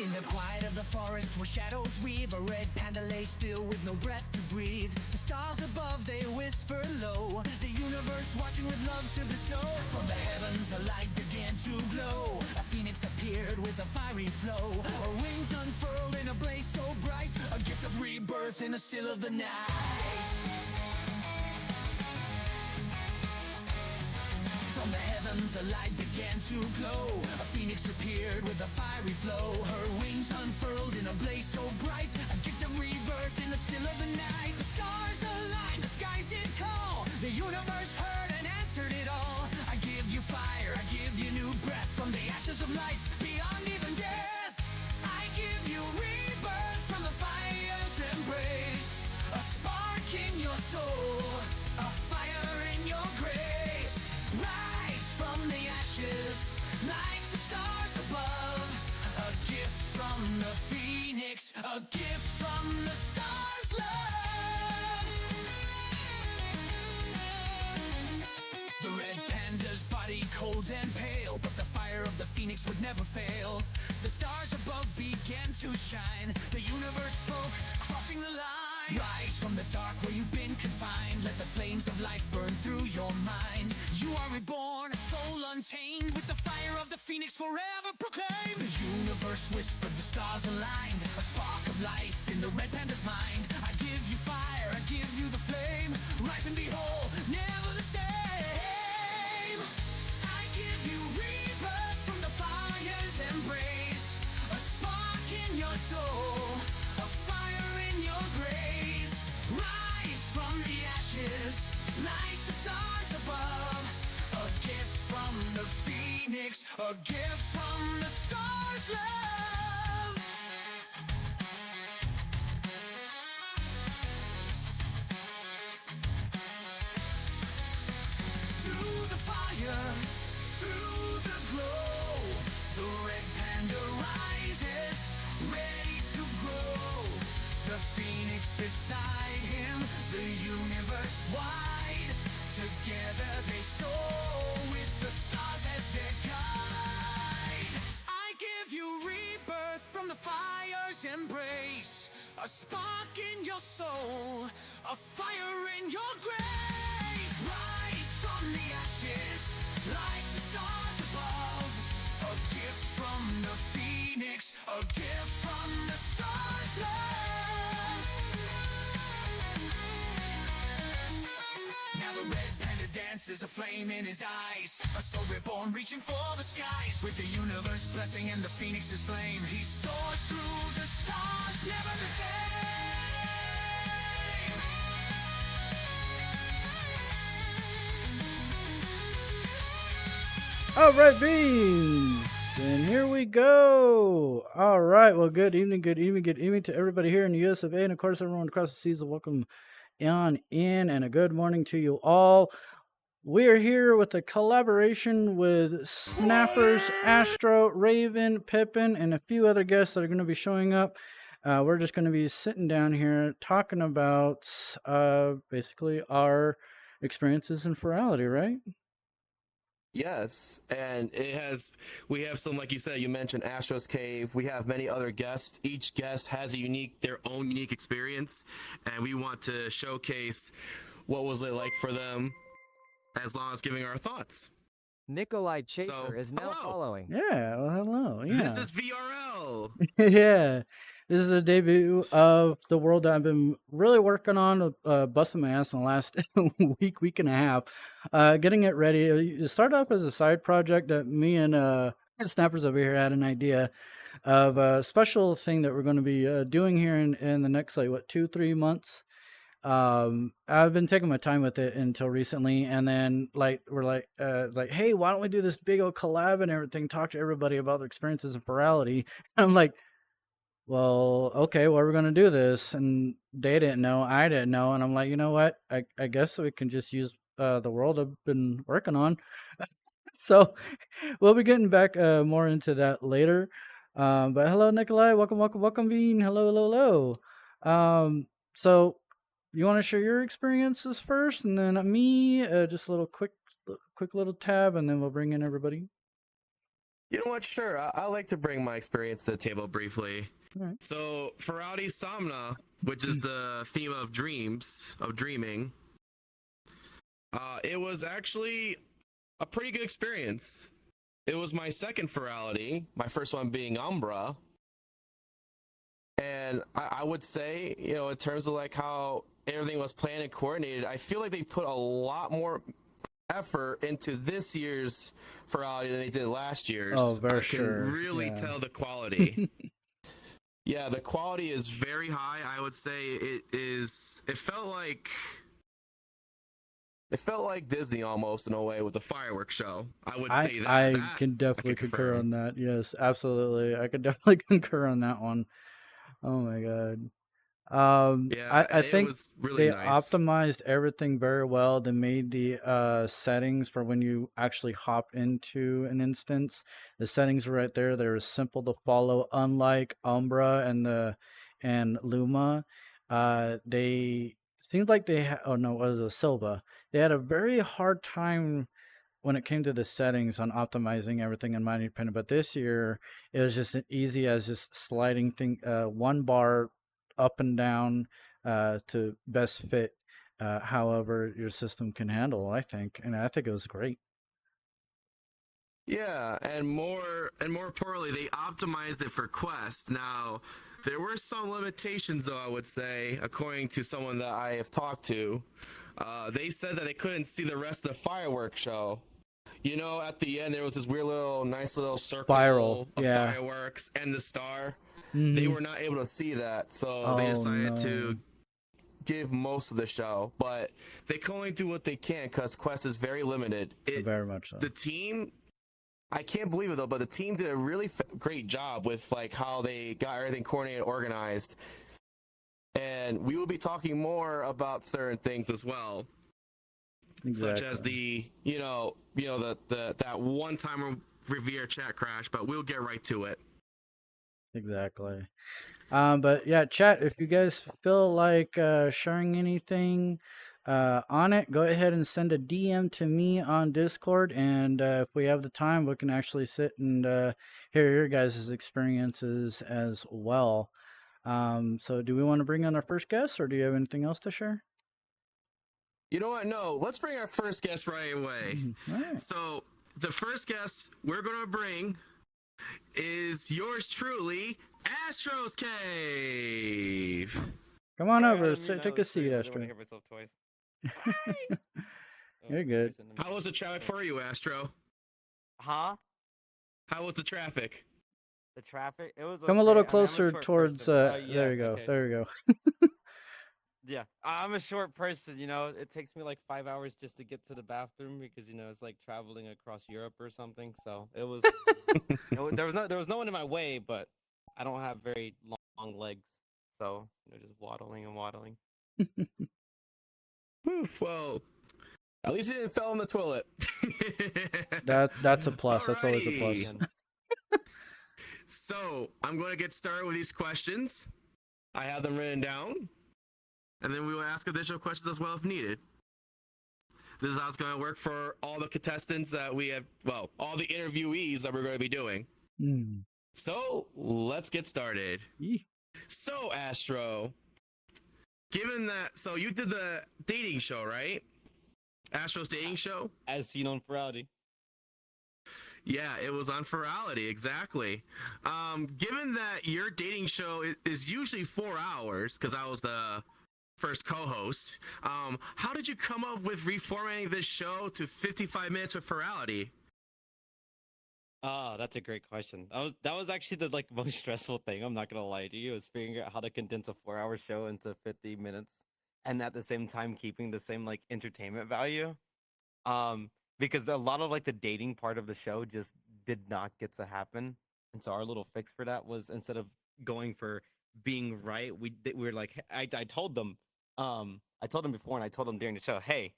In the quiet of the forest where shadows weave, a red panda lay still with no breath to breathe. The stars above, they whisper low, the universe watching with love to bestow. From the heavens a light began to glow, a phoenix appeared with a fiery flow. Her wings unfurled in a blaze so bright, a gift of rebirth in the still of the night. From the heavens a light began to glow, a phoenix appeared with a fiery flow. Her wings unfurled in a blaze so bright, a gift of rebirth in the still of the night. The stars aligned, the skies did call, the universe heard and answered it all. I give you fire, I give you new breath, from the ashes of life, beyond even death. I give you rebirth from the fire's embrace, a spark in your soul, a fire in your grace. Rise from the ashes, like the stars above, a gift from the phoenix, a gift from the stars' love. The red panda's body cold and pale, but the fire of the phoenix would never fail. The stars above began to shine, the universe spoke, crossing the line. Rise from the dark where you've been confined, let the flames of life burn through your mind. You are reborn, a soul untamed, with the fire of the phoenix forever proclaimed. The universe whispered, the stars aligned, a spark of life in the red panda's mind. I give you fire, I give you the flame, rise and be whole, never the same. I give you rebirth from the fire's embrace, a spark in your soul, a fire in your grace. Rise from the ashes, like the stars above, a gift from the phoenix, a gift from the stars' love. Through the fire, through the glow, the red panda rises, ready to grow. The phoenix beside him, the universe wide, together they soar with the stars as their guide. I give you rebirth from the fire's embrace, a spark in your soul, a fire in your grace. Rise from the ashes, like the stars above, a gift from the phoenix, a gift from the stars' love. Now the red panda dances, a flame in his eyes, a soul reborn reaching for the skies. With the universe blessing and the phoenix's flame, he soars through the stars, never the same. All right, beans, and here we go. All right, well, good evening to everybody here in the US of A, and of course everyone across the seas. Welcome on in, and a good morning to you all. We are here with a collaboration with Snappers, Astro, Raven, Pippin, and a few other guests that are going to be showing up. We're just going to be sitting down here talking about basically our experiences in Furality, right? Yes, and we have some, like you said, you mentioned AstrosCave. We have many other guests. Each guest has their own unique experience, and we want to showcase what was it like for them, as long as giving our thoughts. Nikolai Chaser is now following. Yeah, well, hello. Yeah. This is VRL. Yeah, this is a debut of the world that I've been really working on, busting my ass in the last week and a half, getting it ready. It started up as a side project that me and Snappers over here had an idea of a special thing that we're going to be doing here in the next, 2-3 months. I've been taking my time with it until recently, and then we're like, hey, why don't we do this big old collab and everything, talk to everybody about their experiences in Furality. And I'm like, well, okay, well, we're gonna do this, and they didn't know, I didn't know, and I'm like, you know what, I guess we can just use the world I've been working on. So we'll be getting back more into that later. But hello, Nikolai, welcome, Bean. Hello. So you want to share your experiences first, and then me, just a little quick little tab, and then we'll bring in everybody. You know what? Sure. I like to bring my experience to the table briefly. Alright. So, Furality Sonma, which is the theme of dreams, of dreaming, it was actually a pretty good experience. It was my second Furality, my first one being Umbra. And I would say, you know, in terms of like how everything was planned and coordinated, I feel like they put a lot more effort into this year's Furality than they did last year's. Oh, very I can sure. really Yeah. tell the quality. Yeah, the quality is very high. I would say it is. It felt like Disney almost in a way with the fireworks show. I would say that. I that can definitely concur on that. Yes, absolutely. I could definitely concur on that one. Oh my god. Yeah, I it think was really they nice. optimized everything very well. They made the settings for when you actually hop into an instance. The settings are right there. They're simple to follow, unlike Umbra and Luma. They seemed like they oh no, it was a Silva. They had a very hard time when it came to the settings on optimizing everything in my opinion. But this year it was just as easy as just sliding one bar up and down to best fit however your system can handle, I think. And I think it was great. Yeah, and more importantly, they optimized it for Quest. Now, there were some limitations, though, I would say, according to someone that I have talked to. They said that they couldn't see the rest of the fireworks show. You know, at the end, there was this weird little, nice little circle Spiral, of yeah. fireworks and the star. Mhm. They were not able to see that, so they Oh, decided no. to give most of the show. But they can only do what they can because Quest is very limited. Very much so. The team, I can't believe it though, but the team did a really great job with like how they got everything coordinated, organized, and we will be talking more about certain things as well, such as the that one time VRChat crash. But we'll get right to it. Exactly. But yeah, chat, if you guys feel like sharing anything on it, go ahead and send a DM to me on Discord, and if we have the time, we can actually sit and hear your guys' experiences as well. So do we want to bring on our first guest, or do you have anything else to share? You know what? No, let's bring our first guest right away. All right. So the first guest we're gonna bring is yours truly, AstrosCave. Come on Sorry, over, I didn't mean I take a was seat, I Astro. don't wanna hear myself twice. You're good. How was the traffic for you, Astro? Huh? How was the traffic? The traffic? It was Come a okay. little I mean, I'm a closer short towards. person. Yeah, There you go. okay. There you go. Yeah, I'm a short person. You know, it takes me like 5 hours just to get to the bathroom because you know it's like traveling across Europe or something. So it was. There was no one in my way, but I don't have very long legs, so you know, just waddling and waddling. Well, at least you didn't fall in the toilet. That's a plus. That's always a plus. Alrighty. So I'm going to get started with these questions. I have them written down, and then we will ask additional questions as well if needed. This is how it's going to work for all the contestants that we have, well, all the interviewees that we're going to be doing. Mm. So let's get started. Yee. So, Astro, given that, so you did the dating show, right? Astro's dating show? As seen on Furality. Yeah, it was on Furality, exactly. Given that your dating show is usually 4 hours, because I was the first co-host, how did you come up with reformatting this show to 55 minutes with Furality? Oh, that's a great question. That was actually the like most stressful thing. I'm not gonna lie to you. Is figuring out how to condense a 4-hour show into 50 minutes, and at the same time keeping the same like entertainment value. Because a lot of like the dating part of the show just did not get to happen, and so our little fix for that was instead of going for being right, we were like, I told them, I told them before, and I told them during the show, hey,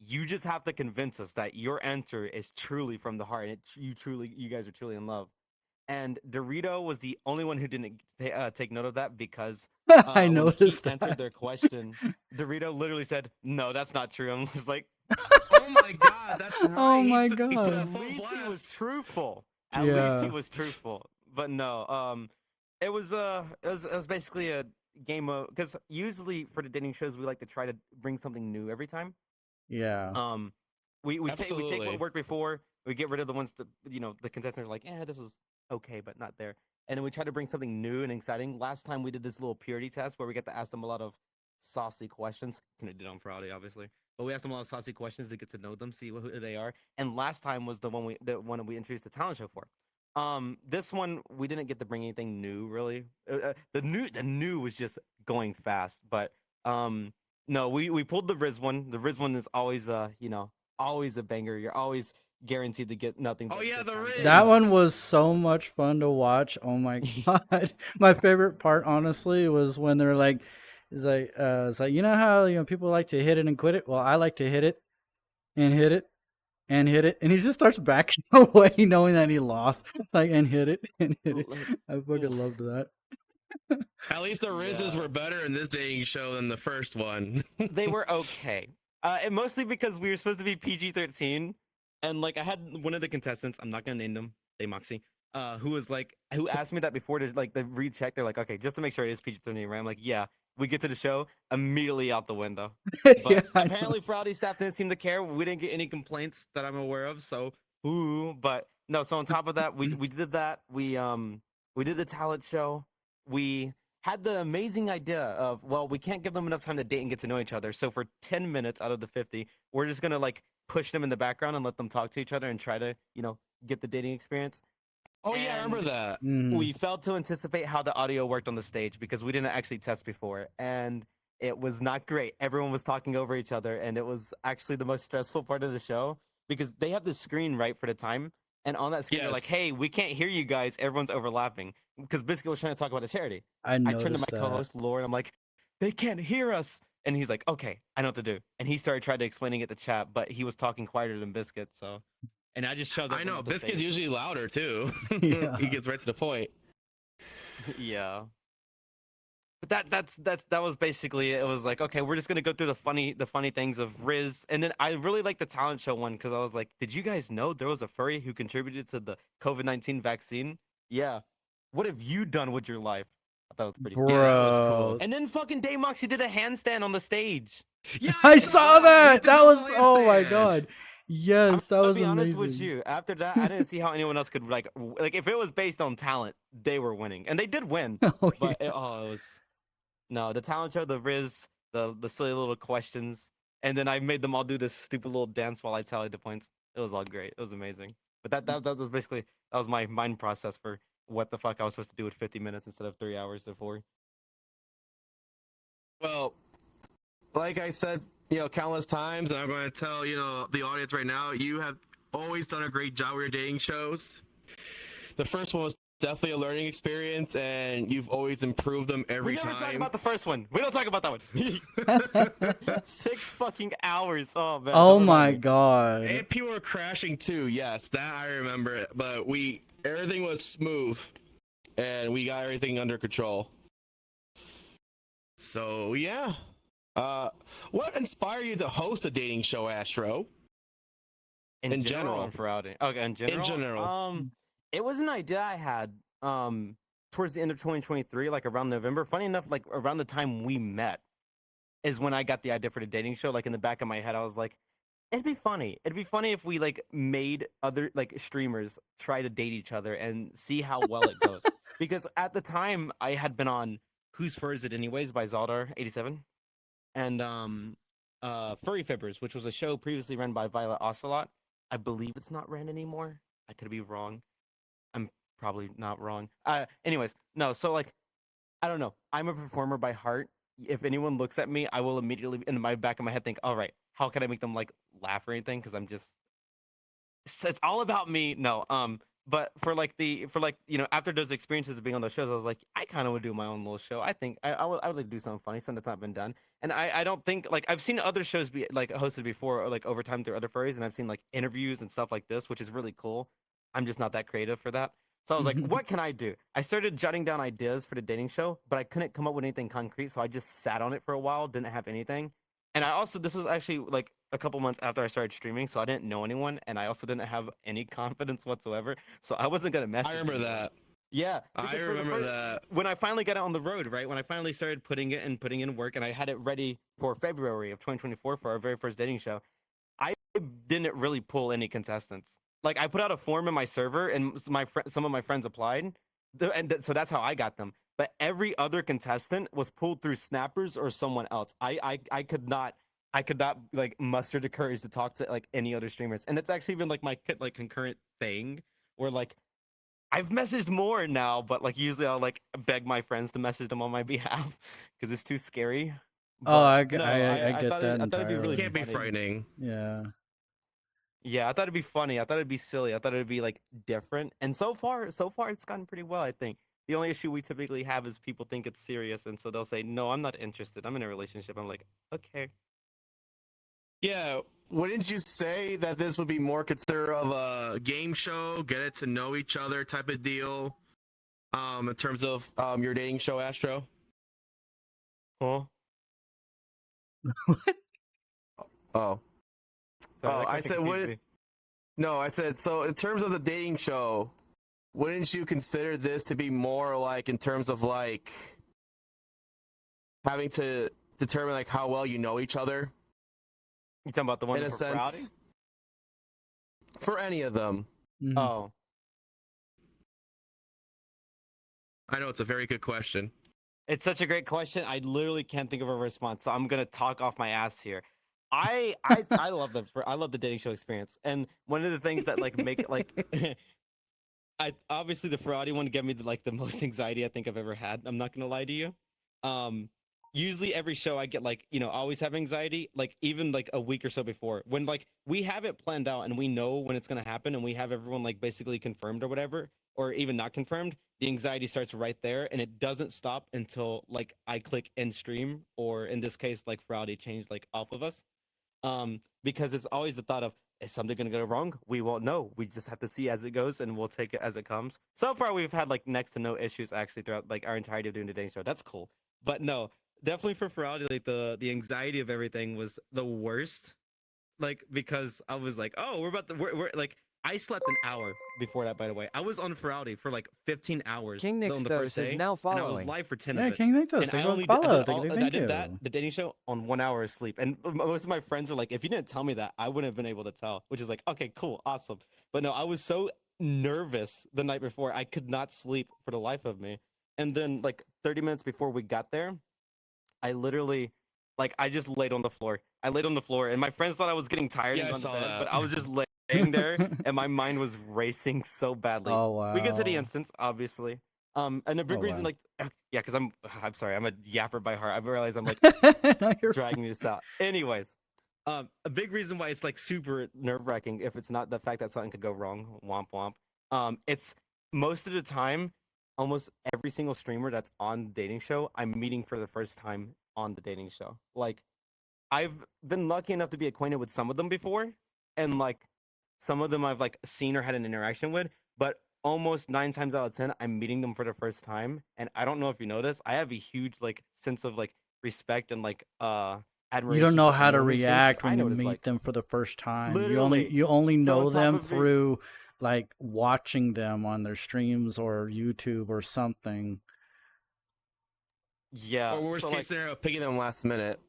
you just have to convince us that your answer is truly from the heart, and you guys are truly in love. And Dorito was the only one who didn't take note of that because I when noticed Pete answered that. their question, Dorito literally said, "No, that's not true." And was like, Oh my god, that's right. Oh my He put God. a "At full least he was blast. truthful. At least Yeah. he was truthful. But no, it was basically a game of, because usually for the dating shows we like to try to bring something new every time. Yeah. We take Absolutely. what worked before, we get rid of the ones that the contestants are like, this was okay, but not there. And then we try to bring something new and exciting. Last time we did this little purity test where we get to ask them a lot of saucy questions. Kind of did on Friday, obviously, but we asked them a lot of saucy questions to get to know them, see who they are. And last time was the one we introduced the talent show for. This one we didn't get to bring anything new really. The new was just going fast, but no, we pulled the Riz one. The Riz one is always always a banger. You're always guaranteed to get nothing. Oh but yeah, good the time. Riz. That one was so much fun to watch. Oh my god. My favorite part honestly was when they're like it's like you know how people like to hit it and quit it? Well, I like to hit it and hit it and hit it, and he just starts backing away knowing that he lost. Like and hit it and hit it. I fucking loved that. At least the Rizzes were better in this dating show than the first one. They were okay. And mostly because we were supposed to be PG-13, and like I had one of the contestants, I'm not gonna name them, Moxie, who asked me that before to like the recheck. They're like, okay, just to make sure it is PG-13, right? I'm like, yeah. We get to the show, immediately out the window. But Yeah, I know. apparently, Furality staff didn't seem to care. We didn't get any complaints that I'm aware of. So, but no. So on top of that, we did that. We did the talent show. We had the amazing idea of, well, we can't give them enough time to date and get to know each other. So for 10 minutes out of the 50, we're just gonna like push them in the background and let them talk to each other and try to get the dating experience. Oh yeah, I remember that. Mhm. We failed to anticipate how the audio worked on the stage because we didn't actually test before, and it was not great. Everyone was talking over each other, and it was actually the most stressful part of the show because they have the screen right for the time, and on that screen they're like, Yes. "Hey, we can't hear you guys. Everyone's overlapping." Because Biscuit was trying to talk about a charity. I I turned to noticed my that. co-host Lord. I'm like, "They can't hear us," and he's like, "Okay, I know what to do." And he started trying to explaining it to chat, but he was talking quieter than Biscuit, so. And I just shoved. I know. up the Biscuit's stage. usually louder too. Yeah. He gets right to the point. Yeah. But that was basically it. It was like, okay, we're just gonna go through the funny things of Riz, and then I really liked the talent show one because I was like, did you guys know there was a furry who contributed to the COVID-19 vaccine? Yeah. What have you done with your life? I thought it was pretty cool. Yeah, that was cool. Bro. And then fucking Dave Moxie did a handstand on the stage. Yeah, I saw that. He That did was the oh my handstand. god. Yes, that I'll was be honest amazing. with you. After that, I didn't see how anyone else could like if it was based on talent, they were winning, and they did win. Oh, But yeah. it was no the talent show, the Riz, the silly little questions, and then I made them all do this stupid little dance while I tallied the points. It was all great. It was amazing. But that was basically my mind process for what the fuck I was supposed to do with 50 minutes instead of 3 hours or 4. Well, like I said, countless times, and I'm going to tell, the audience right now, you have always done a great job with your dating shows. The first one was definitely a learning experience, and you've always improved them every We never time. talk about the first one. We don't talk about that one. 6 fucking hours. Oh man. Oh don't my remind me. god. And people were crashing too. Yes, that I remember. But everything was smooth, and we got everything under control. So yeah. What inspired you to host a dating show, Astro? In general. or Furality? Okay, in general. In general. It was an idea I had towards the end of 2023, like around November. Funny enough, like around the time we met is when I got the idea for the dating show. Like in the back of my head, I was like, it'd be funny. It'd be funny if we like made other like streamers try to date each other and see how well it goes. Because at the time I had been on Whose Fur Is It Anyways by Zaldar87 and Furry Fibbers, which was a show previously run by Violet Ocelot. I believe it's not ran anymore. I could be wrong. I'm probably not wrong. Anyways, no. So like, I don't know. I'm a performer by heart. If anyone looks at me, I will immediately in my back of my head think, all right, how can I make them like laugh or anything? Because it's all about me. No. But for after those experiences of being on those shows, I was like, I kind of would do my own little show. I think I would like to do something funny, something that's not been done. And I don't think like I've seen other shows be like hosted before, or, like over time through other furries, and I've seen like interviews and stuff like this, which is really cool. I'm just not that creative for that. So I was like, what can I do? I started jotting down ideas for the dating show, but I couldn't come up with anything concrete, so I just sat on it for a while, didn't have anything. And this was actually like a couple months after I started streaming, so I didn't know anyone, and I also didn't have any confidence whatsoever. So I wasn't gonna message. I remember anyone. that. Yeah, I because for the remember first- that. when I finally got it on the road, right? When I finally started putting in work, and I had it ready for February of 2024 for our very first dating show, I didn't really pull any contestants. Like I put out a form in my server, and some of my friends applied, so that's how I got them. But every other contestant was pulled through snappers or someone else. I could not like muster the courage to talk to like any other streamers, and it's actually been like my like concurrent thing where like I've messaged more now, but like usually I'll like beg my friends to message them on my behalf because it's too scary. Oh, But I no, get thought that I thought it'd be really It can't be funny. frightening. Yeah. Yeah, I thought it'd be funny. I thought it'd be silly. I thought it'd be like different. And so far it's gotten pretty well, I think. The only issue we typically have is people think it's serious, and so they'll say, "No, I'm not interested. I'm in a relationship." I'm like, "Okay." Yeah, wouldn't you say that this would be more considered of a game show, get it to know each other type of deal, in terms of your dating show, Astro? Huh? What? Oh, Sorry, oh, that I question said confused would me. no, I said so. In terms of the dating show, wouldn't you consider this to be more like in terms of like having to determine like how well you know each other? You talking about the one In a for Furality? sense, for any of them. Mhm. Oh, I know it's a very good question. it's such a great question. I literally can't think of a response, so I'm gonna talk off my ass here. I love I love the dating show experience, and one of the things that like make it like I obviously the Furality one gave me the most anxiety I think I've ever had. I'm not gonna lie to you. Usually every show I get like always have anxiety, like even like a week or so before when like we have it planned out and we know when it's gonna happen and we have everyone like basically confirmed or whatever, or even not confirmed. The anxiety starts right there and it doesn't stop until like I click end stream, or in this case like Furality changed like off of us. Because it's always the thought of, is something gonna go wrong? We won't know. We just have to see as it goes, and we'll take it as it comes. So far, we've had like next to no issues actually throughout like our entirety of doing the dating show. That's cool. But no, definitely for Furality, like the anxiety of everything was the worst. Like because I was like, oh, we're like I slept an hour before that. By the way, I was on Furality for like 15 hours King on the first Nixtos is day, now and I was following. live for 10 Yeah, of it. King Victor, And thank I you only for did, follow. I Thank you, I thank did that you. the dating show on 1 hour of sleep, and most of my friends are like, if you didn't tell me that, I wouldn't have been able to tell. Which is like, okay, cool, awesome. But no, I was so nervous the night before, I could not sleep for the life of me. And then like 30 minutes before we got there, I literally like I just laid on the floor. I laid on the floor, and my friends thought I was getting tired Yeah, and I going to saw bed, that. but I was just laying there, and my mind was racing so badly. Oh wow. We get to the instance, obviously. And a big Oh, reason, wow. like, yeah, because I'm sorry, I'm a yapper by heart. I realize I'm like No, you're dragging this out. Anyways, a big reason why it's like super nerve wracking, if it's not the fact that something could go wrong, womp womp. It's most of the time, almost every single streamer that's on the dating show, I'm meeting for the first time on the dating show. Like, I've been lucky enough to be acquainted with some of them before, and like some of them I've like seen or had an interaction with, but almost 9 times out of 10, I'm meeting them for the first time. And I don't know if you notice, I have a huge like sense of like respect and like You don't admiration know for how to enormous streamers, 'cause react I when know you what it's meet like. them for the first time. Literally. You only So on know top them of it- through like watching them on their streams or YouTube or something. Yeah. Or worst so, case like, scenario, picking them last minute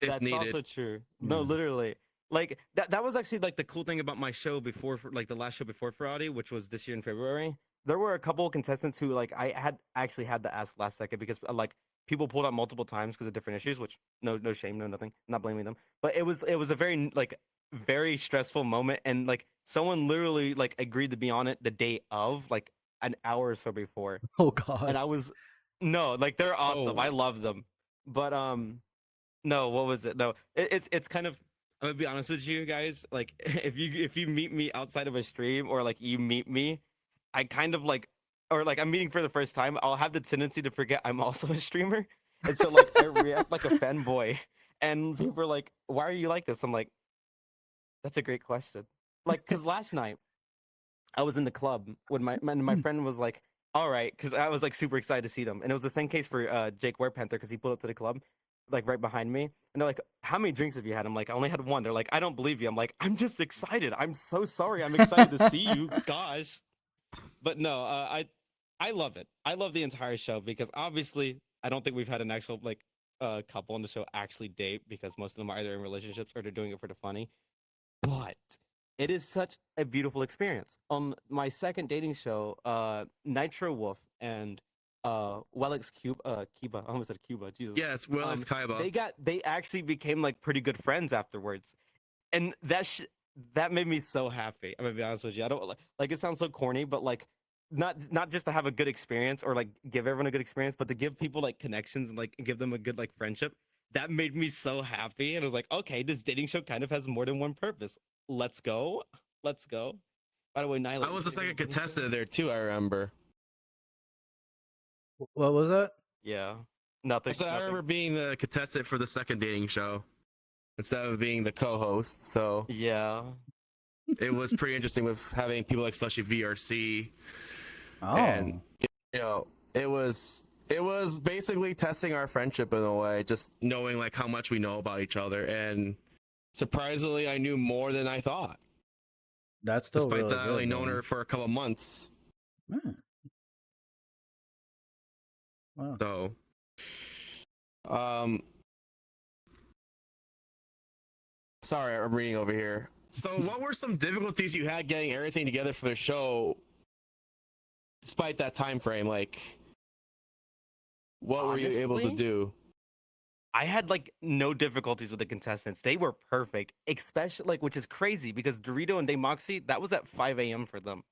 if that's needed. also true. No, Yeah. literally. Like that was actually like the cool thing about my show before, like the last show before Furality, which was this year in February. There were a couple of contestants who like I had actually had to ask last second because like people pulled out multiple times because of different issues, which no shame, no nothing, not blaming them. But it was a very like very stressful moment, and like someone literally like agreed to be on it the day of, like an hour or so before. Oh God. And I was no, like they're awesome. Oh. I love them. But no, what was it? No, it's kind of. I'm gonna be honest with you guys. Like, if you meet me outside of a stream, or like you meet me, I kind of like, or like I'm meeting for the first time, I'll have the tendency to forget I'm also a streamer, and so like I react like a fanboy, and people are like, "Why are you like this?" I'm like, "That's a great question." Like, cause last night I was in the club when my friend was like, "All right," because I was like super excited to see them, and it was the same case for Jake Werepanther because he pulled up to the club. like right behind me, and they're like, "How many drinks have you had?" I'm like, "I only had one." They're like, "I don't believe you." I'm like, "I'm just excited. I'm so sorry. I'm excited to see you. Gosh." But no, I love it. I love the entire show because obviously I don't think we've had an actual like couple on the show actually date because most of them are either in relationships or they're doing it for the funny. But it is such a beautiful experience. On my second dating show, Nitro Wolf and Wellix Cuba, I almost said Cuba, Jesus. Yeah, it's Willis Kaiba. They actually became like pretty good friends afterwards, and that made me so happy. I'm gonna be honest with you. I don't like it sounds so corny, but like not just to have a good experience or like give everyone a good experience, but to give people like connections and like give them a good like friendship. That made me so happy, and I was like, okay, this dating show kind of has more than one purpose. Let's go, let's go. By the way, Niilit, I was the second contestant there too. I remember. What was that? Yeah, nothing. So I nothing. remember being the contestant for the second dating show instead of being the co-host. So Yeah, it was pretty interesting with having people like Slushy VRC, Oh, and you know, it was basically testing our friendship in a way, just knowing like how much we know about each other. And surprisingly, I knew more than I thought, that's still despite really that I only good, known man. her for a couple months. Yeah. Wow. So, sorry, I'm reading over here. So, what were some difficulties you had getting everything together for the show, despite that time frame? Like, what were you able to Honestly, do? I had like no difficulties with the contestants. They were perfect, especially like which is crazy because Dorito and Daymoxie, that was at 5 a.m. for them.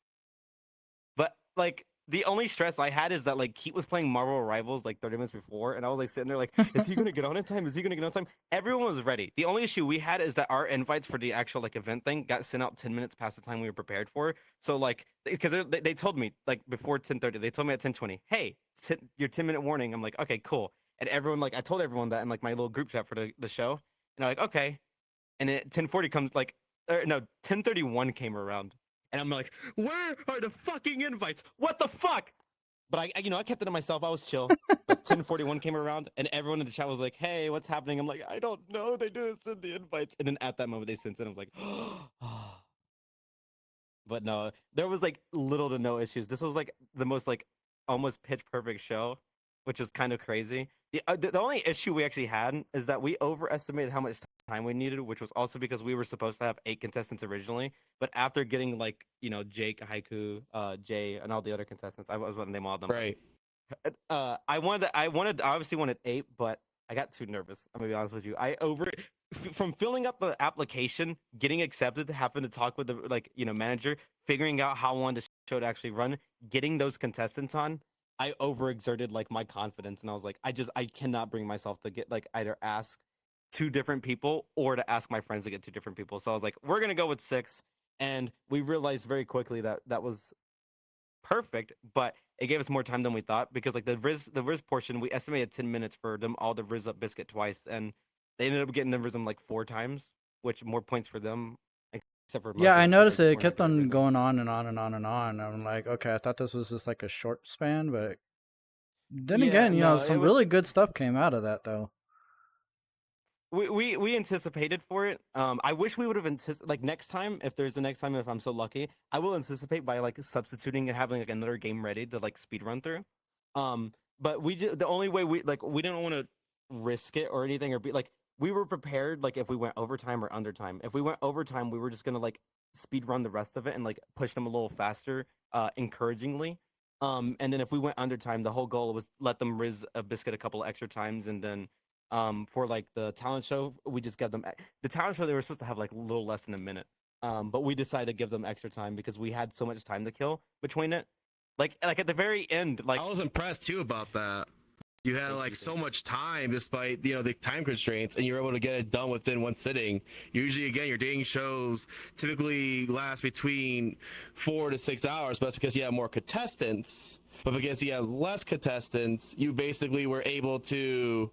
But like the only stress I had is that like Keith was playing Marvel Rivals like 30 minutes before, and I was like sitting there like, is he gonna get on in time? Is he gonna get on time? Everyone was ready. The only issue we had is that our invites for the actual like event thing got sent out 10 minutes past the time we were prepared for. So like, because they told me like before 10:30, they told me at 10:20, hey, your 10-minute warning. I'm like, okay, cool. And everyone like I told everyone that in like my little group chat for the show, and I'm like, okay. And then 10:40 comes like, no, 10:31 came around. And I'm like, where are the fucking invites? What the fuck? But I kept it to myself. I was chill. But 10:41 came around, and everyone in the chat was like, "Hey, what's happening?" I'm like, "I don't know. They didn't send the invites." And then at that moment, they sent it. I was like, but no, there was like little to no issues. This was like the most like almost pitch perfect show, which was kind of crazy. The only issue we actually had is that we overestimated how much time we needed, which was also because we were supposed to have 8 contestants originally. But after getting like Jake, Haiku, Jay, and all the other contestants, I was going to name all of them. Right. I obviously wanted 8, but I got too nervous. I'm gonna be honest with you. From filling up the application, getting accepted, having to talk with the manager, figuring out how I wanted the show to actually run, getting those contestants on. I overexerted like my confidence, and I was like, I cannot bring myself to get like either ask 2 different people or to ask my friends to get 2 different people. So I was like, we're gonna go with 6, and we realized very quickly that that was perfect, but it gave us more time than we thought because like the Riz portion, we estimated 10 minutes for them all to Riz up biscuit twice, and they ended up getting them Riz like 4 times, which more points for them. Except for Yeah, I noticed it. It weren't kept actually on Riz 'em. going on and on and on and on. I'm like, okay, I thought this was just like a short span, but then Yeah, again, no, some it was. really good stuff came out of that, though. We anticipated for it. I wish we would have anticipated like next time, if there's the next time, if I'm so lucky, I will anticipate by like substituting and having like another game ready to like speed run through. But the only way we didn't want to risk it or anything or be like we were prepared like if we went overtime or undertime. If we went overtime, we were just gonna like speed run the rest of it and like push them a little faster, encouragingly. And then if we went undertime, the whole goal was let them Riz a biscuit a couple extra times, and then for like the talent show, we just got them the talent show. They were supposed to have like a little less than a minute, but we decided to give them extra time because we had so much time to kill between it. Like at the very end, like I was impressed too about that. You had like so much time despite the time constraints, and you're able to get it done within one sitting. Usually, again, your dating shows typically last between 4 to 6 hours, but that's because you have more contestants. But because you have less contestants, you basically were able to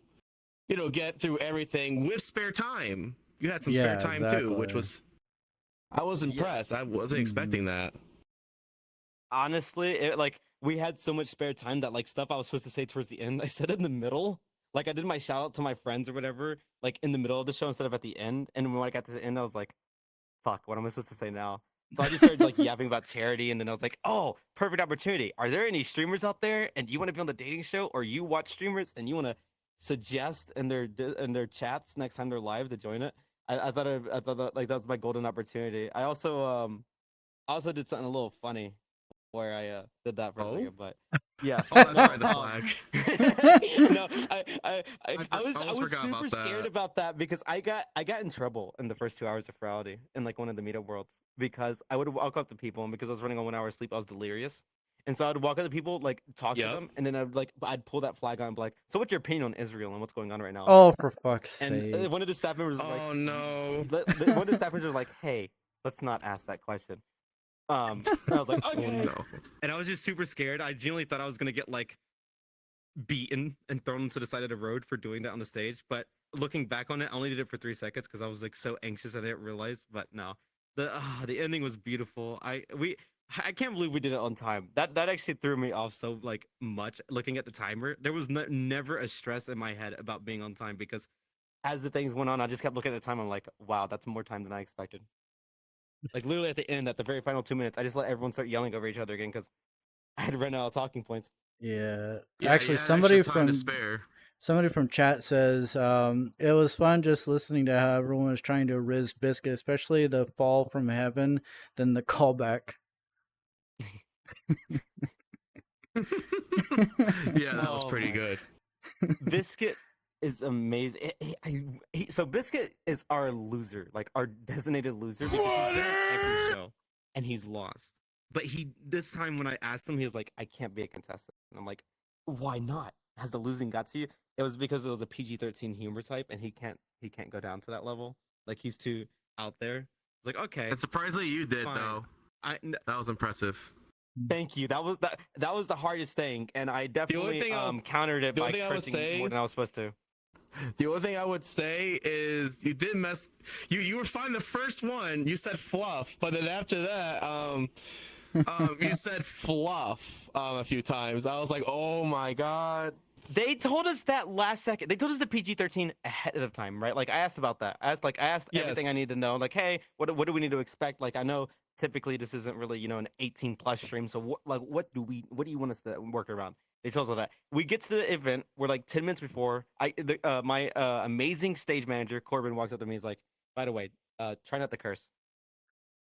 get through everything with spare time. You had some spare time too, which was I was impressed. I wasn't expecting that. Honestly, we had so much spare time that like stuff I was supposed to say towards the end, I said in the middle, Like I did my shout out to my friends or whatever, like in the middle of the show instead of at the end. And when I got to the end, I was like, "Fuck, what am I supposed to say now?" So I just started like yapping about charity, and then I was like, "Oh, perfect opportunity. Are there any streamers out there, and you want to be on the dating show, or you watch streamers and you want to suggest in their chats next time they're live to join it?" I thought that like that was my golden opportunity. I also did something a little funny where I did that for a second, but yeah. Oh, that's No, right, the flag. no, I almost was forgot super about scared that. about that because I got in trouble in the first 2 hours of Furality in like one of the meetup worlds because I would walk up to people and because I was running on 1 hour of sleep, I was delirious. And so I'd walk up to people, like talk to Yep. them, and then I'd pull that flag on and be like, "So what's your opinion on Israel and what's going on right now?" Oh, for fuck's And sake. one of the staff members was like, Oh no. one of the staff members was like, "Hey, let's not ask that question." And I was like, Oh "Okay." no. And I was just super scared. I genuinely thought I was gonna get like beaten and thrown to the side of the road for doing that on the stage. But looking back on it, I only did it for 3 seconds because I was like so anxious I didn't realize. But no, the ending was beautiful. I can't believe we did it on time. That actually threw me off so like much. Looking at the timer, there was never a stress in my head about being on time because as the things went on, I just kept looking at the time. I'm like, wow, that's more time than I expected. Like literally at the end, at the very final 2 minutes, I just let everyone start yelling over each other again because I had run out of talking points. Yeah. Yeah, Actually, you had somebody extra time from to spare. somebody from chat says it was fun just listening to how everyone was trying to riz Biscuit, especially the fall from heaven, then the callback. Yeah, that was Oh pretty my- good. Biscuit is amazing. So Biscuit is our loser, like our designated loser because he's been on every show and he's lost. But this time when I asked him, he was like, "I can't be a contestant." And I'm like, "Why not? Has the losing got to you?" It was because it was a PG-13 humor type, and he can't go down to that level. Like he's too out there. It's like, okay, And surprisingly, you did fine. though. That was impressive. Thank you. That was the hardest thing, and I definitely thing countered it the by only thing I would cursing say- more than I was supposed to. The only thing I would say is you did mess. You were fine the first one. You said fluff, but then after that, you said fluff a few times. I was like, oh my god. They told us that last second. They told us the PG-13 ahead of time, right? Like I asked about that. I asked everything I Yes. need to know. Like, hey, what do we need to expect? Like, I know typically this isn't really an 18 plus stream. So what do you want us to work around? They told us all that. We get to the event. We're like 10 minutes before. My amazing stage manager Corbin walks up to me. He's like, by the way, try not to curse.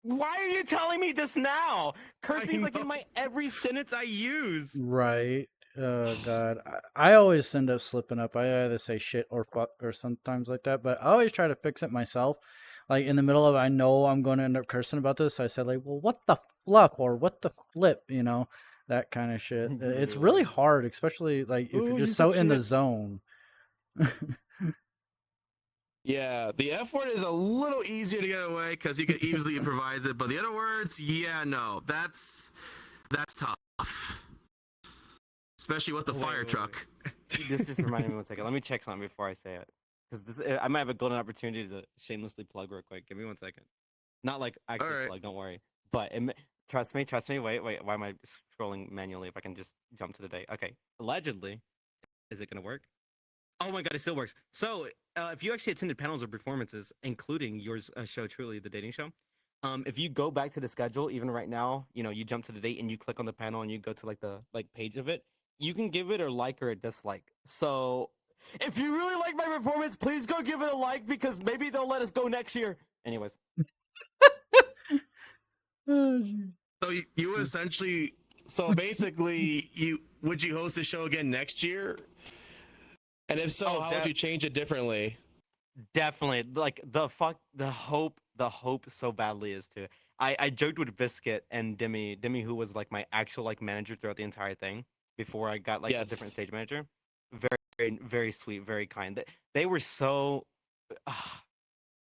Why are you telling me this now? Cursing's like in my every sentence I use. Right. Oh god, I always end up slipping up. I either say shit or fuck or sometimes like that, but I always try to fix it myself. Like in the middle of, I know I'm going to end up cursing about this. I said like, well, what the fluff or what the flip, that kind of shit. It's really Literally. hard, especially like if Oh, you're you just so said in the shit. zone. Yeah, the F word is a little easier to get away because you can easily improvise it, but the other words, yeah, no, that's tough. Especially with the Wait, fire wait, truck. This just reminded me 1 second. Let me check something before I say it, because I might have a golden opportunity to shamelessly plug real quick. Give me 1 second. Not like actually Alright. plug. Don't worry. But trust me. Wait. Why am I scrolling manually? If I can just jump to the date. Okay. Allegedly, is it gonna work? Oh my god, it still works. So, if you actually attended panels or performances, including yours show, Truly, the dating show, if you go back to the schedule, even right now, you jump to the date and you click on the panel and you go to the page of it, you can give it a like or a dislike. So, if you really like my performance, please go give it a like because maybe they'll let us go next year. Anyways, Oh, geez. So you essentially, so basically, would you host the show again next year? And if so, Oh, how would you change it differently? definitely, like the hope so badly is to. I joked with Biscuit and Demi, who was like my actual manager throughout the entire thing before I got a different Yes. stage manager. Very, very sweet, very kind. They were so.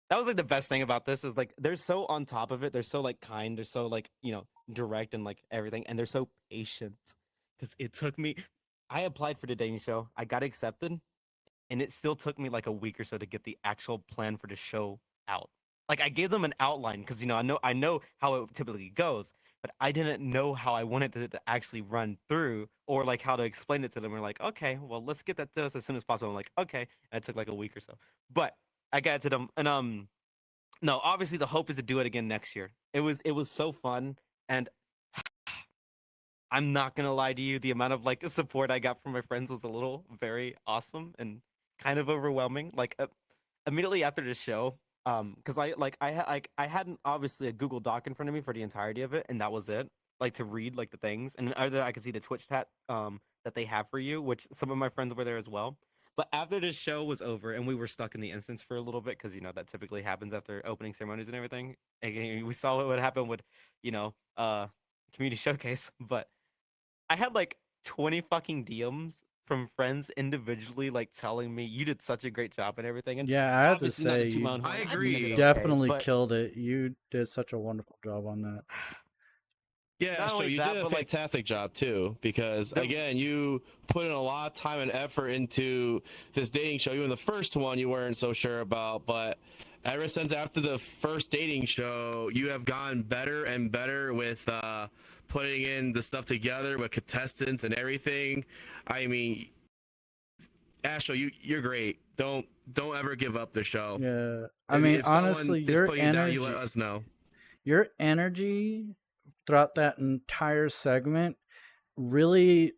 That was the best thing about this is they're so on top of it. They're so kind. They're so direct and everything, and they're so patient. Because it took me. I applied for the dating show. I got accepted, and it still took me a week or so to get the actual plan for the show out. I gave them an outline because I know how it typically goes. but I didn't know how I wanted it to actually run through or like how to explain it to them. We're like, okay, well, let's get that to us as soon as possible. I'm like, okay. And it took like a week or so, but I got it to them, and no, obviously the hope is to do it again next year. It was so fun, and I'm not gonna lie to you, the amount of like support I got from my friends was a little very awesome and kind of overwhelming. Like immediately after the show, because I hadn't obviously a Google Doc in front of me for the entirety of it, and that was it. Like to read like the things, and either I could see the Twitch chat that they have for you, which some of my friends were there as well. But after the show was over and we were stuck in the instance for a little bit, because that typically happens after opening ceremonies and everything. And we saw what would happen with, you know, community showcase. But I had like 20 fucking DMs from friends individually, like telling me you did such a great job and everything. And Yeah, I have to obviously not say, to toot my own you I horn, I agree. did okay, definitely but killed it. You did such a wonderful job on that. Yeah, not so only you that, did a but like fantastic job too, because the again, you put in a lot of time and effort into this dating show. Even the first one you weren't so sure about, but ever since after the first dating show, you have gotten better and better with putting in the stuff together with contestants and everything. I mean, Astro, you're great. Don't ever give up the show. Yeah, I If, mean, if someone honestly, is putting you down, you let us know. your energy throughout that entire segment really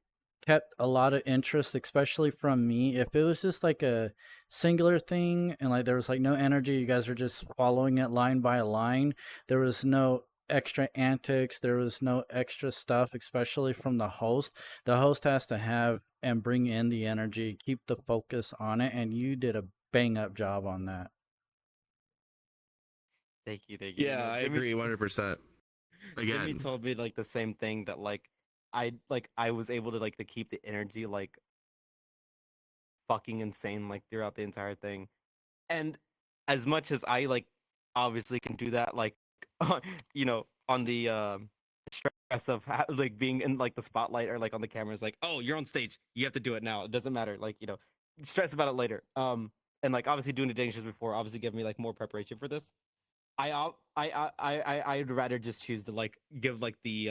kept a lot of interest, especially from me. If it was just like a singular thing and like there was like no energy, you guys were just following it line by line. There was no extra antics, there was no extra stuff, especially from the host. The host has to have and bring in the energy, keep the focus on it, and you did a bang up job on that. thank you. Yeah, I agree 100%. Jimmy Again, told me like the same thing, that I was able to like to keep the energy like fucking insane like throughout the entire thing. And as much as I like obviously can do that, like on the stress of like being in like the spotlight or like on the cameras, like, oh, you're on stage, you have to do it now, it doesn't matter, like, stress about it later. And like obviously doing the dating shows before obviously gave me like more preparation for this. I'd rather just choose to like give like the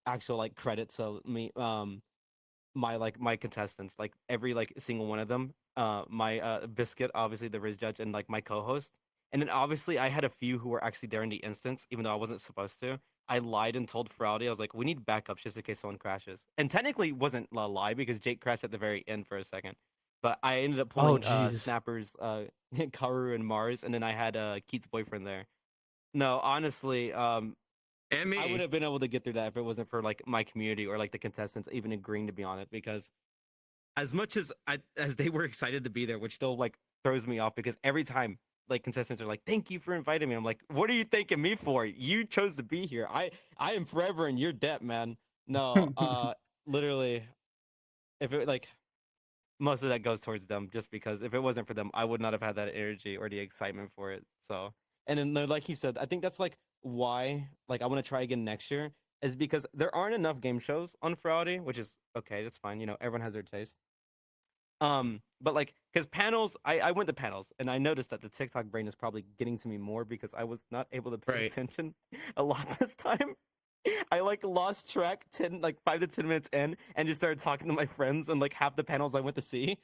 actual like credit to me, my contestants, like every like single one of them, my Biscuit, obviously the Riz judge, and like my co-host. And then obviously I had a few who were actually there in the instance, even though I wasn't supposed to. I lied and told Furality, I was like, we need backups just in case someone crashes. And technically it wasn't a lie because Jake crashed at the very end for a second. But I ended up Oh, pulling jeez. Snappers, Karu and Mars, and then I had Keith's boyfriend there. No, honestly, and I would me. have been able to get through that if it wasn't for like my community or like the contestants even agreeing to be on it, because as much as they were excited to be there, which still like throws me off, because every time like contestants are like, "Thank you for inviting me," I'm like, "What are you thanking me for? You chose to be here. I am forever in your debt, man." No, literally, if it like most of that goes towards them, just because if it wasn't for them, I would not have had that energy or the excitement for it. So, and then like you said, I think that's like why like I want to try again next year, is because there aren't enough game shows on Friday, which is okay, that's fine. Everyone has their taste. But like, because panels, I went to panels and I noticed that the TikTok brain is probably getting to me more because I was not able to pay Right. attention a lot this time. I like lost track 5 to 10 minutes in and just started talking to my friends and like half the panels I went to see.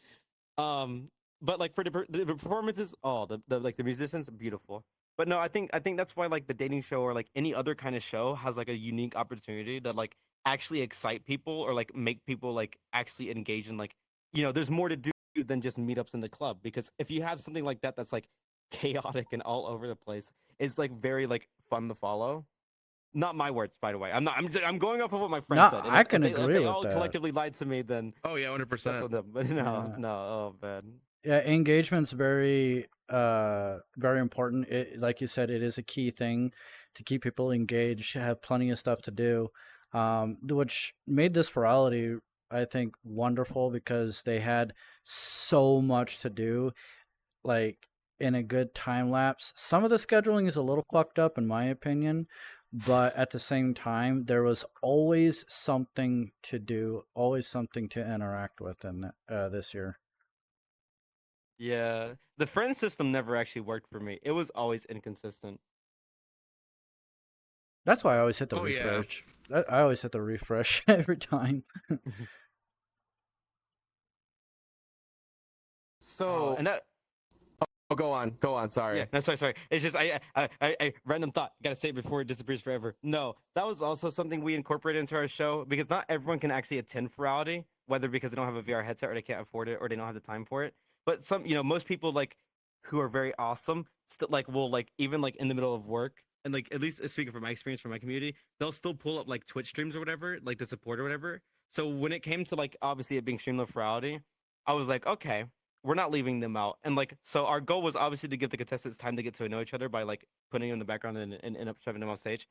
Um, but like for the performances, oh, the like the musicians, beautiful. But no, I think that's why like the dating show or like any other kind of show has like a unique opportunity that like actually excite people or like make people like actually engage in like, there's more to do than just meetups in the club, because if you have something like that that's like chaotic and all over the place, it's like very like fun to follow. Not my words, by the way. I'm not. I'm going off of what my friend No, said. And I if can they if agree they with all that. collectively lied to me, then Oh yeah, that's 100%. on them. But no, Yeah. no. Oh man. Yeah, engagement's very important. Like you said, it is a key thing to keep people engaged, have plenty of stuff to do. Which made this virality, I think, wonderful because they had so much to do, like in a good time lapse. Some of the scheduling is a little fucked up in my opinion, but at the same time, there was always something to do, always something to interact with in this year. Yeah, the friend system never actually worked for me. It was always inconsistent. That's why I always hit the Oh, yeah. refresh. I always hit the refresh every time. So, and that oh, go on. Sorry. Yeah, no, sorry. It's just I random thought. Gotta say it before it disappears forever. No, that was also something we incorporated into our show because not everyone can actually attend Furality, whether because they don't have a VR headset or they can't afford it or they don't have the time for it. But some, most people like who are very awesome, still like will like even like in the middle of work and like at least speaking from my experience from my community, they'll still pull up like Twitch streams or whatever, like the support or whatever. So when it came to like obviously it being streamed on Furality, I was like, okay, we're not leaving them out. And like, so our goal was obviously to give the contestants time to get to know each other by like putting them in the background and end up shoving them on stage.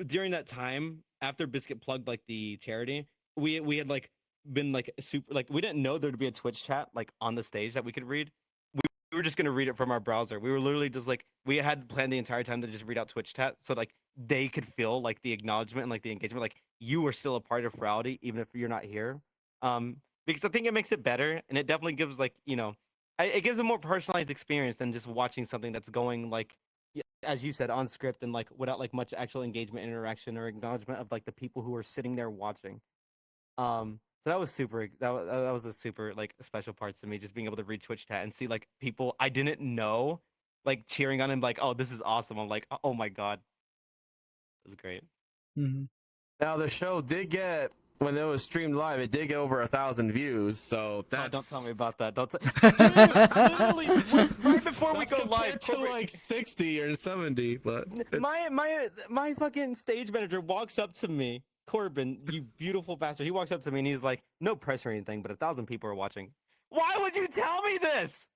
During that time, after Biscuit plugged like the charity, we had like been like super like we didn't know there'd be a Twitch chat like on the stage that we could read. We were just gonna read it from our browser. We were literally just like we had planned the entire time to just read out Twitch chat so like they could feel like the acknowledgement and like the engagement, like you are still a part of Furality even if you're not here. Because I think it makes it better, and it definitely gives like it gives a more personalized experience than just watching something that's going like as you said on script and like without like much actual engagement, interaction, or acknowledgement of like the people who are sitting there watching. So that was super. That was a super like special part to me, just being able to read Twitch chat and see like people I didn't know like cheering on him, like, oh, this is awesome. I'm like, oh my god, it was great. Mm-hmm. Now the show did get, when it was streamed live, it did get over 1,000 views. So that's. Oh, don't tell me about that. Don't. Dude, literally, right before we That's go live, to like 60 or 70, but my fucking stage manager walks up to me, Corbin, you beautiful bastard. He walks up to me and he's like, "No pressure or anything, but 1,000 people are watching." Why would you tell me this?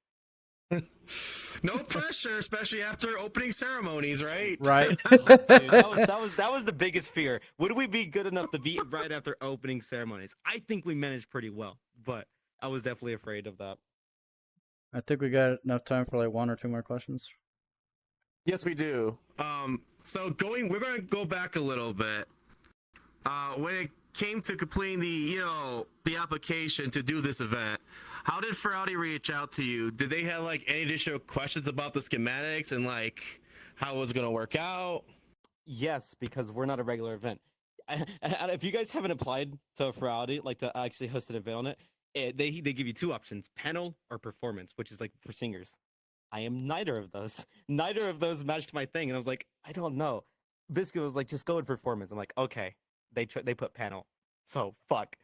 no pressure, especially after opening ceremonies, right? Right. Dude, that was the biggest fear. Would we be good enough to be right after opening ceremonies? I think we managed pretty well, but I was definitely afraid of that. I think we got enough time for like one or two more questions. Yes, we do. So we're going to go back a little bit. When it came to completing the application to do this event, how did Furality reach out to you? Did they have like any additional questions about the schematics and like how it was going to work out? Yes, because we're not a regular event. If you guys haven't applied to Furality, like to actually host an event on it, they give you two options: panel or performance, which is like for singers. I am neither of those. Neither of those matched my thing, and I was like, I don't know. Biscuit was like, just go with performance. I'm like, okay. They put panel, so fuck.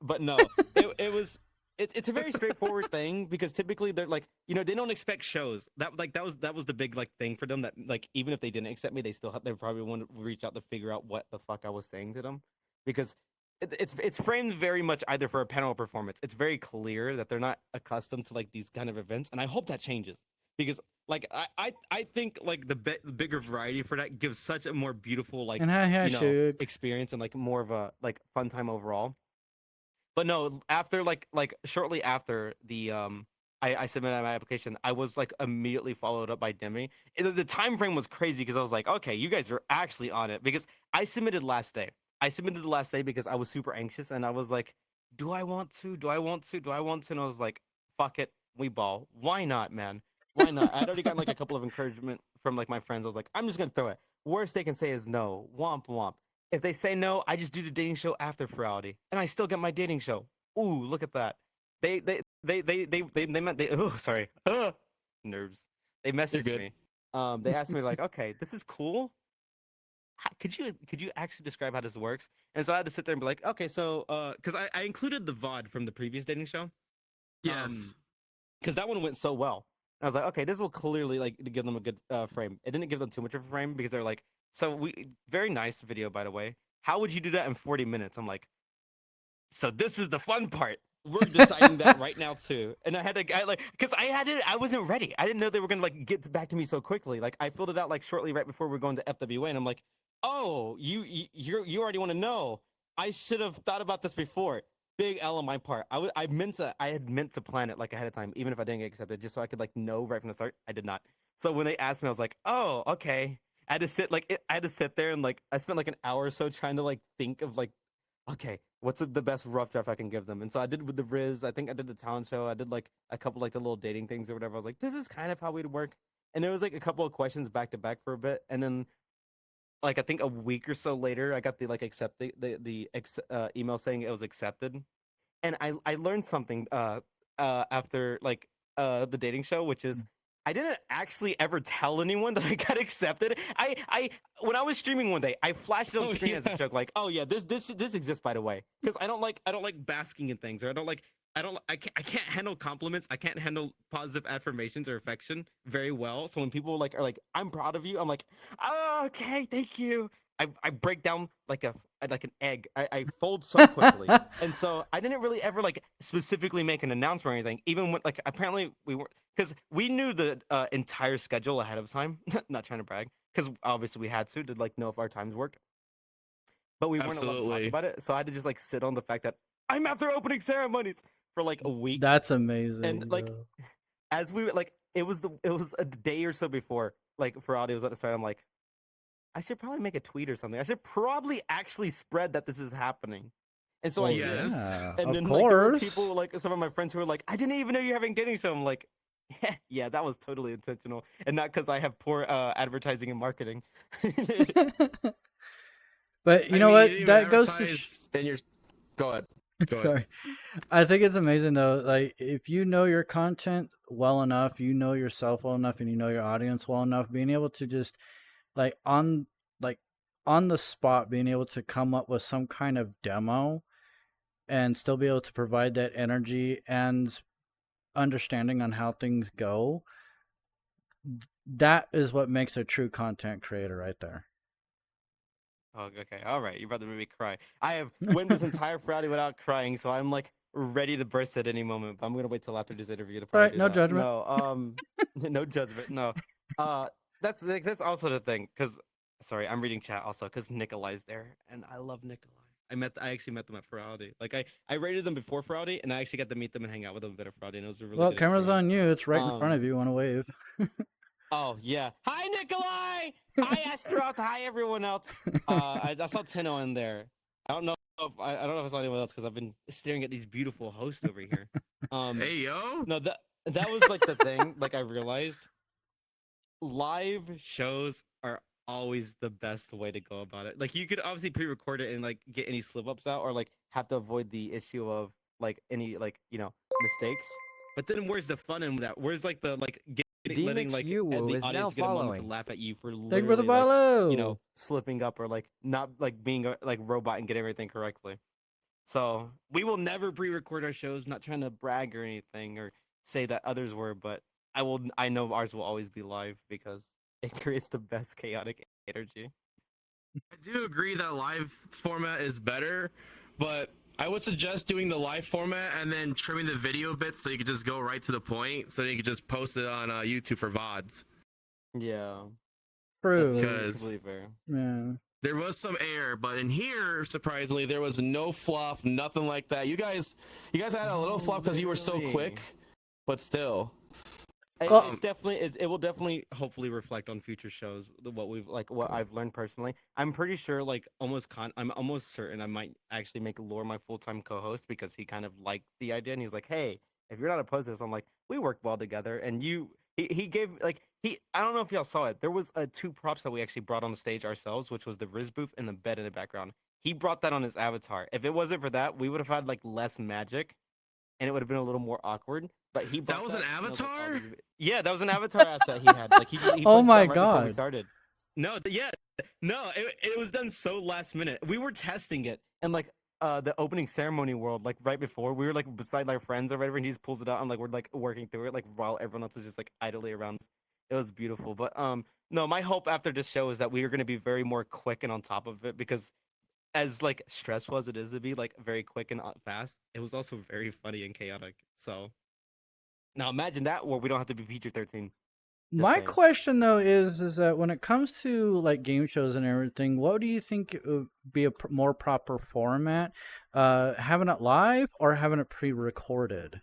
But no, it's a very straightforward thing because typically they're like, they don't expect shows. That was the big like thing for them, that like even if they didn't accept me, they probably want to reach out to figure out what the fuck I was saying to them, because it's framed very much either for a panel or performance. It's very clear that they're not accustomed to like these kind of events, and I hope that changes, because like I think like the bigger variety for that gives such a more beautiful like experience and like more of a like fun time overall. But no, after like shortly after the I submitted my application, I was like immediately followed up by Demi. The time frame was crazy because I was like, okay, you guys are actually on it, because I submitted last day. I submitted the last day because I was super anxious and I was like, do I want to? Do I want to? Do I want to? And I was like, fuck it, we ball. Why not, man? Why not? I'd already gotten like a couple of encouragement from like my friends. I was like, I'm just gonna throw it. Worst they can say is no. Womp womp. If they say no, I just do the dating show after Furality, and I still get my dating show. Ooh, look at that. They meant they. Oh, sorry. Nerves. They messaged me. They asked me like, okay, this is cool. Could you actually describe how this works? And so I had to sit there and be like, okay, so because I included the VOD from the previous dating show. Yes. Because that one went so well. I was like, okay, this will clearly like give them a good frame. It didn't give them too much of a frame because they're like, so very nice video, by the way. How would you do that in 40 minutes? I'm like, so this is the fun part. We're deciding that right now too. And I had because I wasn't ready. I didn't know they were gonna like get back to me so quickly. Like I filled it out like shortly right before we are going to FWA, and I'm like, oh, you already want to know. I should have thought about this before. Big L on my part. I had meant to plan it like ahead of time, even if I didn't get accepted, just so I could like know right from the start. I did not. So when they asked me, I was like, oh, okay. I had to sit there and like I spent like an hour or so trying to like think of like, okay, what's the best rough draft I can give them? And so I did with the Riz. I think I did the talent show. I did like a couple like the little dating things or whatever. I was like, this is kind of how we'd work. And there was like a couple of questions back to back for a bit, and then like I think a week or so later, I got the like email saying it was accepted, and I learned something after like the dating show, which is I didn't actually ever tell anyone that I got accepted. I when I was streaming one day, I flashed it on screen as a joke, like, oh yeah, this exists, by the way, because I don't like basking in things, or I can't handle compliments. I can't handle positive affirmations or affection very well. So when people like are like, I'm proud of you, I'm like, oh, okay, thank you. I break down like an egg. I fold so quickly. And so I didn't really ever like specifically make an announcement or anything. Even when like apparently we were, because we knew the entire schedule ahead of time. Not trying to brag, because obviously we had to like know if our times worked. But we weren't allowed to talk about it, so I had to just like sit on the fact that I'm at their opening ceremonies for like a week. That's amazing. And like bro. as we like, it was a day or so before like Furality was about to start. I'm like, I should probably make a tweet or something. I should probably actually spread that this is happening. And so I did. Yeah, And of then course. like there were people, like some of my friends who were like, I didn't even know you're having dating show. I'm like, yeah, that was totally intentional, and not because I have poor advertising and marketing. But you know what? You That goes to advertise and you're. Go ahead. Go ahead. sorry. I think it's amazing though. Like if you know your content well enough, you know yourself well enough, and you know your audience well enough, being able to just like on the spot, being able to come up with some kind of demo and still be able to provide that energy and understanding on how things go, that is what makes a true content creator right there. Oh, okay, all right. You're about to make me cry. I have went this entire Friday without crying, so I'm like ready to burst at any moment. But I'm gonna wait till after this interview to probably Right, do no that. judgment. No, no judgment. No, that's also the thing. Cause sorry, I'm reading chat also because Nikolai's there, and I love Nikolai. I actually met them at Furality. Like I rated them before Furality, and I actually got to meet them and hang out with them a bit of Furality, and it was a really Well, good camera's on experience. you. It's right in front of you. Want to wave? Oh yeah. Hi Nikolai. Hi Astroth. Hi everyone else. I saw Tino in there. I don't know if I don't know if I saw anyone else because I've been staring at these beautiful hosts over here. Hey yo. No, that was like the thing. Like I realized, live shows are always the best way to go about it. Like you could obviously pre-record it and like get any slip-ups out, or like have to avoid the issue of like any like mistakes. But then where's the fun in that? Where's like the like letting like the audience get a moment to laugh at you for Thank you for the literally follow. slipping up or like not like being a like robot and getting everything correctly. So we will never pre-record our shows. Not trying to brag or anything or say that others were, but I know ours will always be live because it creates the best chaotic energy. I do agree that live format is better, but I would suggest doing the live format and then trimming the video bits so you could just go right to the point, so you could just post it on YouTube for VODs. Yeah. True. Because Yeah. there was some air, but in here, surprisingly, there was no fluff, nothing like that. You guys had a little fluff because you were so quick, but still. It's definitely it will definitely hopefully reflect on future shows what I've learned personally. I'm pretty sure I'm almost certain I might actually make Lore my full-time co-host because he kind of liked the idea and he was like, hey, if you're not opposed to this, I'm like, we work well together, and he gave I don't know if y'all saw it. There was 2 props that we actually brought on the stage ourselves, which was the Riz booth and the bed in the background. He brought that on his avatar. If it wasn't for that, we would have had like less magic and it would have been a little more awkward. But he brought that was an avatar. Yeah, that was an avatar asset he had. Like he oh my right god! Before we started. No, it was done so last minute. We were testing it, and like the opening ceremony world, like right before, we were like beside our friends or whatever, and he just pulls it out, and like we're like working through it, like while everyone else is just like idly around. It was beautiful, but no, my hope after this show is that we are going to be very more quick and on top of it, because as like stressful as it is to be like very quick and fast, it was also very funny and chaotic. So now imagine that where we don't have to be PG-13. My question though is that when it comes to like game shows and everything, what do you think would be a more proper format? Having it live or having it pre-recorded?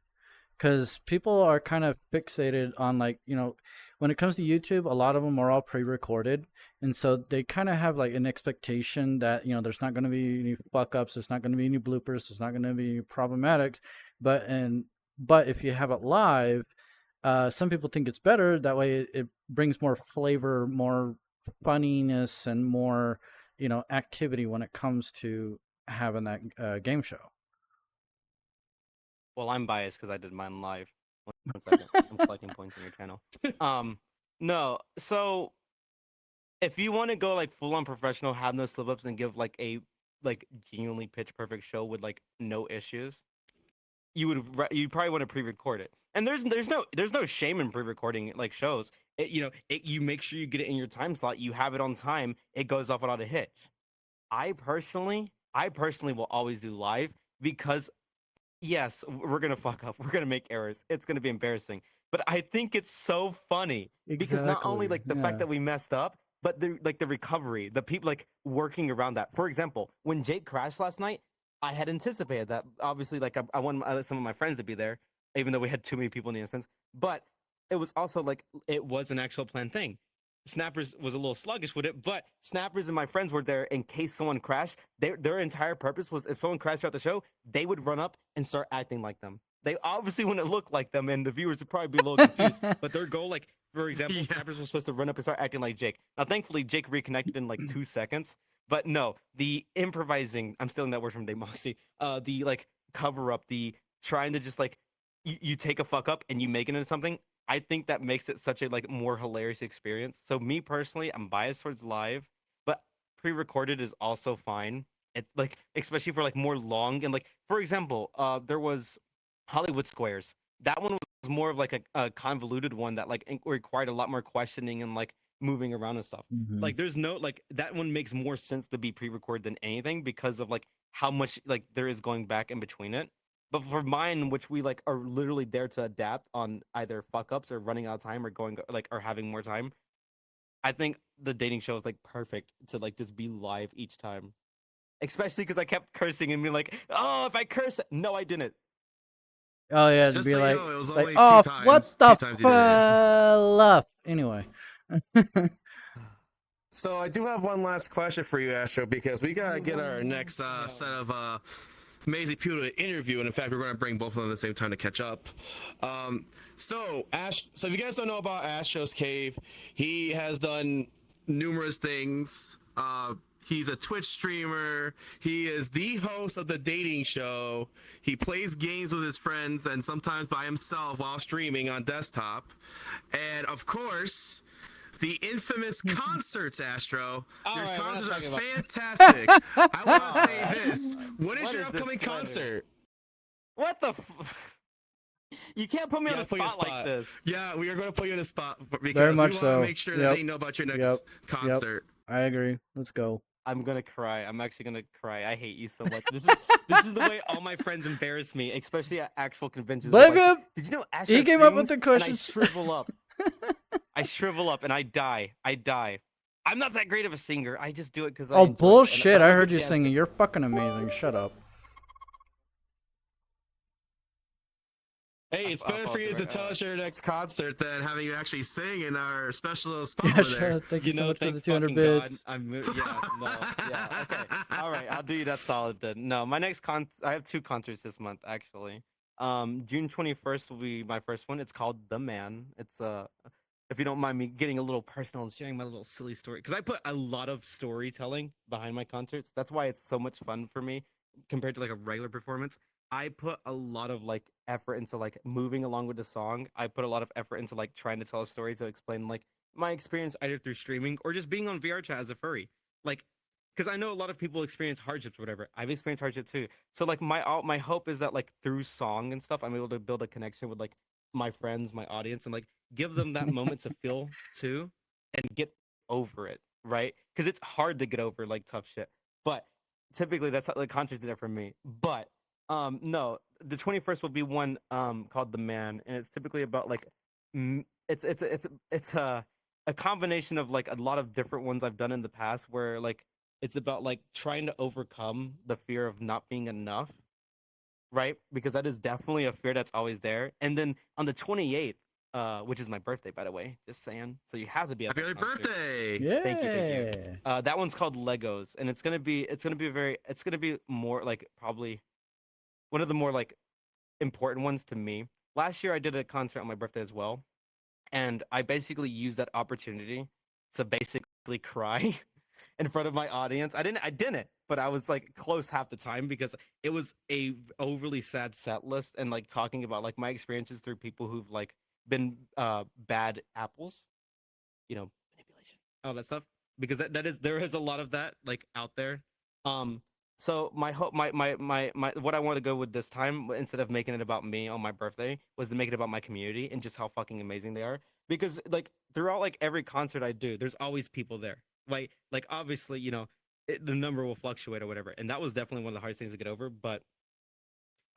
Because people are kind of fixated on when it comes to YouTube, a lot of them are all pre-recorded, and so they kind of have like an expectation that there's not going to be any fuck ups, there's not going to be any bloopers, there's not going to be any problematics, but if you have it live, some people think it's better that way. It brings more flavor, more funniness and more, activity when it comes to having that game show. Well, I'm biased because I did mine live. One second, I'm collecting points on your channel. No, so if you want to go like full on professional, have no slip ups, and give like a genuinely pitch perfect show with like no issues, you probably want to pre-record it. And there's no shame in pre-recording like shows. You make sure you get it in your time slot. You have it on time. It goes off without a hitch. I personally will always do live because yes, we're gonna fuck up. We're gonna make errors. It's gonna be embarrassing. But I think it's so funny because not only like the fact that we messed up, but the recovery, the people like working around that. For example, when Jake crashed last night, I had anticipated that. Obviously, like I wanted some of my friends to be there, even though we had too many people in the instance. But it was also like it was an actual planned thing. Snappers was a little sluggish with it, but Snappers and my friends were there in case someone crashed. Their entire purpose was if someone crashed throughout the show, they would run up and start acting like them. They obviously wouldn't look like them, and the viewers would probably be a little confused. But their goal, like for example, Snappers was supposed to run up and start acting like Jake. Now, thankfully, Jake reconnected in like 2 seconds. But no, the improvising, I'm stealing that word from Dave Moxie. The like cover up, the trying to just like you take a fuck up and you make it into something. I think that makes it such a like more hilarious experience. So me personally, I'm biased towards live, but pre-recorded is also fine. It's like especially for like more long and like for example, there was Hollywood Squares. That one was more of like a convoluted one that like required a lot more questioning and like moving around and stuff. Mhm. Like there's no like that one makes more sense to be pre-recorded than anything because of like how much like there is going back in between it. But for mine, which we like are literally there to adapt on either fuck ups or running out of time or going like or having more time, I think the dating show is like perfect to like just be live each time. Especially because I kept cursing and being like, "Oh, if I curse, no, I didn't." Oh yeah, to Just be so you like, know, it was like, only oh, two times. what Two the times you did it. fuck? Anyway. So I do have one last question for you, Astro, because we gotta get our next set of amazing people to interview, and in fact, we're gonna bring both of them at the same time to catch up. So if you guys don't know about AstrosCave, he has done numerous things. He's a Twitch streamer. He is the host of the dating show. He plays games with his friends and sometimes by himself while streaming on desktop. And of course, the infamous concerts, Astro. Your concerts are fantastic. I want to say this. When is your upcoming concert? What the You can't put me on the spot like this. Yeah, we are going to put you in a spot because Very much we want so. to make sure that they know about your next concert. I agree. Let's go. I'm gonna cry. I'm actually gonna cry. I hate you so much. This is the way all my friends embarrass me, especially at actual conventions. Blame like, him. Did you know Astro He came up with sings? the questions. And I shrivel up. I shrivel up and I die. I'm not that great of a singer. I just do it because I enjoy it. Bullshit! I heard you singing. You're fucking amazing. Shut up. Hey, it's better for you to tell us your next concert than having you actually sing in our special spot Yeah, over sure. there. Thank you so much for the thank 200 fucking bits. God. Okay. All right, I'll do you that solid then. No, my next I have 2 concerts this month actually. June 21st will be my first one. It's called The Man. It's if you don't mind me getting a little personal and sharing my little silly story, because I put a lot of storytelling behind my concerts. That's why it's so much fun for me compared to like a regular performance. I put a lot of like effort into like moving along with the song. I put a lot of effort into like trying to tell a story to explain like my experience either through streaming or just being on VRChat as a furry. Like, because I know a lot of people experience hardships, or whatever. I've experienced hardship too. So like my hope is that like through song and stuff, I'm able to build a connection with like my friends, my audience, and like give them that moment to feel too and get over it, right? Because it's hard to get over like tough shit. But typically that's how the concerts did it for me. But no, the 21st will be one called The Man, and it's typically about like it's a combination of like a lot of different ones I've done in the past where like it's about like trying to overcome the fear of not being enough, right? Because that is definitely a fear that's always there. And then on the 28th, which is my birthday, by the way, just saying. So you have to be at Happy the early concert. birthday! Yeah. Thank you. That one's called Legos, and it's gonna be more like probably one of the more like important ones to me. Last year I did a concert on my birthday as well, and I basically used that opportunity to basically cry in front of my audience. I didn't, but I was like close half the time because it was a overly sad set list and like talking about like my experiences through people who've like been bad apples, manipulation, all that stuff. Because there is a lot of that like out there. So my hope, my what I want to go with this time, instead of making it about me on my birthday, was to make it about my community and just how fucking amazing they are. Because like throughout like every concert I do, there's always people there. Like obviously, the number will fluctuate or whatever, and that was definitely one of the hardest things to get over. But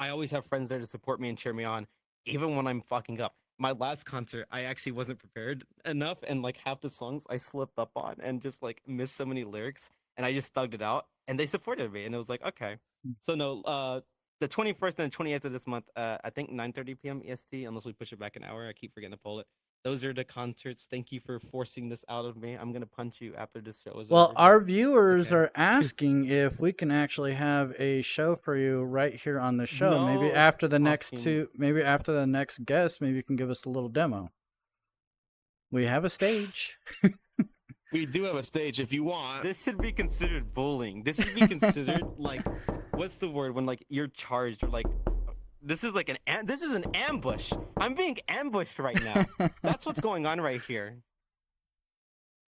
I always have friends there to support me and cheer me on, even when I'm fucking up. My last concert, I actually wasn't prepared enough, and like half the songs I slipped up on and just like missed so many lyrics, and I just thugged it out, and they supported me, and it was like, okay. So no, the 21st and the 28th of this month, I think 9:30 p.m. EST, unless we push it back an hour. I keep forgetting to pull it. Those are the concerts. Thank you for forcing this out of me. I'm gonna punch you after this show is Well, over. our viewers okay. are asking if we can actually have a show for you right here on the show. Maybe No after the next fucking- maybe after the next guest, maybe you can give us a little demo. We have a stage. We do have a stage if you want. This should be considered bullying. This should be considered like, what's the word when like you're charged or like, this is like this is an ambush. I'm being ambushed right now. That's what's going on right here.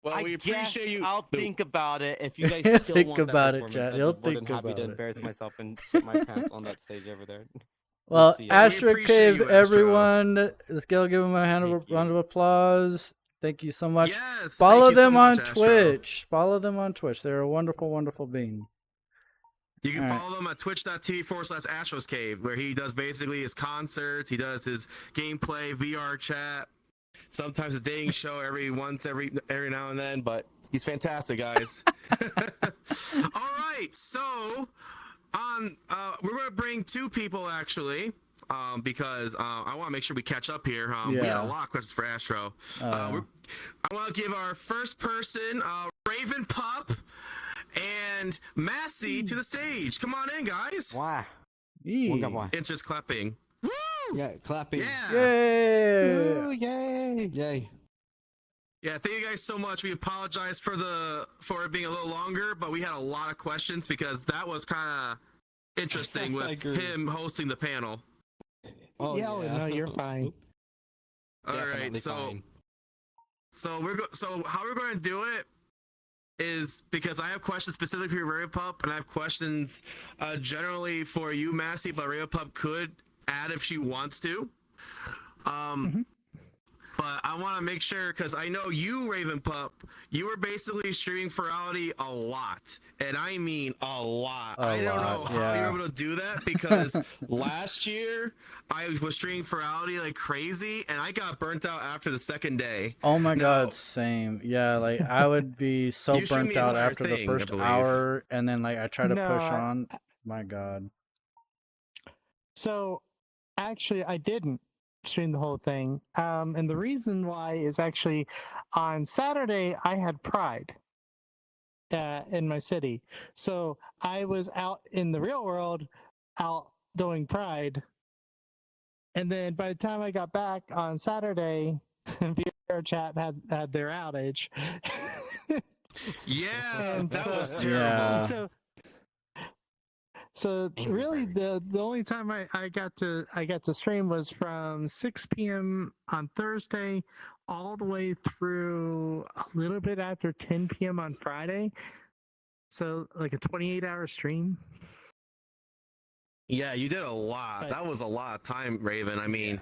Well, we appreciate you. I'll think about it if you guys He'll still think want that about it, performance. Chad. I'd be He'll more than think happy about to it. embarrass myself and shit my pants on that stage over there. Well, see. AstrosCave, you, Astro. everyone, let's go give them a Thank you. round of applause. Thank you so much. Yes. Follow thank you so them on much, Astro. Twitch. Follow them on Twitch. They're a wonderful, wonderful being. You can All right. follow him at twitch.tv/AstrosCave, where he does basically his concerts, he does his gameplay, VR chat, sometimes a dating show every now and then, but he's fantastic, guys. All right, so we're going to bring two people actually. Because I want to make sure we catch up here. We Yeah. got a lot of questions for Astro. I want to give our first person, RavenPup and Massy, to the stage. Come on in, guys. Wow. Yee. Insert clapping. Woo! Yeah, clapping. Yeah. Yay! Ooh, yay! Yay! Yeah, thank you guys so much. We apologize for it being a little longer, but we had a lot of questions because that was kind of interesting I with agree. him hosting the panel. Oh Yeah, no, you're fine. All Definitely right, fine. so how we're going to do it is because I have questions specifically for RavenPup, and I have questions generally for you, Massy, but RavenPup could add if she wants to. But I want to make sure, because I know you, RavenPup, you were basically streaming Furality a lot, and I mean a lot. I don't know how you're able to do that, because last year I was streaming Furality like crazy, and I got burnt out after the second day. Oh my No. god, same. Yeah, like I would be so You streamed burnt the out entire after the thing, I first believe. hour, and then like I try to No, push on. My god. So, actually, I didn't stream the whole thing. And the reason why is actually on Saturday, I had Pride in my city. So, I was out in the real world, out doing Pride. And then by the time I got back on Saturday, VRChat had their outage. Yeah, And that so- was terrible. Yeah. So really the only time I got to stream was from 6 p.m. on Thursday all the way through a little bit after 10 p.m. on Friday. So like a 28-hour stream. Yeah, you did a lot. But- That was a lot of time, Raven. I mean,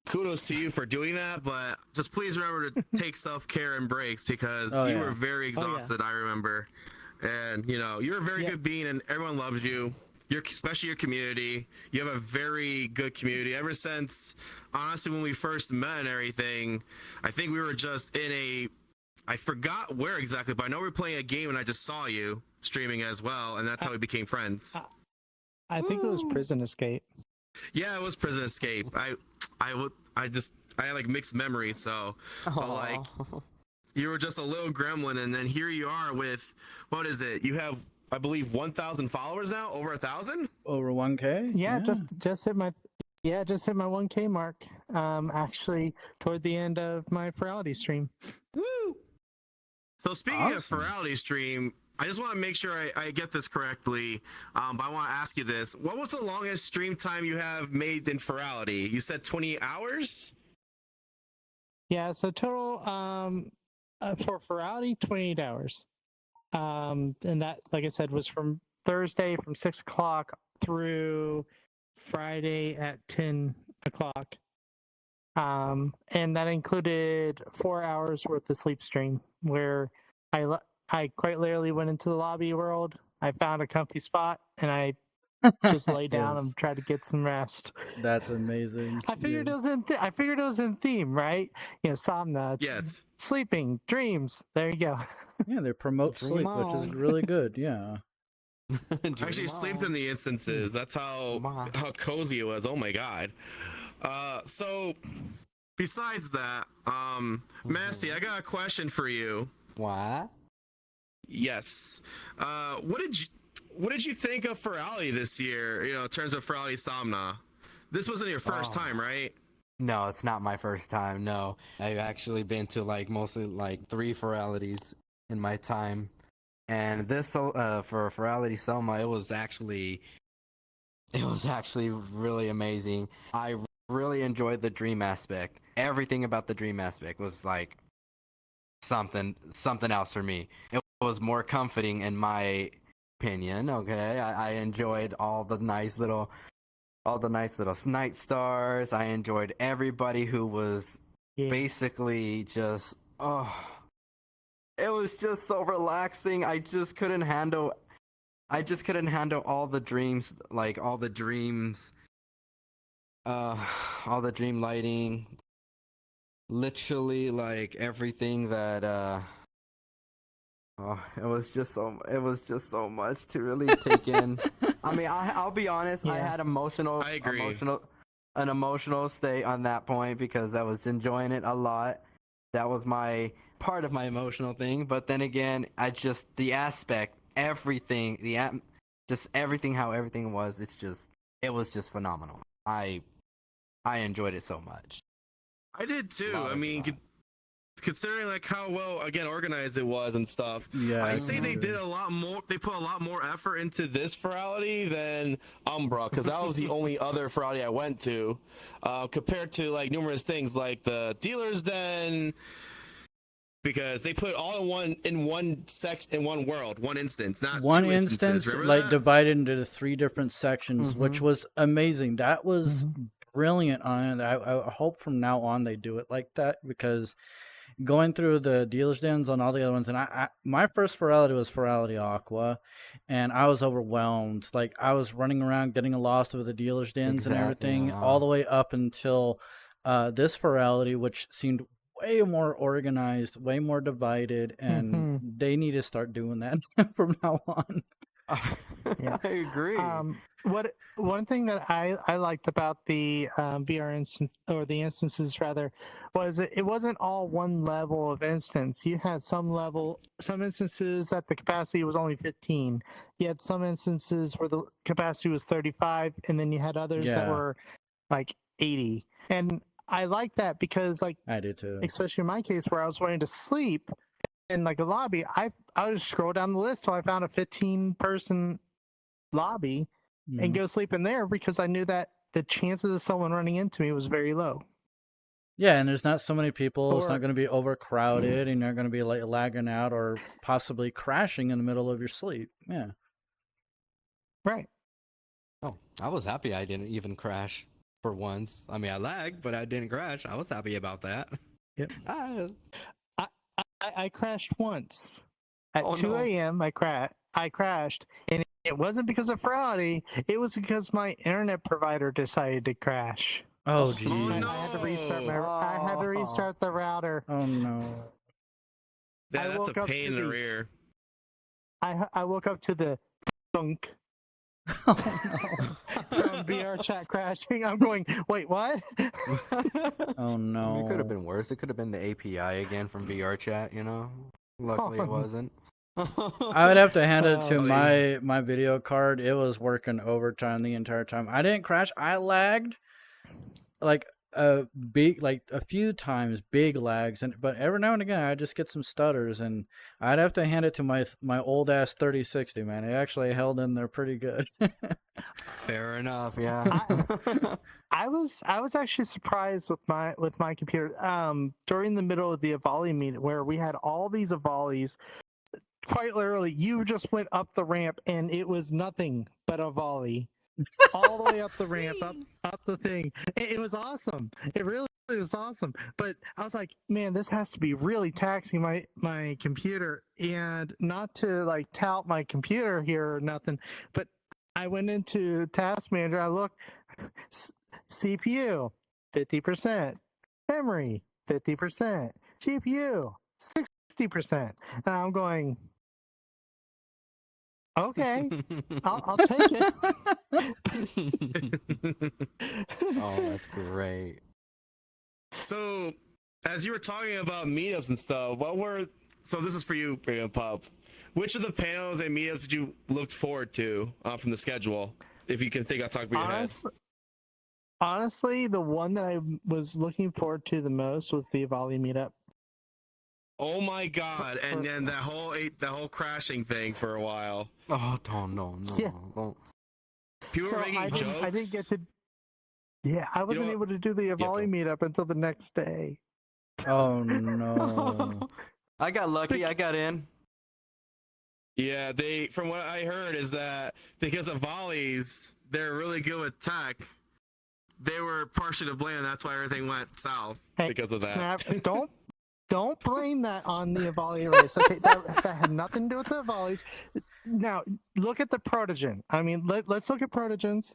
kudos to you for doing that, but just please remember to take self-care and breaks, because Oh, you yeah. were very exhausted, I remember. And, you're a very Yeah. good being, and everyone loves you. Especially your community. You have a very good community. Ever since, honestly, when we first met and everything, I think we were just I forgot where exactly, but I know we were playing a game and I just saw you streaming as well, and that's how we became friends. I think it was Prison Escape. Yeah, it was Prison Escape. I had like mixed memories, so but, like you were just a little gremlin, and then here you are with, what is it? You have, I believe, 1,000 followers now, over 1,000. Over 1K? Yeah, just hit my 1K mark. Actually toward the end of my Furality stream. Woo! So speaking of Awesome. Furality stream, I just want to make sure I get this correctly. But I want to ask you this: what was the longest stream time you have made in Furality? You said 20 hours. Yeah, so total for Furality, 28 hours. And that, like I said, was from Thursday from 6 o'clock through Friday at 10 o'clock. And that included 4 hours worth of sleep stream where I quite literally went into the lobby world. I found a comfy spot and I just lay down Yes. and try to get some rest. That's amazing. I figured Yeah. it was I figured it was in theme, right? You know, Somna, Yes. sleeping, dreams. There you go. Yeah, they promote Dream sleep, which is on. really good. Yeah. I actually slept in the instances. That's how cozy it was. Oh my god. So besides that, Massy, I got a question for you. What? Yes. What did you think of Furality this year? You know, in terms of Furality Sonma. This wasn't your first time, right? No, it's not my first time. No, I've actually been to like mostly like 3 Furalities in my time, and this for Furality Sonma, it was actually really amazing. I really enjoyed the dream aspect. Everything about the dream aspect was like something else for me. It was more comforting in my opinion. Okay, I enjoyed all the nice little night stars. I enjoyed everybody who was basically just it was just so relaxing. I just couldn't handle all the dreams, like all the dream lighting, literally like everything that it was just so much to really take in. I mean, I'll be honest, I had I agree. an emotional state on that point because I was enjoying it a lot. That was my part of my emotional thing, but then again, the aspect, everything, just everything, how everything was, it was just phenomenal. I enjoyed it so much. I did too. I mean, considering like how well again organized it was and stuff. Yeah. I say they did a lot more. They put a lot more effort into this Furality than Umbra, because that was the only other Furality I went to. Compared to like numerous things like the Dealer's Den, because they put all in one world, one instance, not one two instance, Remember like that? divided into the 3 different sections, which was amazing. That was brilliant on it. I hope from now on they do it like that, because going through the dealer's dens on all the other ones, and my first Furality was Furality Aqua, and I was overwhelmed. Like, I was running around getting lost over the dealer's dens and everything, all the way up until this Furality, which seemed way more organized, way more divided, and they need to start doing that from now on. Yeah. I agree. One thing that I liked about the VR instance, or the instances rather, was it wasn't all one level of instance. You had some instances that the capacity was only 15. You had some instances where the capacity was 35, and then you had others that were like 80. And I like that because, like, I did too. especially in my case where I was wanting to sleep in like a lobby, I would just scroll down the list till I found a 15-person lobby and go sleep in there, because I knew that the chances of someone running into me was very low. Yeah, and there's not so many people. It's not going to be overcrowded, and you're not going to be like lagging out or possibly crashing in the middle of your sleep. Yeah. Right. Oh, I was happy I didn't even crash for once. I mean, I lagged, but I didn't crash. I was happy about that. Yep. I crashed once at 2 no. a.m. I crashed, and it wasn't because of Furality. It was because my internet provider decided to crash. Oh, geez. no. I had to restart I had to restart the router. Oh, no. Yeah, I that's a woke up pain in to the the- rear. I woke up to the thunk Oh, no. from VRChat crashing. I'm going, wait, what? Oh, no. It could have been worse. It could have been the API again from VRChat, you know? Luckily it wasn't. I would have to hand it to Oh, my video card. It was working overtime the entire time. I didn't crash. I lagged. Like, big, like a few times big lags, but every now and again I just get some stutters, and I'd have to hand it to my old ass 3060, man. It actually held in there pretty good. Fair enough. Yeah. I was actually surprised with my computer during the middle of the Avali meet where we had all these Avalis. Quite literally, you just went up the ramp and it was nothing but a volley, all the way up the ramp, up the thing. It was awesome. It really was awesome. But I was like, man, this has to be really taxing my computer. And not to like tout my computer here or nothing, but I went into Task Manager. I looked, CPU 50%, memory 50%, GPU 60%, and I'm going. Okay, I'll take it. Oh, that's great. So, as you were talking about meetups and stuff, so this is for you, RavenPup. Which of the panels and meetups did you look forward to from the schedule? If you can think off the top of your head. Honestly, the one that I was looking forward to the most was the Avali meetup. Oh my god! And then that whole crashing thing for a while. Oh, no. Yeah. Don't. People were making jokes. I didn't get to. Yeah, I wasn't able to do the Avali meetup until the next day. Oh no! I got lucky. I got in. Yeah, from what I heard is that because of volleys, they're really good with tech. They were partially to blame, and that's why everything went south because of that. Snap, don't blame that on the Avali race. Okay, that had nothing to do with the Avalis. Now look at the Protogen. I mean, let's look at Protogens.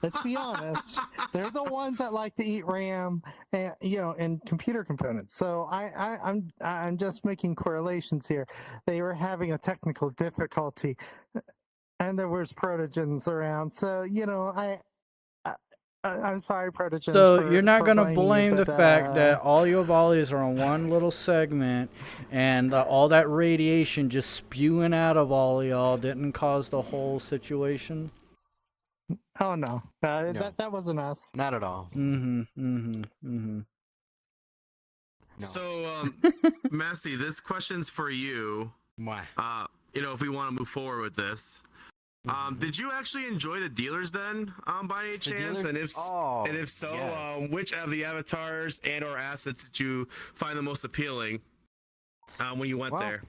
Let's be honest. They're the ones that like to eat RAM and and computer components. So I'm just making correlations here. They were having a technical difficulty, and there was Protogens around. So I'm sorry, Protogens. So you're not going to blame the fact that all your volleys are on one little segment, and all that radiation just spewing out of all y'all didn't cause the whole situation? Oh no, that wasn't us. Not at all. No. So, Massy, this question's for you. Why? If we want to move forward with this. Did you actually enjoy the dealers then, by any chance? And if so, yeah. Which of the avatars and or assets did you find the most appealing when you went there?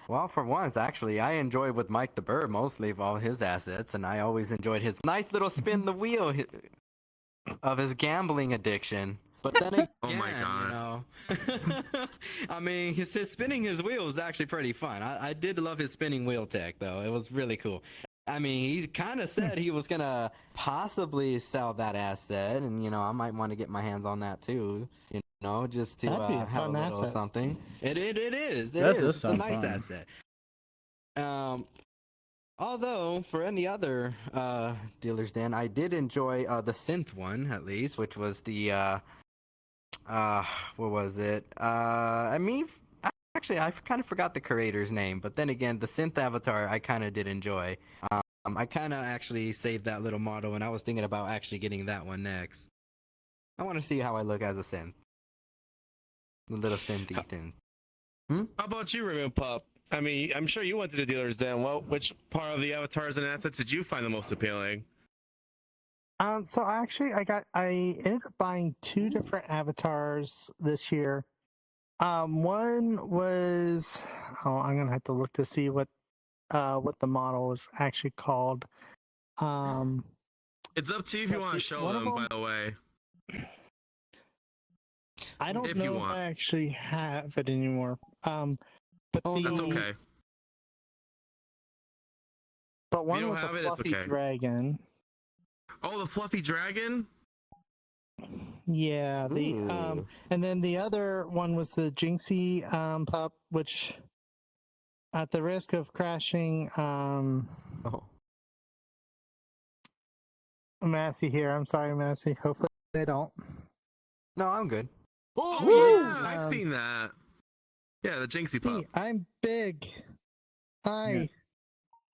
Well, for once, actually, I enjoyed with Mike the Bird mostly of all his assets, and I always enjoyed his nice little spin the wheel of his gambling addiction. But then again, oh my god! I mean, his spinning his wheel was actually pretty fun. I did love his spinning wheel tech, though. It was really cool. I mean, he kind of said he was gonna possibly sell that asset, and I might want to get my hands on that too. Just to have a little asset. Something. It is. It's a nice asset. Although for any other dealers, then I did enjoy the synth one at least, which was the what was it? Actually, I kind of forgot the creator's name, but then again, the synth avatar I kind of did enjoy. I kind of actually saved that little model, and I was thinking about actually getting that one next. I want to see how I look as a synth. The little synthy thing. How about you, RavenPup? I mean, I'm sure you went to the dealers then. Well, which part of the avatars and assets did you find the most appealing? So I ended up buying 2 different avatars this year. One was I'm gonna have to look to see what the model was actually called. It's up to you if you want to show them, by the way. I don't know if I actually have it anymore. But that's okay. But one was a fluffy dragon. Oh, the fluffy dragon? Yeah, and then the other one was the Jinxie pup, which at the risk of crashing Massy here. I'm sorry, Massy. Hopefully they don't. No, I'm good. Oh, yeah, I've seen that. Yeah, the Jinxie pup. I'm big. Hi.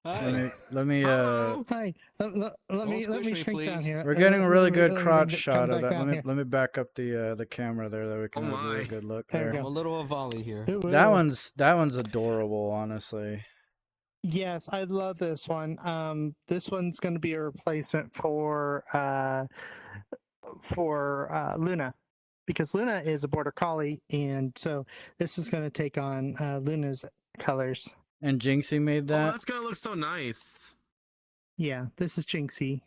Let me Hi. Let me push me, shrink down please. here. we're getting a really good Let me crotch come shot of back that. down here. Let me back up the camera there that we can Oh have a really my. good look There we there. go. I'm a little volley here. Ooh, That ooh. one's adorable, honestly. Yes, I love this one. This one's going to be a replacement for Luna, because Luna is a border collie, and so this is going to take on Luna's colors. And Jinxie made Oh, that. that's gonna look so nice. Yeah, this is Jinxie.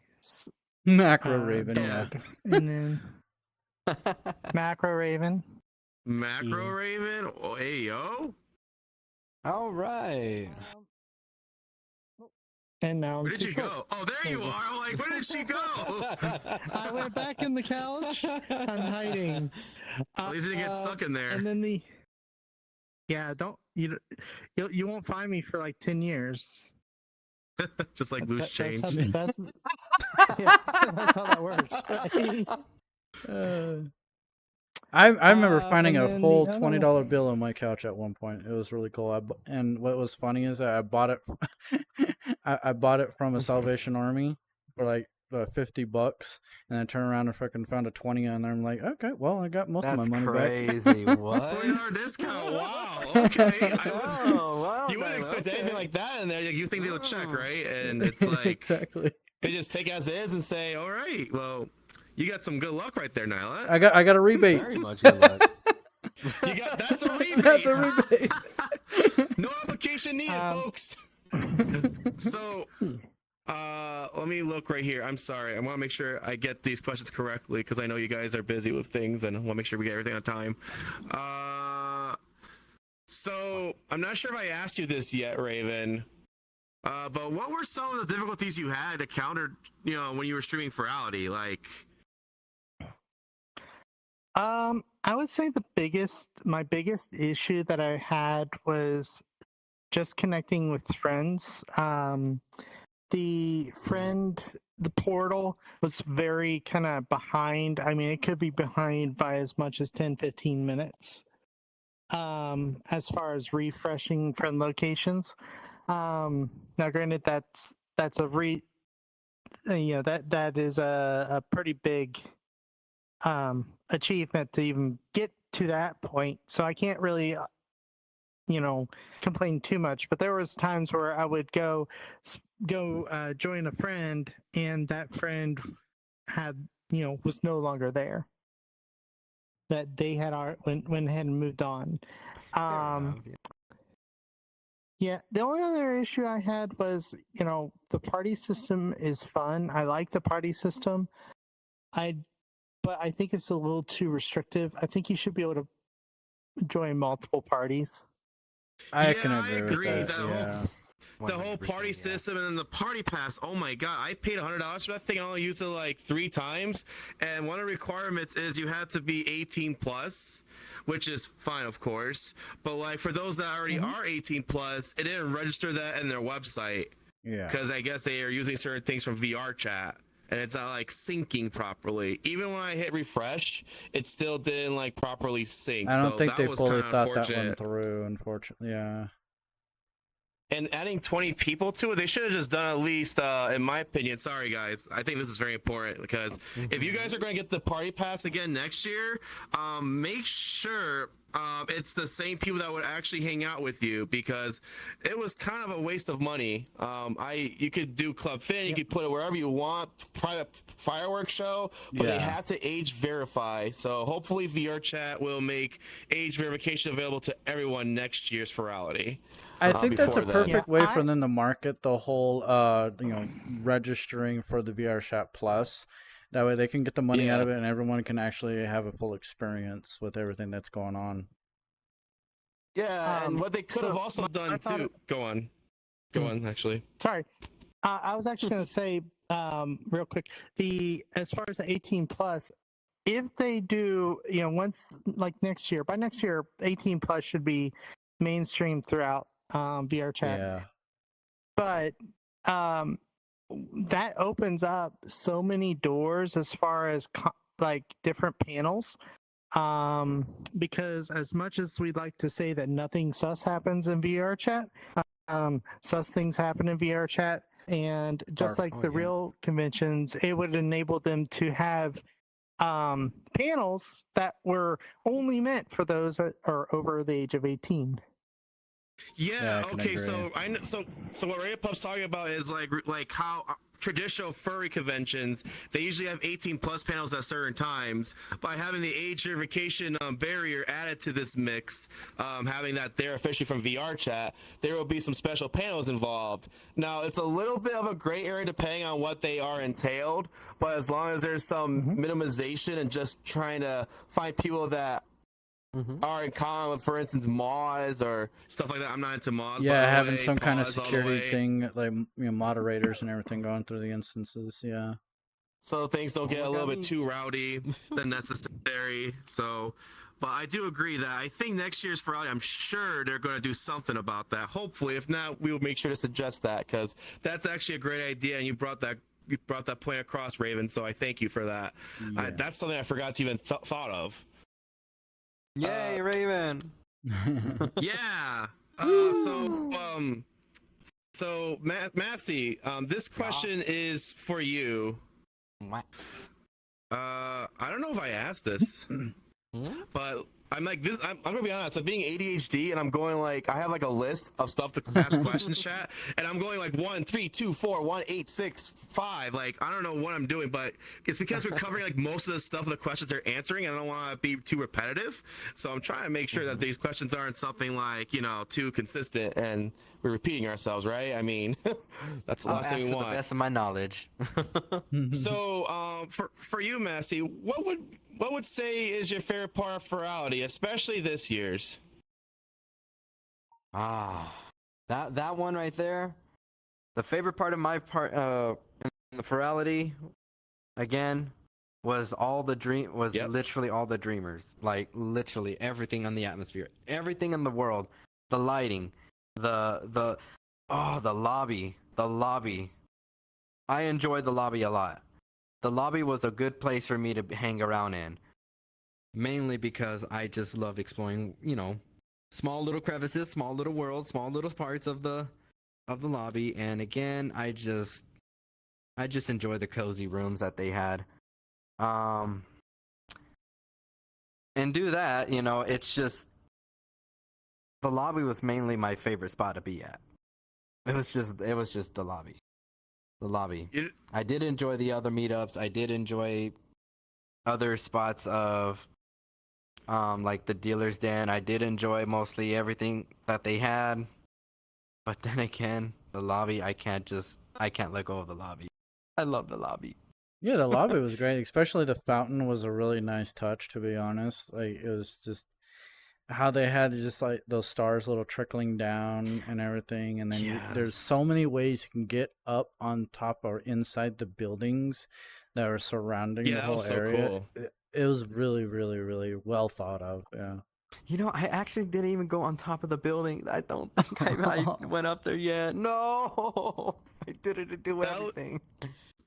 Macro Raven, yeah. dog. And then Macro Raven. Macro Yeah. Raven. Oh, hey yo. All right. And now Where I'm did too you short. go? Oh, there There you we go. are. I'm like, where did she go? I went back in the couch. I'm hiding. At least you didn't get stuck in there. And then you won't find me for like 10 years. Just like loose change. That's how that works. Right? I remember finding and a then whole the other $20 bill on my couch at one point. It was really cool. And what was funny is that I bought it. I bought it from a Salvation Army for like $50, and I turned around and fucking found a 20 on there. I'm like, okay, well, I got most of my That's money back. crazy. What? $20 discount. Wow. Okay. Oh, well, You wouldn't then, expect anything okay. like that in there. Like, you think they would check, Oh. right? And it's like Exactly. they just take as is and say, "All right, well, you got some good luck right there, Niilit. I got a rebate. Very much good luck. You got that's a rebate. That's a rebate. No application needed, folks." So, let me look right here. I'm sorry. I want to make sure I get these questions correctly because I know you guys are busy with things and I want to make sure we get everything on time. So I'm not sure if I asked you this yet, Raven. But what were some of the difficulties you had to counter, when you were streaming Furality? Like, I would say my biggest issue that I had was just connecting with friends. The portal was very kind of behind. I mean, it could be behind by as much as 10-15 minutes. As far as refreshing friend locations. Now granted that is a pretty big achievement to even get to that point. So I can't really complain too much, but there was times where I would go join a friend and that friend had was no longer there, that they had went ahead and moved on. Yeah, the only other issue I had was, the party system is fun. I like the party system. But I think it's a little too restrictive. I think you should be able to join multiple parties. I can I agree with agree. that. The whole party system and then the party pass. Oh my god, I paid $100 for that thing. I only used it like 3 times. And one of the requirements is you had to be 18 plus, which is fine, of course. But like for those that already are 18 plus, it didn't register that in their website. Yeah. Because I guess they are using certain things from VRChat. And it's not like syncing properly. Even when I hit refresh, it still didn't like properly sync. I don't think that they was fully kinda thought that one unfortunate. through, unfortunately. Yeah. And adding 20 people to it, they should have just done at least, in my opinion, sorry guys, I think this is very important because if you guys are going to get the party pass again next year, make sure it's the same people that would actually hang out with you, because it was kind of a waste of money. You could do Club Fin, you could put it wherever you want, private fireworks show, but they have to age verify. So hopefully VRChat will make age verification available to everyone next year's Furality. I think that's a before then. perfect way for them to market the whole, registering for the VRChat Plus. That way they can get the money out of it and everyone can actually have a full experience with everything that's going on. Yeah, and what they could have also done too. Go on, actually. Sorry. I was actually going to say, real quick, as far as the 18 plus, if they do, once, like next year, by next year, 18 plus should be mainstream throughout VRChat. Yeah. But that opens up so many doors as far as like different panels. Because as much as we'd like to say that nothing sus happens in VRChat, such things happen in VR chat, and just Barf. like the real conventions, it would enable them to have panels that were only meant for those that are over the age of 18. Yeah. I can Okay. agree. So I know. So what RavenPup's talking about is like how traditional furry conventions, they usually have 18 plus panels at certain times. By having the age verification barrier added to this mix, having that there officially from VRChat, there will be some special panels involved. Now it's a little bit of a gray area depending on what they are entailed, but as long as there's some minimization and just trying to find people that are in common with, for instance, Moz or stuff like that. I'm not into Moz. Yeah, by the having way, some kind of Pause all the security way. thing, like moderators and everything going through the instances. Yeah. So things don't get a look little at bit me. too rowdy than necessary. So, but I do agree that I think next year's Furality, I'm sure they're going to do something about that. Hopefully, if not, we will make sure to suggest that, because that's actually a great idea, and you brought that point across, Raven. So I thank you for that. Yeah. That's something I forgot to even thought of. Yay, Raven! Yeah. So Massy, this question is for you. What? I don't know if I asked this, but I'm like this. I'm gonna be honest. I'm being ADHD, and I'm going like I have like a list of stuff to ask questions, chat, and I'm going like 1, 3, 2, 4, 1, 8, 6, 5. Like I don't know what I'm doing, but it's because we're covering like most of the stuff, the questions they're answering, and I don't want to be too repetitive. So I'm trying to make sure that these questions aren't something like too consistent and we're repeating ourselves, right? I mean, that's the I'll last ask thing we to the want. best of my knowledge. So, for you, Massy, what would say is your favorite part of Furality, especially this year's? That one right there. The favorite part of my part in the Furality, again, was literally all the dreamers. Like literally everything on the atmosphere, everything in the world, the lighting, the lobby. I enjoyed the lobby a lot. The lobby was a good place for me to hang around in. Mainly because I just love exploring, small little crevices, small little worlds, small little parts of the lobby. And again, I just enjoy the cozy rooms that they had. And do that, it's just the lobby was mainly my favorite spot to be at. It was just the lobby. I did enjoy the other meetups. I did enjoy other spots of like the dealer's den. I did enjoy mostly everything that they had. But then again, the lobby, I can't let go of the lobby. I love the lobby. Yeah, the lobby was great. Especially the fountain was a really nice touch, to be honest. Like it was just how they had just like those stars little trickling down and everything, and then there's so many ways you can get up on top or inside the buildings that are surrounding the whole area. Cool. It was really, really, really well thought of. Yeah. I actually didn't even go on top of the building. I don't think I went up there yet. No, I didn't do anything.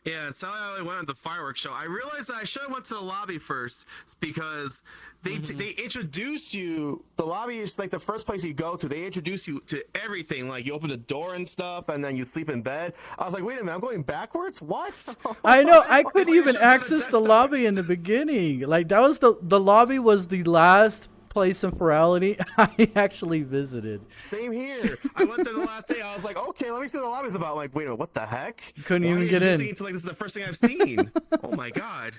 Yeah, it's how I went at the fireworks show. I realized that I should have went to the lobby first because they introduce you. The lobby is like the first place you go to. They introduce you to everything. Like you open the door and stuff, and then you sleep in bed. I was like, wait a minute, I'm going backwards? What? I know. I couldn't even access the lobby in the beginning. Like that was the lobby was the last place in Furality I actually visited. Same here. I went there the last day. I was like, okay, let me see what the lobby's about. I'm like, wait a minute, what the heck? Couldn't even get in. Like this is the first thing I've seen. Oh my god.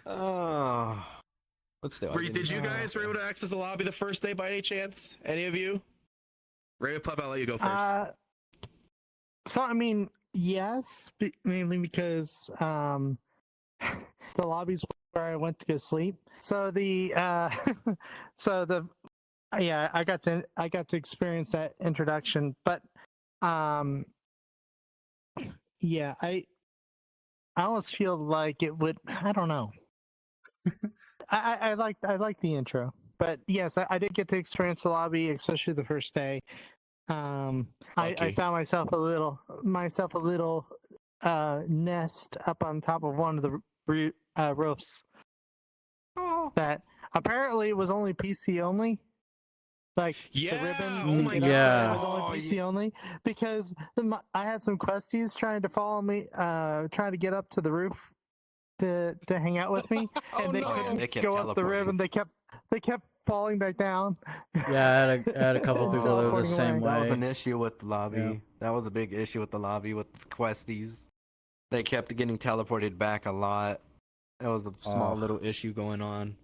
Did you guys were able to access the lobby the first day by any chance? Any of you? RavenPup, I'll let you go first. So I mean, yes, mainly because the lobby's where I went to go sleep. So I got to experience that introduction, but yeah, I almost feel like it would. I don't know. I like the intro, but yes, I did get to experience the lobby, especially the first day. I found myself a little nest up on top of one of the roofs that apparently was only PC only. Like Yeah. the ribbon. Oh to my get up, yeah. it was only PC only because I had some questies trying to follow me, trying to get up to the roof to hang out with me, Oh, and they no. couldn't They kept go up the teleporting. ribbon. They kept falling back down. Yeah, I had a couple And people that were the teleporting same away. That was way. an issue with the lobby. Yeah. That was a big issue with the lobby with questies. They kept getting teleported back a lot. It was a small Ugh. little issue going on.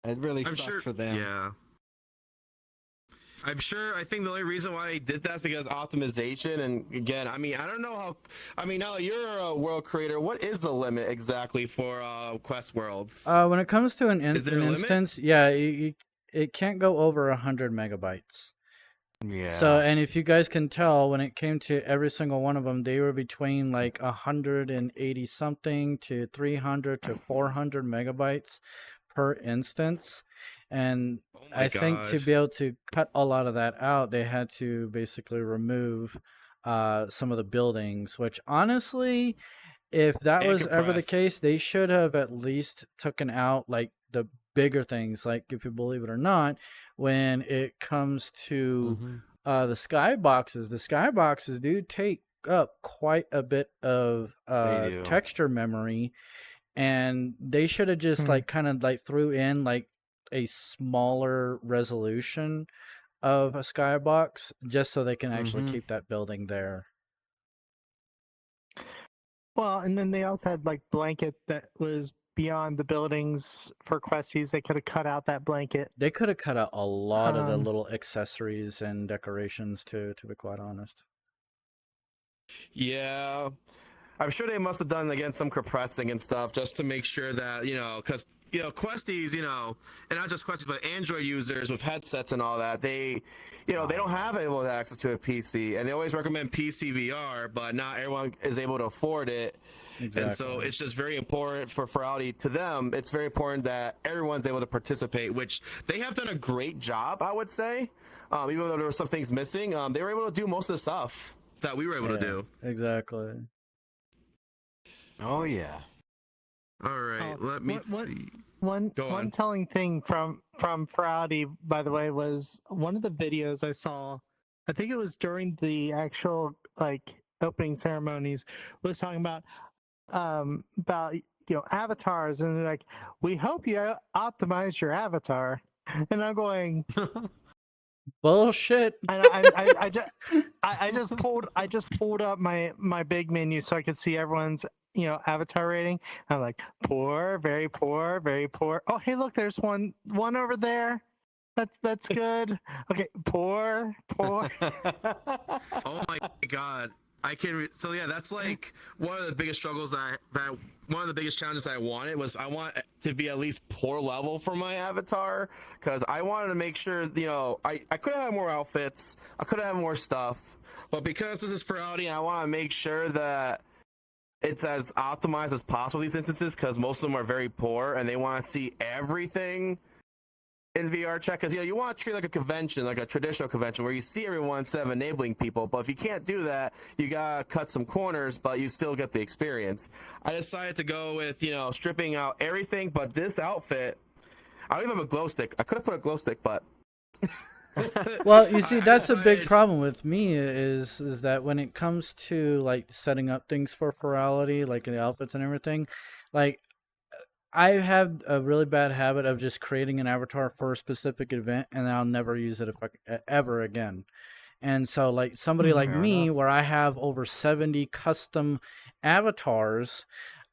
It really I'm sucked sure for them. Yeah. I'm sure. I think the only reason why they did that is because optimization. And again, I mean, I don't know how. I mean, now that you're a world creator, what is the limit exactly for quest worlds? When it comes to an Is there a limit? instance, yeah, it can't go over 100 megabytes. Yeah. So, and if you guys can tell, when it came to every single one of them, they were between like 180 something to 300 to 400 megabytes per instance. And Oh my I think to gosh. be able to cut a lot of that out, they had to basically remove some of the buildings, which honestly, if that And was ever the compress. case, they should have at least taken out like the bigger things, like if you believe it or not, when it comes to the skyboxes do take up quite a bit of do. texture memory, and they should have just like kind of like threw in like a smaller resolution of a skybox just so they can actually keep that building there. Well, and then they also had like blanket that was beyond the buildings for questies. They could have cut out that blanket. They could have cut out a lot of the Um, little accessories and decorations too, to be quite honest. Yeah. I'm sure they must have done again some compressing and stuff just to make sure that, because questies, and not just questies, but Android users with headsets and all that, they don't have able access to a PC, and they always recommend PC VR, but not everyone is able to afford it. Exactly. And so it's just very important for Furality. To them, it's very important that everyone's able to participate, which they have done a great job, I would say. Even though there were some things missing, they were able to do most of the stuff that we were able to do. Exactly. Oh yeah. All right, let me see. One Go on. telling thing from Furality, by the way, was one of the videos I saw. I think it was during the actual like opening ceremonies. Was talking about avatars, and they're like, we hope you optimize your avatar. And I'm going, Bullshit. and I just pulled up my big menu so I could see everyone's avatar rating. I'm like, poor, very poor, very poor. Oh, hey, look, there's one over there. That's good. Okay, poor. Oh my god. So yeah, that's like one of the biggest struggles that one of the biggest challenges I wanted was I want to be at least poor level for my avatar, because I wanted to make sure, I could have more outfits, I could have more stuff, but because this is Furality, I want to make sure that it's as optimized as possible these instances, because most of them are very poor and they want to see everything in VRChat, because you want to treat it like a convention, like a traditional convention where you see everyone instead of enabling people. But if you can't do that, you gotta cut some corners, but you still get the experience. I decided to go with stripping out everything but this outfit. I don't even have a glow stick. I could have put a glow stick, but Well, you see, that's a big decided- problem with me is that when it comes to like setting up things for Furality, like the outfits and everything, like I have a really bad habit of just creating an avatar for a specific event, and I'll never use it ever again. And so, like somebody like me, where I have over 70 custom avatars,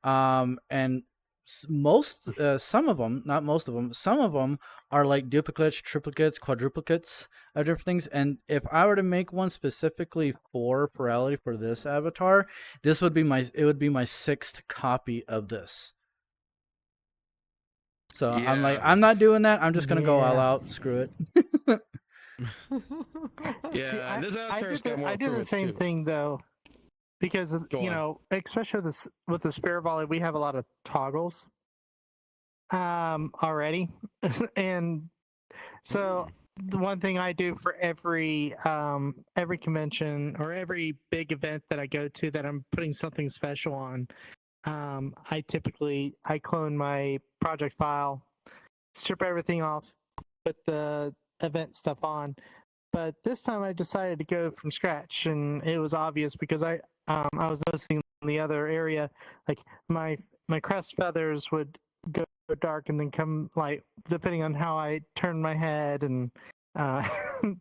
and some of them, not most of them, some of them are like duplicates, triplicates, quadruplicates of different things. And if I were to make one specifically for Furality for this avatar, it would be my sixth copy of this. So I'm like, I'm not doing that. I'm just gonna go all out. Screw it. yeah, See, and this avatar's got more I do the improvements, same too. thing though, because especially with the Spirit Volley, we have a lot of toggles already, and so the one thing I do for every convention or every big event that I go to that I'm putting something special on, I clone my project file, strip everything off, put the event stuff on. But this time I decided to go from scratch, and it was obvious because I was noticing in the other area, like my crest feathers would go dark and then come light depending on how I turned my head, and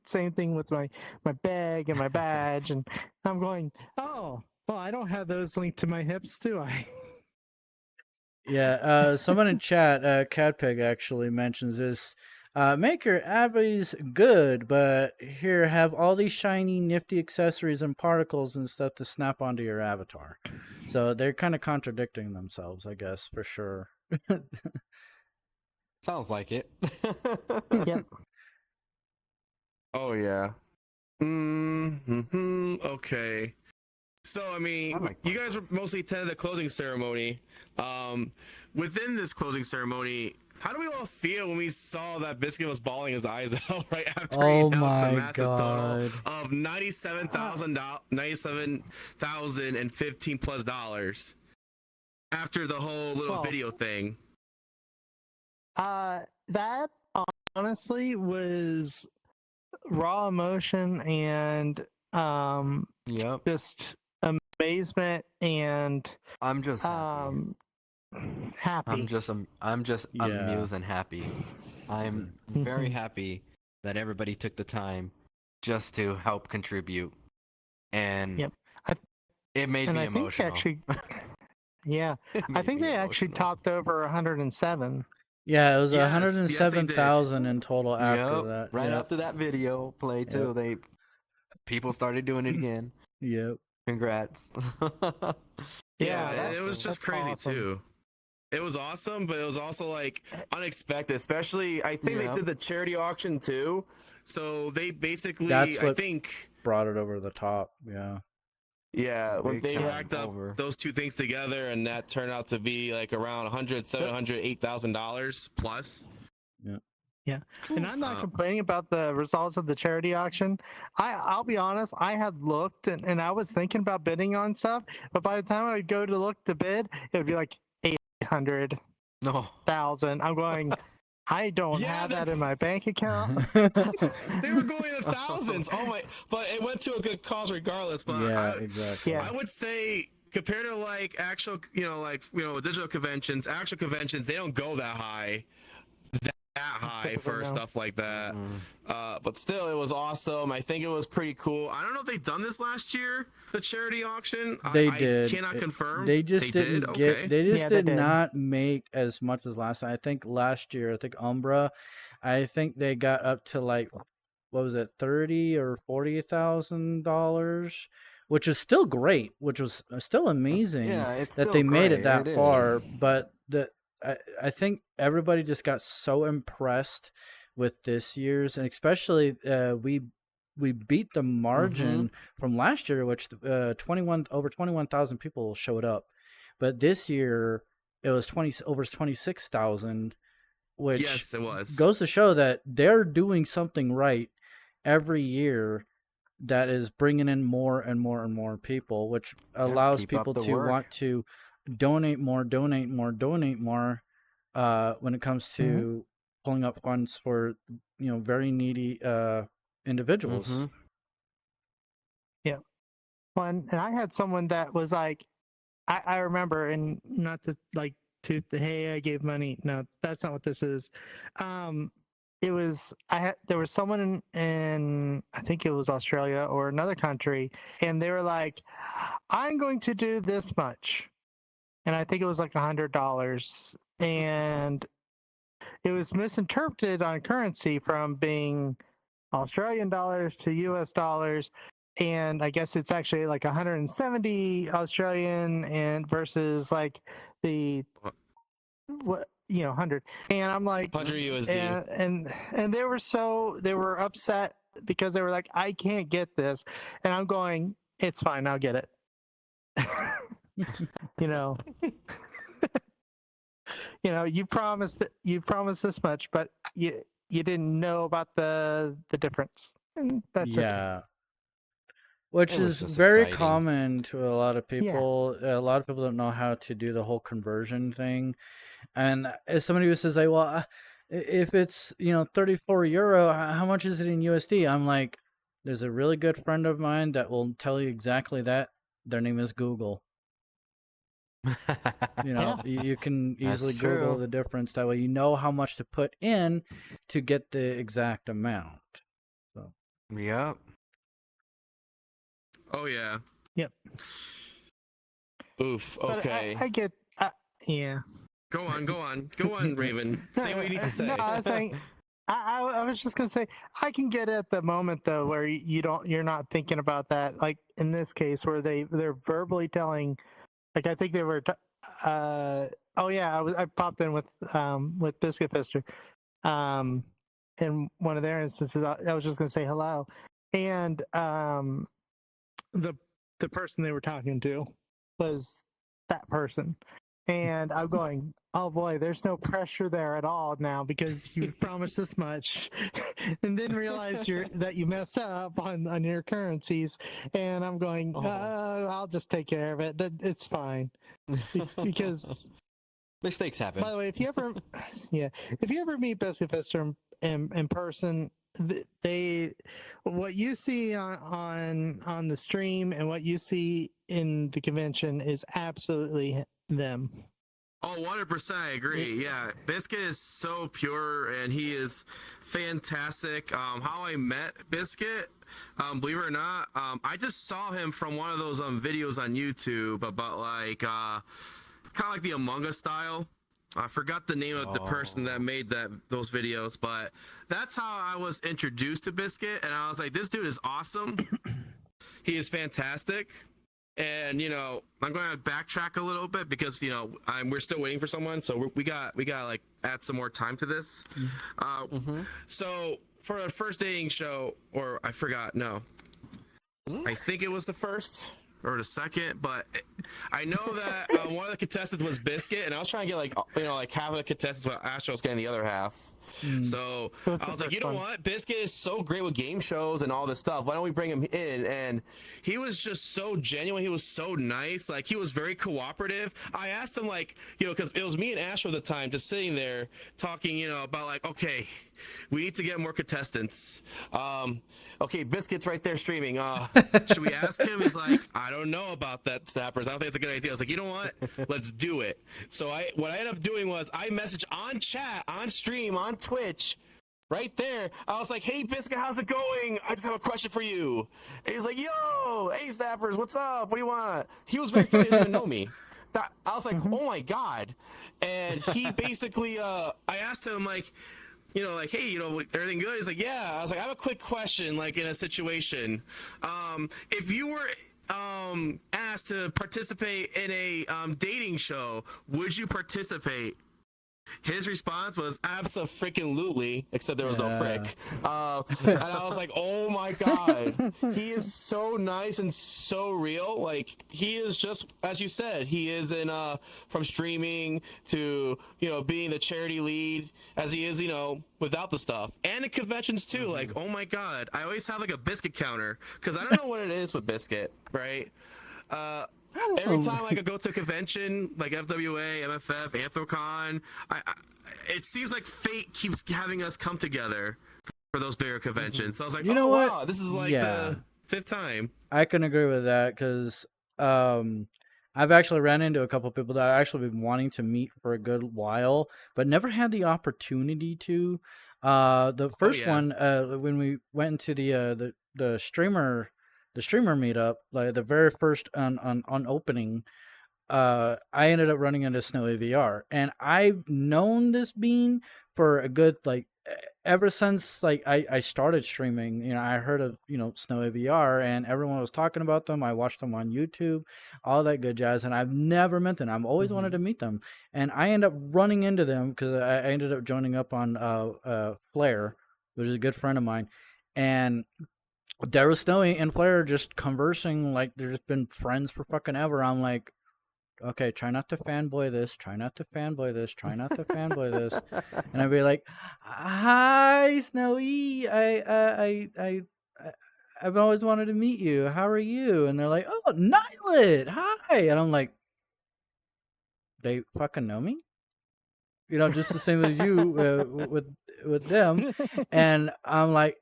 same thing with my bag and my badge, and I'm going, oh well, I don't have those linked to my hips, do I? Yeah, someone in chat, Catpeg actually mentions this. Make your abbeys good, but here, have all these shiny, nifty accessories and particles and stuff to snap onto your avatar. So they're kind of contradicting themselves, I guess, for sure. Sounds like it. Yep. Oh yeah. Okay. So I mean, you guys were mostly attended the closing ceremony. Within this closing ceremony, how do we all feel when we saw that Biscuit was bawling his eyes out right after he Oh announced the my massive total God. of $97,015 plus dollars after the whole little Well, video thing? That honestly was raw emotion and Yep. just amazement and I'm just happy. happy. I'm just Yeah. amused and happy. I'm very happy that everybody took the time just to help contribute, and Yep. it made and me I think emotional. actually, yeah, It I made think me they actually emotional. topped over 107. Yeah, it was Yes, yes, they 107,000 in total after Yep. that. Right Yep. after that video played too, people started doing it again. Yep. Congrats. Yeah, Yeah, and it was that's just crazy awesome. too. It was awesome, but it was also like unexpected. Especially, I think Yeah. they did the charity auction too. So they basically, That's I what- think, Brought it over the top. Yeah. yeah, when Big they time racked up over. those two things together, and that turned out to be like around $708,000 plus. Yeah, and I'm not Uh, complaining about the results of the charity auction. I'll be honest, I had looked and I was thinking about bidding on stuff, but by the time I would go to look to bid, it would be like 800,000. No. I'm going, I don't Yeah, have they're- that in my bank account. They were going in thousands. Oh my! But it went to a good cause regardless. But Yeah, exactly. Yeah. I would say compared to like actual, digital conventions, actual conventions, they don't go that high for No. stuff like that. Mm. But still, it was awesome. I think it was pretty cool. I don't know if they done this last year, the charity auction. They I did. cannot confirm. They just didn't did? get. Okay. They just Yeah, they did did. not make as much as last time. I think last year, I think Umbra, I think they got up to like, what was it, $30,000 or $40,000, which is still great. Which was still amazing Yeah, it's that still they made it great. that It far. is. But I think everybody just got so impressed with this year's, and especially we beat the margin from last year, which over 21,000 people showed up, but this year it was over 26,000, which Yes, it was. goes to show that they're doing something right every year that is bringing in more and more and more people, which allows keep up people the to work. want to donate more when it comes to pulling up funds for very needy individuals. Well, and I had someone that was like, I remember, and not to like to the hey, I gave money. No, that's not what this is. It was there was someone in I think it was Australia or another country, and they were like, I'm going to do this much, and I think it was like $100, and it was misinterpreted on currency from being Australian dollars to US dollars, and I guess it's actually like 170 Australian and versus like the 100. And I'm like 100 USD. and they were upset because they were like, I can't get this, and I'm going, it's fine, I'll get it. You promised this much, but you didn't know about the difference, and that's okay. Yeah. Which It was is just very exciting. common to a lot of people. A lot of people don't know how to do the whole conversion thing. And as somebody who says, like, well, if it's 34 euro, how much is it in USD? I'm like, there's a really good friend of mine that will tell you exactly that. Their name is Google. Yeah. You can That's easily Google true. the difference. That way, you know how much to put in to get the exact amount. So Yep. Oh yeah. Yep. Oof. But Okay. I get. Yeah. Go on, Raven. Say what you need to say. No, I was saying. I was just gonna say I can get at the moment though where you're not thinking about that, like in this case where they're verbally telling, like I think they were oh yeah, I popped in with Biscuit Fister in one of their instances. I was just gonna say hello, and the person they were talking to was that person, and I'm going, oh boy, there's no pressure there at all now because you've promised this much, and then realize that you messed up on your currencies, and I'm going, I'll just take care of it. It's fine because. Mistakes happen. By the way, if you ever meet Biscuit Fister in person, what you see on the stream and what you see in the convention is absolutely them. Oh, 100%, I agree. Yeah, Biscuit is so pure and he is fantastic. How I met Biscuit, believe it or not, I just saw him from one of those videos on YouTube about like kind of like the Among Us style. I forgot the name of the person that made those videos, but that's how I was introduced to Biscuit, and I was like, this dude is awesome. He is fantastic. And I'm going to backtrack a little bit because we're still waiting for someone, so we got like add some more time to this. So for the first dating show, or I forgot, no, I think it was the first or the second, but I know that one of the contestants was Biscuit, and I was trying to get like half of the contestants, but Astros getting the other half. So I was like, you know what? Biscuit is so great with game shows and all this stuff. Why don't we bring him in? And he was just so genuine. He was so nice. Like, he was very cooperative. I asked him, like, because it was me and Astro at the time just sitting there talking, about like, okay, we need to get more contestants. Okay, Biscuit's right there streaming. Should we ask him? He's like, I don't know about that, Snappers. I don't think it's a good idea. I was like, you know what? Let's do it. So what I ended up doing was I messaged on chat, on stream, on Twitch, right there. I was like, hey, Biscuit, how's it going? I just have a question for you. And he's like, yo, hey, Snappers, what's up? What do you want? He was very funny. He doesn't even know me. I was like, oh my God. And he basically, I asked him, like, like, hey, everything good? He's like, yeah. I was like, I have a quick question, like, in a situation. If you were asked to participate in a dating show, would you participate? His response was abso-freaking-lutely, except there was no frick. And I was like, oh my God, he is so nice and so real. Like, he is just, as you said, he is in from streaming to being the charity lead, as he is without the stuff, and at conventions too. Like, oh my God, I always have like a Biscuit counter because I don't know what it is with Biscuit, right? Every time I go to a convention like FWA, MFF, Anthrocon, it seems like fate keeps having us come together for those bigger conventions. So I was like, what? Wow, this is like the 5th time. I can agree with that because I've actually ran into a couple of people that I've actually been wanting to meet for a good while, but never had the opportunity to. The first one, when we went into the streamer meetup, like the very first on opening, I ended up running into Snowy VR, and I've known this bean for a good ever since I started streaming. I heard of Snowy VR, and everyone was talking about them. I watched them on YouTube, all that good jazz, and I've never met them. I've always wanted to meet them, and I ended up running into them because I ended up joining up on Flare, which is a good friend of mine, and there was Snowy and Flare just conversing like they've just been friends for fucking ever. I'm like, okay, try not to fanboy this, try not to fanboy this, try not to fanboy this. And I'd be like, hi, Snowy, I've always wanted to meet you. How are you? And they're like, oh, Niilit, hi. And I'm like, they fucking know me? just the same as you with them. And I'm like,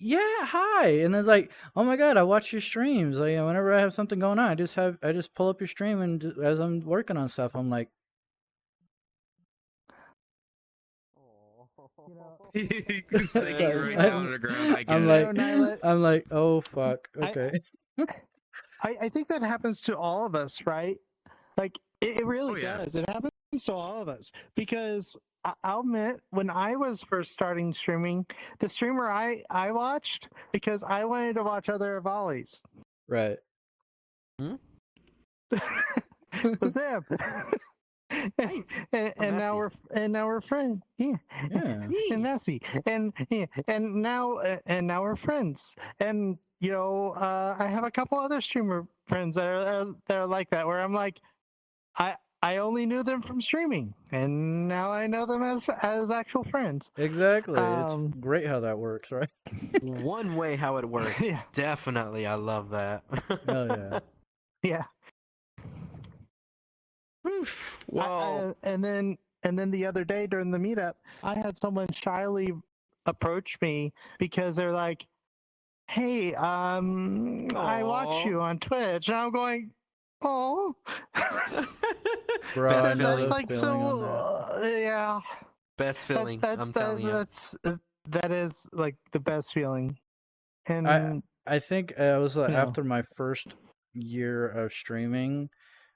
yeah, hi. And it's like, oh my god, I watch your streams. Like whenever I have something going on, I just pull up your stream, and as I'm working on stuff, I'm like, Singing right down on the ground. I get I'm it. like, Niilit, I'm like, oh fuck, I- okay. I think that happens to all of us, right? Like it really Oh, yeah. does. It happens to all of us because I'll admit, when I was first starting streaming, the streamer I watched because I wanted to watch other volleys Right. was them. and now we're friends. Yeah. Yeah. And Massy. And now we're friends. And I have a couple other streamer friends that are like that, where I'm like, I only knew them from streaming, and now I know them as actual friends. Exactly. It's Um, great how that works, right? One way how it works. Yeah. Definitely, I love that. Oh yeah. Yeah. Well, And then the other day during the meetup, I had someone shyly approach me because they're like, "Hey, I watch Aw. you on Twitch," and I'm going, "Oh." Bro, I And know that's the like feeling on that. yeah. Best feeling, I'm telling you. That is like the best feeling. And I think it was know. after my first year of streaming,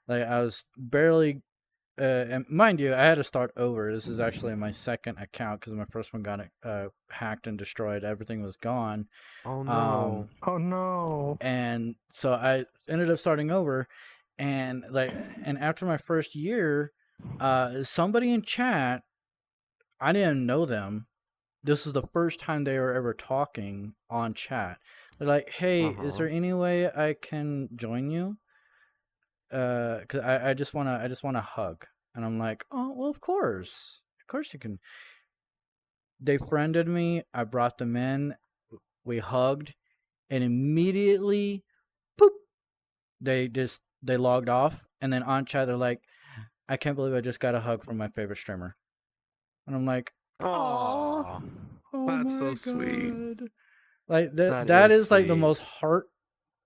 like I was barely, and mind you, I had to start over. This is actually my second account because my first one got hacked and destroyed. Everything was gone. Oh no. oh no. And so I ended up starting over, and after my first year, somebody in chat, I didn't know them. This is the first time they were ever talking on chat. They're like, "Hey, is there any way I can join you? Cause I just wanna hug." And I'm like, "Oh, well, of course you can." They friended me. I brought them in. We hugged, and immediately, poop, they logged off. And then on chat, they're like, "I can't believe I just got a hug from my favorite streamer." And I'm like, Oh. "Oh That's so my sweet. God." Like That that is is like the sweet. most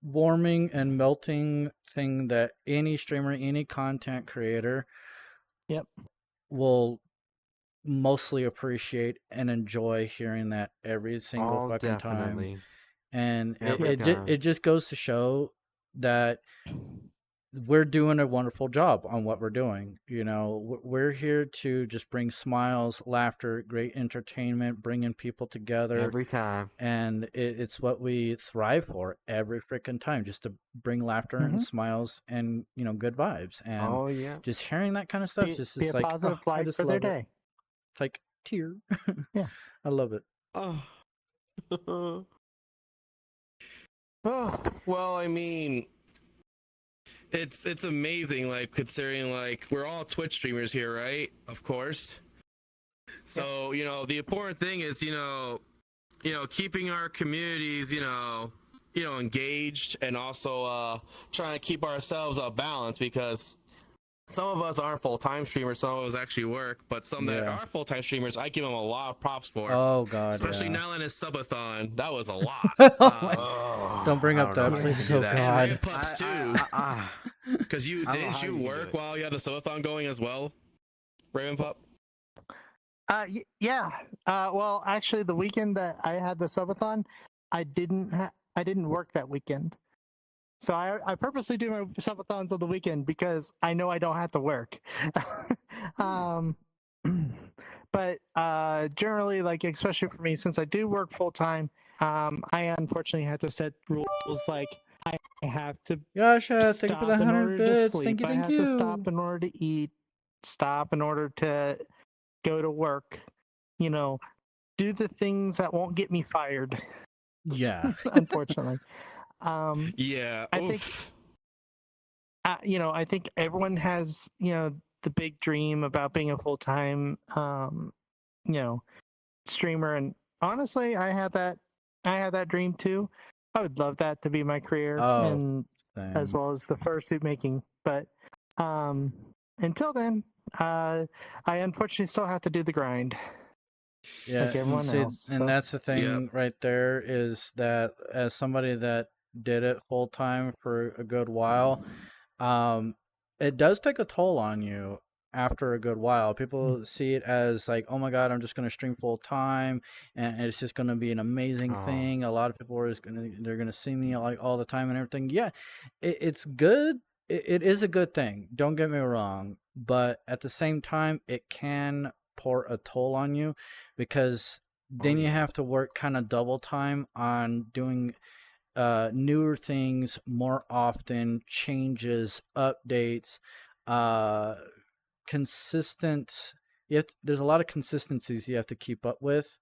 heartwarming and melting thing that any streamer, any content creator Yep. will mostly appreciate and enjoy hearing that every single Oh, fucking time. definitely. And Every it time. just goes to show that we're doing a wonderful job on what we're doing. We're here to just bring smiles, laughter, great entertainment, bringing people together. Every time. And it's what we thrive for every freaking time, just to bring laughter and smiles and good vibes. And Oh yeah. just hearing that kind of stuff, Be just a like, positive oh, I light just for their love it. day. It's like tear. Yeah. I love it. Oh. Oh, well, I mean, it's amazing, like, considering, like, we're all Twitch streamers here, right? Of course. So, the important thing is, keeping our communities, engaged, and also trying to keep ourselves balanced, because some of us aren't full-time streamers, some of us actually work, but some that Yeah. are full-time streamers, I give them a lot of props for. Oh God, Especially yeah. now in his subathon, that was a lot. Oh, Don't bring I up don't know that, if I can please. do Oh that. God. And RavenPups too, because I don't know didn't how you you do work it. while you had the subathon going as well, RavenPup? Yeah. Well, actually, the weekend that I had the subathon, I didn't work that weekend. So I purposely do my subathons on the weekend because I know I don't have to work. But generally, like, especially for me, since I do work full time, I unfortunately had to set rules like I have to Yasha, thank you for stop the in 100 order to bits. sleep. Thank you, I thank have you. to stop in order to eat, stop in order to go to work. Do the things that won't get me fired. Yeah. Unfortunately. Yeah. I think I think everyone has the big dream about being a full-time streamer, and honestly, I had that dream too. I would love that to be my career, Oh, and as same. well as the fursuit making. But until then, I unfortunately still have to do the grind. Yeah, like everyone see, else. and So. that's the thing right there is that as somebody that did it full time for a good while, um, it does take a toll on you after a good while. People see it as like, oh my god, I'm just going to stream full time, and it's just going to be an amazing thing. A lot of people are they're going to see me like all the time and everything. Yeah, it's good. It is a good thing. Don't get me wrong, but at the same time, it can pour a toll on you because then you have to work kind of double time on doing newer things more often, changes, updates, consistent. There's a lot of consistencies you have to keep up with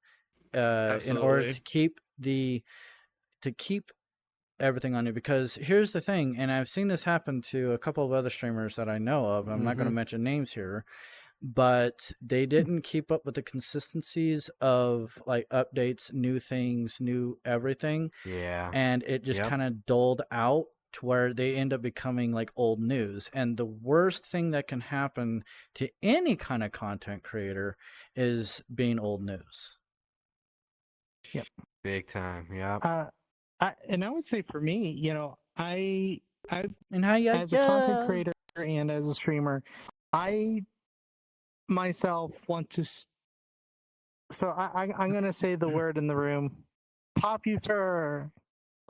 in order to keep everything on you. Because here's the thing, and I've seen this happen to a couple of other streamers that I know of. I'm not going to mention names here, but they didn't keep up with the consistencies of like updates, new things, new everything. Yeah. And it just kind of dulled out to where they end up becoming like old news. And the worst thing that can happen to any kind of content creator is being old news. Yep. Big time. Yeah. And I would say for me, you know, I've and how you as a content creator and as a streamer, I myself want to. So I'm gonna say the word in the room, popular.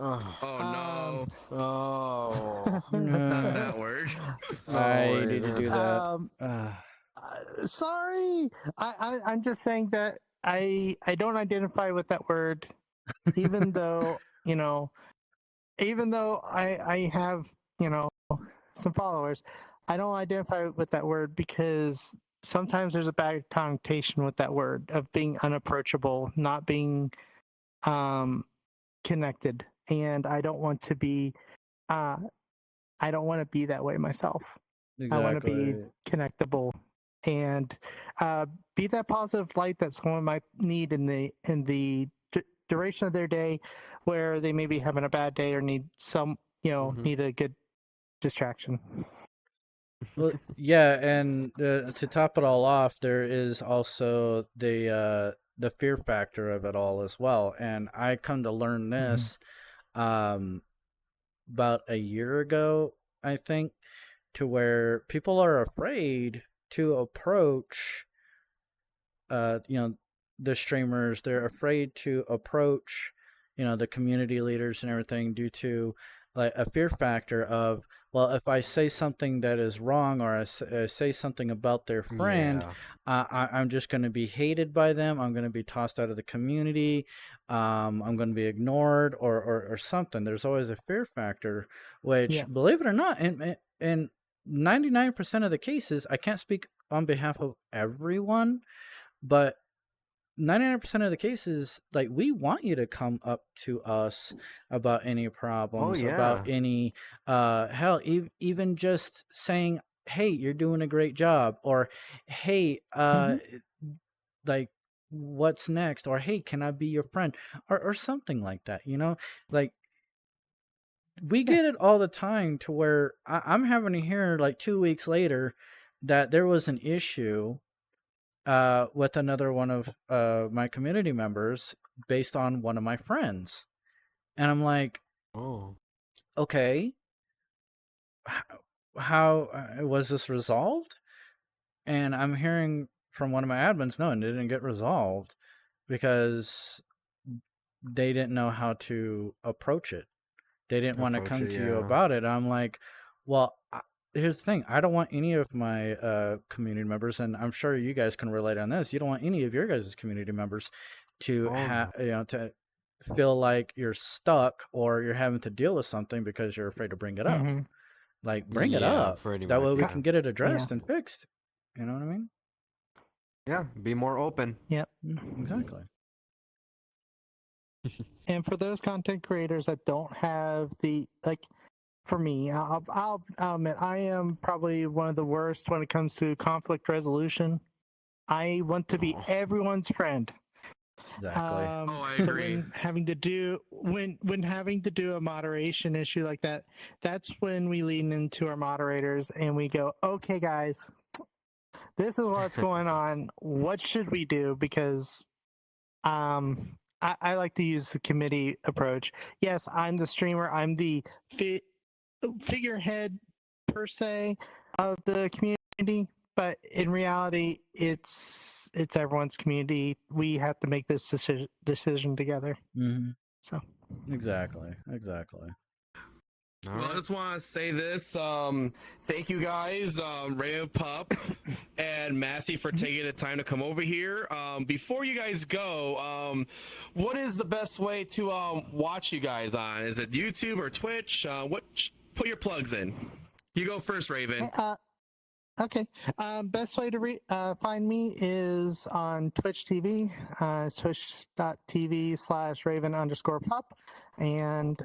Oh no! Oh. Not that word. Why did you do that? Sorry, I'm just saying that I don't identify with that word, even though even though I have some followers, I don't identify with that word because sometimes there's a bad connotation with that word of being unapproachable, not being connected, and I don't want to be I don't want to be that way myself. Exactly. I want to be connectable and be that positive light that someone might need in the duration of their day, where they may be having a bad day or need some need a good distraction. Well, yeah, and to top it all off, there is also the fear factor of it all as well. And I come to learn this about a year ago, I think, to where people are afraid to approach the streamers. They're afraid to approach the community leaders and everything due to like a fear factor of, well, if I say something that is wrong or I say something about their friend, I'm just going to be hated by them. I'm going to be tossed out of the community. I'm going to be ignored or something. There's always a fear factor, which, believe it or not, in 99% of the cases, I can't speak on behalf of everyone, but 99% of the cases, like, we want you to come up to us about any problems, about any hell, even just saying, hey, you're doing a great job, or hey, like, what's next, or hey, can I be your friend, or something like that, like, we get it all the time to where I'm having to hear like 2 weeks later that there was an issue with another one of my community members based on one of my friends. And I'm like, okay, how was this resolved? And I'm hearing from one of my admins, no, it didn't get resolved because they didn't know how to approach it. They didn't want to come to you about it. I'm like, well, here's the thing. I don't want any of my community members, and I'm sure you guys can relate on this. You don't want any of your guys' community members to to feel like you're stuck or you're having to deal with something because you're afraid to bring it up. Like, bring it up. That way we can get it addressed and fixed. You know what I mean? Yeah, be more open. Yep. Exactly. And for those content creators that don't have for me, I'll admit I am probably one of the worst when it comes to conflict resolution. I want to be everyone's friend. Exactly. I So agree. when having to do a moderation issue like that, that's when we lean into our moderators and we go, okay, guys, this is what's going on. What should we do? Because I like to use the committee approach. Yes, I'm the streamer. I'm the figurehead per se of the community, but in reality, it's everyone's community. We have to make this decision together. Hmm. So Exactly. Well, I just want to say this. Thank you guys, RavenPup and Massy, for taking the time to come over here. Before you guys go, what is the best way to watch you guys on? Is it YouTube or Twitch? Put your plugs in. You go first, Raven. Okay. Best way to find me is on Twitch TV. It's twitch.tv/Raven_pup. And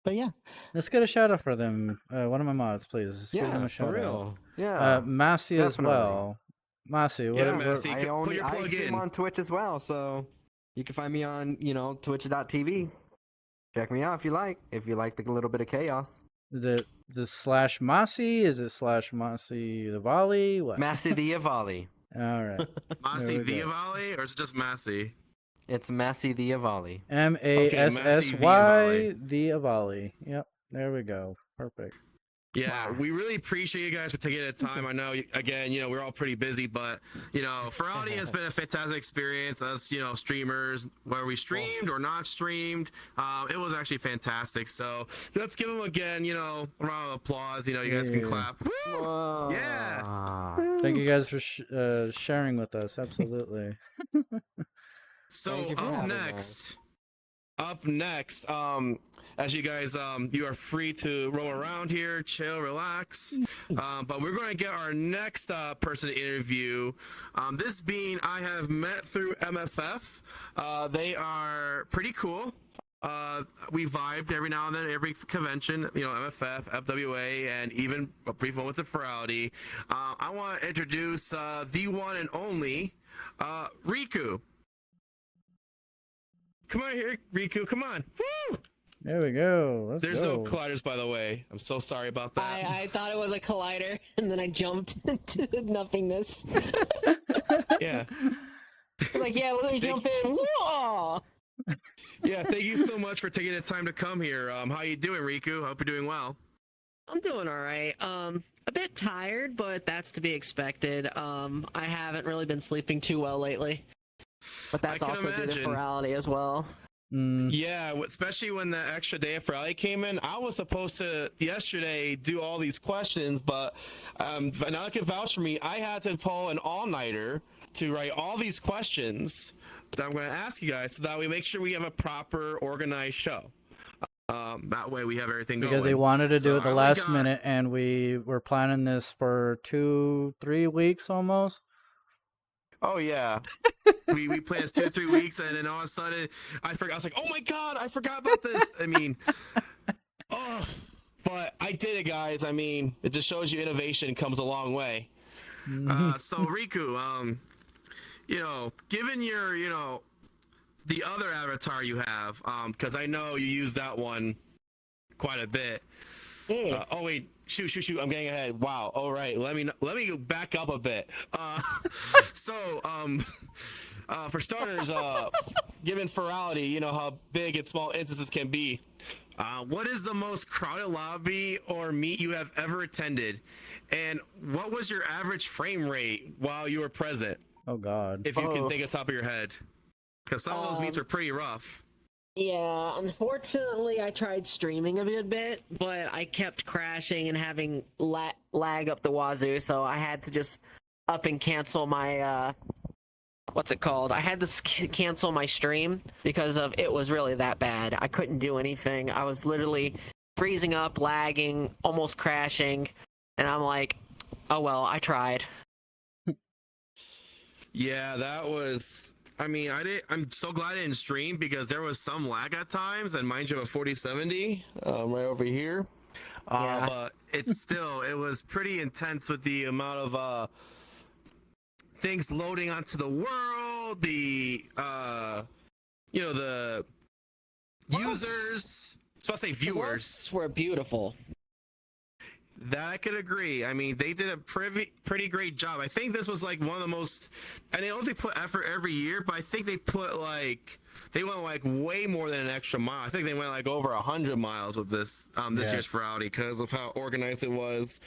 but yeah. Let's get a shout out for them. One of my mods, please. Let's give them Yeah, a shout for out. real. Yeah. Massy as definitely. well. Massy, what? Yeah, Massy. I Put your plug stream in. on Twitch as well, so you can find me on, twitch.tv. Check me out if you like. If you like the little bit of chaos. Is it the /Massy? Is it /Massy the Volley? What? Massy the Avali. All right. Massy There we go. Valley, or is it just Massy? It's Massy the Avali. MASSY the Avali. Yep. There we go. Perfect. Yeah, we really appreciate you guys for taking the time. I know, again, we're all pretty busy, but, Furality has been a fantastic experience. Us, streamers, whether we streamed or not streamed, it was actually fantastic. So let's give them again, a round of applause. You guys can clap. Woo! Yeah. Thank you guys for sharing with us. Absolutely. So Thank you for having us. up next, as you guys, you are free to roam around here, chill, relax. But we're going to get our next person to interview. This being, I have met through MFF. They are pretty cool. We vibed every now and then, every convention, MFF, FWA, and even brief moments of Furality. I want to introduce the one and only Riku. Come on here, Riku. Come on. Woo! There we go. There's no colliders, by the way. I'm so sorry about that. I thought it was a collider, and then I jumped into nothingness. Yeah. I was like, yeah, let me jump in. Whoa! Yeah, thank you so much for taking the time to come here. How you doing, Riku? Hope you're doing well. I'm doing all right. A bit tired, but that's to be expected. I haven't really been sleeping too well lately. But that's I can also due to imagine. Furality as well. Yeah, especially when the extra day of Furality came in. I was supposed to yesterday do all these questions, but now I can vouch for me. I had to pull an all-nighter to write all these questions that I'm going to ask you guys, so that we make sure we have a proper, organized show. That way we have everything going. Because they wanted to do it I the only last got- minute, and we were planning this for 2-3 weeks almost. Oh yeah, we planned this 2-3 weeks, and then all of a sudden I forgot. I was like, oh my god, I forgot about this. I mean, but I did it, guys. I mean, it just shows you innovation comes a long way. So Riku, given your, the other avatar you have, because I know you use that one quite a bit. Oh wait, shoot! I'm getting ahead. Wow. All right, let me back up a bit. For starters, given Furality, you know how big and small instances can be. What is the most crowded lobby or meet you have ever attended, and what was your average frame rate while you were present? Oh God. If you can think of the top of your head, because some of those meets are pretty rough. Yeah, unfortunately, I tried streaming a good bit, but I kept crashing and having lag up the wazoo, so I had to just up and cancel my, what's it called? I had to cancel my stream because of it was really that bad. I couldn't do anything. I was literally freezing up, lagging, almost crashing, and I'm like, oh well, I tried. Yeah, that was. I mean, I'm so glad I didn't stream because there was some lag at times, and mind you, a 4070 right over here. Yeah. But it was pretty intense with the amount of things loading onto the world, about the the users, I was about to say viewers, were beautiful. that I could agree. I mean, they did a pretty great job. I think this was like one of the most, and they only put effort every year, but I think they put they went like way more than an extra mile. I think they went like over 100 miles with this year's Furality because of how organized it was.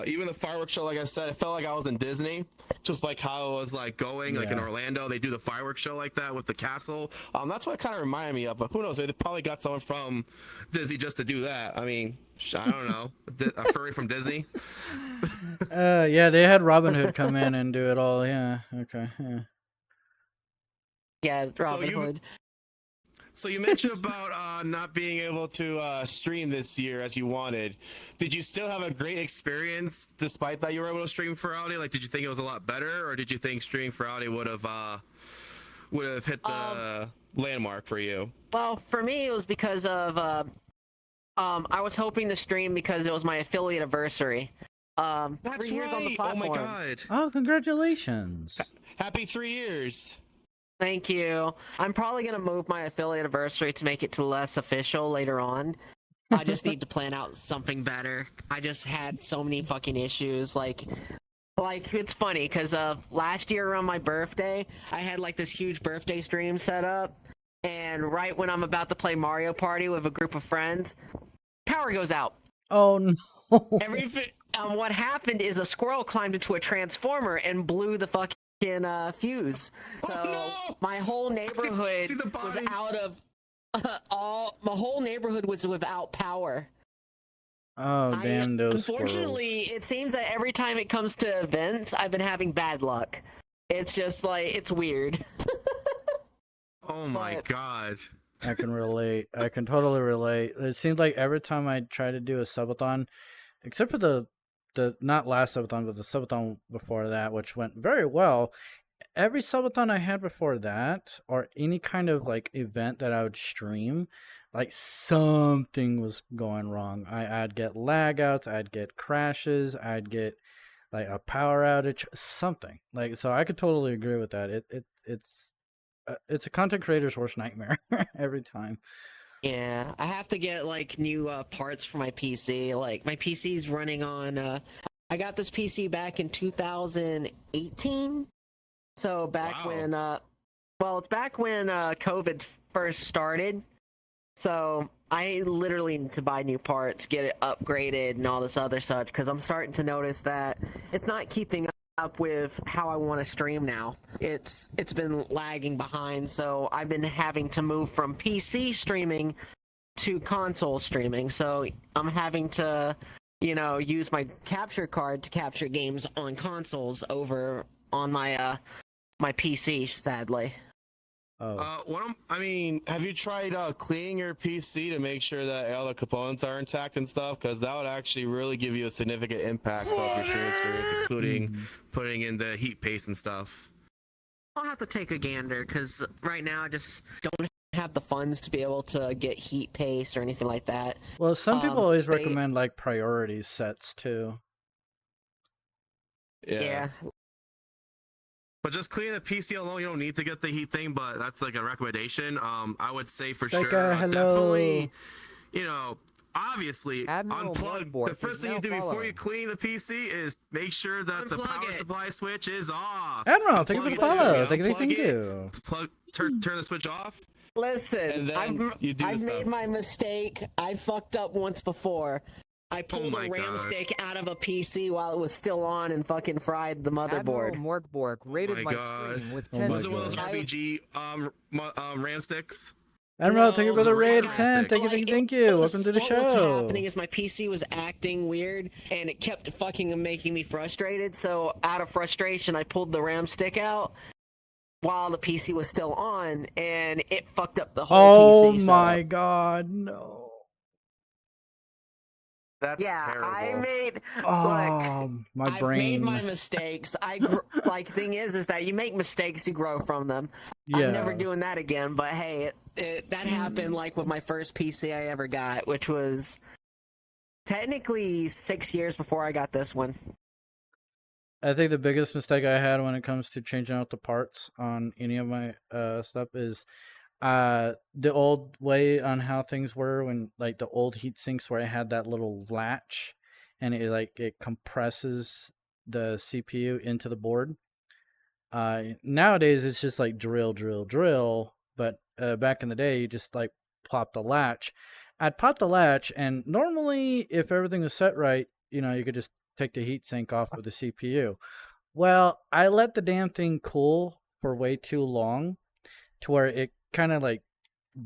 Even the fireworks show, like I said, it felt like I was in Disney, just like how it was like going like in Orlando. They do the fireworks show like that with the castle. That's what it kind of reminded me of. But who knows? Maybe they probably got someone from Disney just to do that. I mean, I don't know. A furry from Disney. Yeah, they had Robin Hood come in and do it all. Yeah. Okay. Yeah. Yeah, Robin Hood. So you mentioned about not being able to stream this year as you wanted. Did you still have a great experience despite that you were able to stream Furality? Like, did you think it was a lot better, or did you think streaming Furality would have hit the landmark for you? Well, for me, it was because of I was hoping to stream because it was my affiliate anniversary. That's 3 years on the right. Oh platform. my god! Oh, congratulations! Happy 3 years. Thank you. I'm probably gonna move my affiliate anniversary to make it to less official later on. I just need to plan out something better. I just had so many fucking issues. Like it's funny because last year around my birthday, I had like this huge birthday stream set up, and right when I'm about to play Mario Party with a group of friends, power goes out. Oh no! What happened is a squirrel climbed into a transformer and blew the fucking fuse. So my whole neighborhood was out of my whole neighborhood was without power. Oh damn those Unfortunately, squirrels. it seems that every time it comes to events, I've been having bad luck. It's just like it's weird. Oh my god. I can relate. I can totally relate. It seems like every time I try to do a subathon, except for the not last subathon, but the subathon before that, which went very well. Every subathon I had before that, or any kind of like event that I would stream, like something was going wrong. I'd get lag outs, I'd get crashes, I'd get like a power outage, something. Like, so I could totally agree with that. It's a content creator's worst nightmare every time. Yeah, I have to get like new parts for my PC. Like my PC's running on. I got this PC back in 2018. So back when, it's back when COVID first started. So I literally need to buy new parts, get it upgraded, and all this other such. Because I'm starting to notice that it's not keeping up with how I want to stream now. It's been lagging behind, so I've been having to move from PC streaming to console streaming. So I'm having to, use my capture card to capture games on consoles over on my my PC, sadly. Oh. Have you tried cleaning your PC to make sure that all the components are intact and stuff? Because that would actually really give you a significant impact of your streaming experience, including putting in the heat paste and stuff. I'll have to take a gander, because right now I just don't have the funds to be able to get heat paste or anything like that. Well, some people always recommend like priority sets too. Yeah. But just cleaning the PC alone, you don't need to get the heat thing, but that's like a recommendation. I would say for sure, definitely, obviously, Admiral unplug. Morgborg The first is thing you now do before you following. clean the PC is make sure that the Unplug power it. supply switch is off. Admiral, thank you for the follow. Thank Unplug you. Turn the switch off. Listen, And then you do I've stuff. made my mistake. I fucked up once before. I pulled my a RAM God. stick out of a PC while it was still on and fucking fried the motherboard. Admiral Morgborg rated my my God. stream with Oh 10 my Was it one of those God. RPG RAM sticks? Admiral, thank you for the No, raid it's 10. fantastic. Thank you. Welcome to the What was show. happening is my PC was acting weird, and it kept fucking making me frustrated. So out of frustration, I pulled the RAM stick out while the PC was still on, and it fucked up the whole Oh PC. my god, no. That's Yeah, terrible. I made. Oh, my I've brain. made my mistakes. Thing is that you make mistakes, you grow from them. Yeah. I'm never doing that again. But hey, that happened like with my first PC I ever got, which was technically 6 years before I got this one. I think the biggest mistake I had when it comes to changing out the parts on any of my stuff is the old way on how things were when like the old heat sinks where I had that little latch and it compresses the CPU into the board. Nowadays it's just like drill, but back in the day you just like plop the latch. I'd pop the latch, and normally if everything was set right, you could just take the heat sink off of the CPU. Well, I let the damn thing cool for way too long to where it kind of like